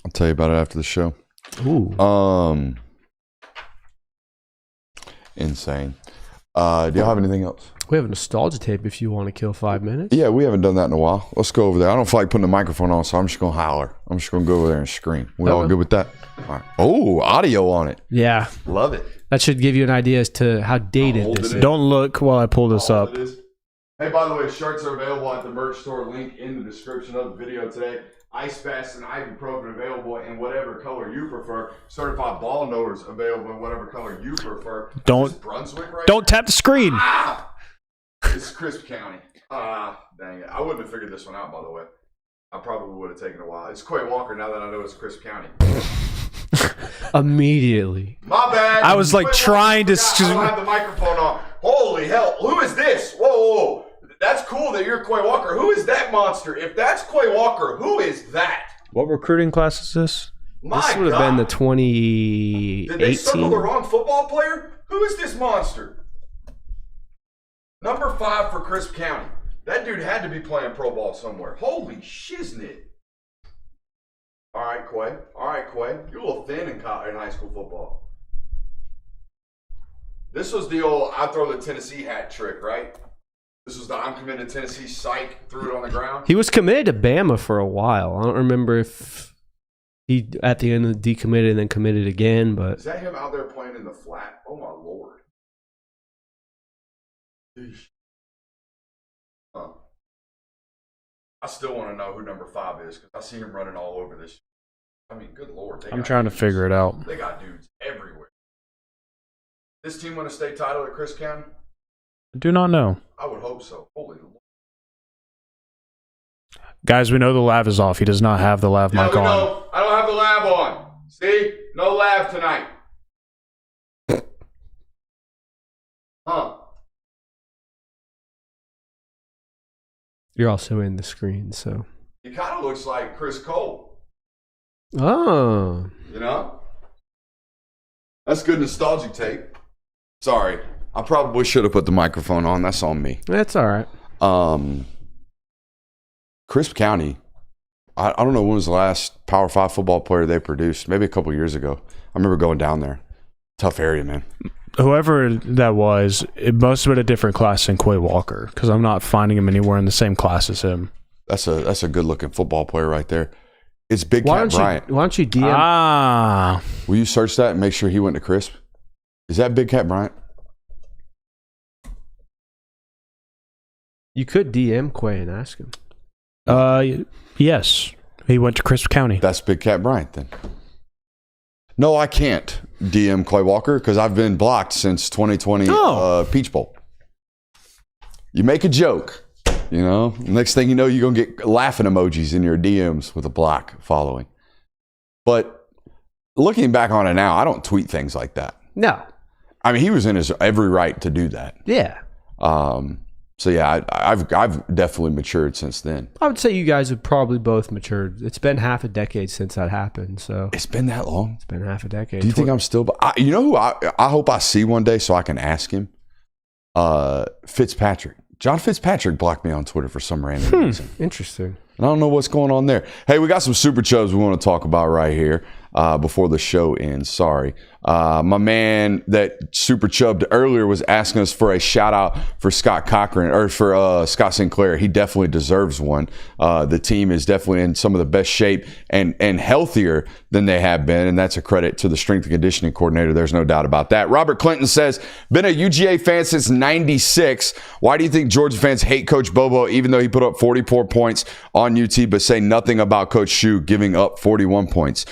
I'll tell you about it after the show. Ooh. Insane. Do y'all have anything else? We have a nostalgia tape if you want to kill 5 minutes. Yeah, we haven't done that in a while. Let's go over there. I don't feel like putting the microphone on, so I'm just going to holler. I'm just going to go over there and scream. We all good with that? All right. Oh, audio on it. Yeah. Love it. That should give you an idea as to how dated this is. Don't look while I pull this up. Hey, by the way, shirts are available at the merch store. Link in the description of the video today. Ice Baths and ibuprofen available in whatever color you prefer. Certified ball knowers available in whatever color you prefer. Don't Brunswick right don't tap the screen. This is Crisp County. Dang it. I wouldn't have figured this one out, by the way. I probably would have taken a while. It's Quay Walker now that I know it's Crisp County. Immediately. My bad. I was like Quay trying Walker, to. I don't have the microphone on. Holy hell. Who is this? Whoa, whoa, whoa. That's cool that you're Quay Walker. Who is that monster? If that's Quay Walker, who is that? What recruiting class is this? This would have been the 2018. Did they circle the wrong football player? Who is this monster? Number 5 for Crisp County. That dude had to be playing pro ball somewhere. Holy shiznit. All right, Quay. You're a little thin in high school football. This was the old I throw the Tennessee hat trick, right? This was the I'm committed to Tennessee psych, threw it on the ground. He was committed to Bama for a while. I don't remember if he at the end decommitted and then committed again, but Is that him out there playing in the flat? Oh my Lord. Eesh. I still want to know who number 5 is because I see him running all over this. I mean, good Lord. I'm trying to figure it out. They got dudes everywhere. This team win a state title at Crisp County? I do not know. I would hope so. Holy Lord. Guys, we know the lav is off. He does not have the lav mic on. No, I don't have the lab on. See? No lab tonight. Huh. you're also in the screen, so. He kind of looks like Chris Cole. Oh. You know? That's good nostalgic tape. Sorry. I probably should have put the microphone on. That's on me. That's all right. Crisp County, I don't know when was the last Power 5 football player they produced. Maybe a couple years ago. I remember going down there. Tough area, man. Whoever that was, it must have been a different class than Quay Walker because I'm not finding him anywhere in the same class as him. That's a good looking football player right there. It's Big Cat Bryant. Why don't you DM? Will you search that and make sure he went to Crisp? Is that Big Cat Bryant? You could DM Quay and ask him. Yes. He went to Crisp County. That's Big Cat Bryant then. No, I can't DM Quay Walker because I've been blocked since 2020 Peach Bowl. You make a joke, you know. Next thing you know, you're going to get laughing emojis in your DMs with a block following. But looking back on it now, I don't tweet things like that. No. I mean, he was in his every right to do that. Yeah. So yeah, I've definitely matured since then. I would say you guys have probably both matured. It's been half a decade since that happened. So it's been that long. It's been half a decade. Do you think I'm still? You know who I hope I see one day so I can ask him? Fitzpatrick. John Fitzpatrick blocked me on Twitter for some random reason. Interesting. And I don't know what's going on there. Hey, we got some super chubs we want to talk about right here before the show ends. Sorry. My man that super chubbed earlier was asking us for a shout out for Scott Cochran or for Scott Sinclair. He definitely deserves one. The team is definitely in some of the best shape and healthier than they have been. And that's a credit to the strength and conditioning coordinator. There's no doubt about that. Robert Clinton says, been a UGA fan since 96. Why do you think Georgia fans hate Coach Bobo, even though he put up 44 points on UT, but say nothing about Coach Shue giving up 41 points?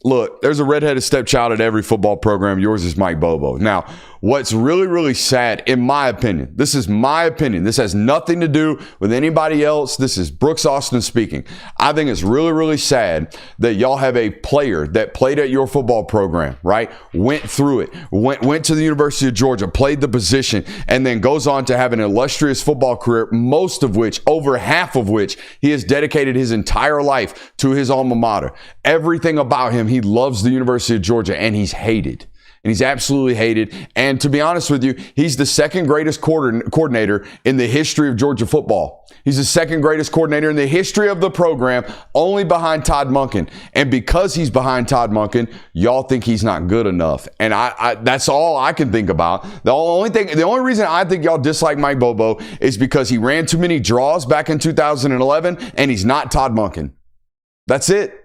Look, there's a redheaded stepchild at every football program. Yours is Mike Bobo. Now, what's really, really sad, in my opinion, this is my opinion. This has nothing to do with anybody else. This is Brooks Austin speaking. I think it's really, really sad that y'all have a player that played at your football program, right? Went through it, went to the University of Georgia, played the position, and then goes on to have an illustrious football career, most of which, over half of which, he has dedicated his entire life to his alma mater. Everything about him, he loves the University of Georgia, and he's hated. And he's absolutely hated. And to be honest with you, he's the second greatest coordinator in the history of Georgia football. He's the second greatest coordinator in the history of the program, only behind Todd Monken. And because he's behind Todd Monken, y'all think he's not good enough. And that's all I can think about. The only reason I think y'all dislike Mike Bobo is because he ran too many draws back in 2011, and he's not Todd Monken. That's it.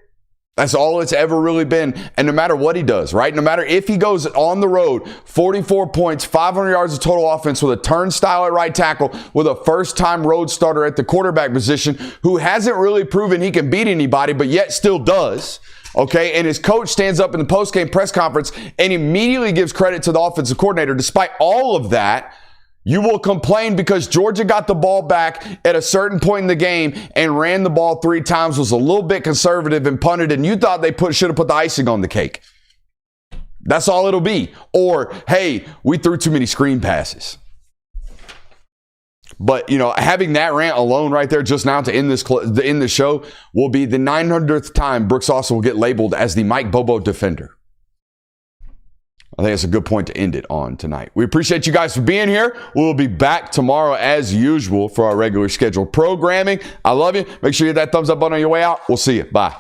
That's all it's ever really been. And no matter what he does, right? No matter if he goes on the road, 44 points, 500 yards of total offense with a turnstile at right tackle, with a first-time road starter at the quarterback position who hasn't really proven he can beat anybody, but yet still does. Okay, and his coach stands up in the post-game press conference and immediately gives credit to the offensive coordinator. Despite all of that, you will complain because Georgia got the ball back at a certain point in the game and ran the ball 3 times, was a little bit conservative and punted, and you thought they should have put the icing on the cake. That's all it'll be. Or, hey, we threw too many screen passes. But, having that rant alone right there just now to end this show will be the 900th time Brooks Austin will get labeled as the Mike Bobo defender. I think that's a good point to end it on tonight. We appreciate you guys for being here. We'll be back tomorrow as usual for our regular scheduled programming. I love you. Make sure you hit that thumbs up button on your way out. We'll see you. Bye.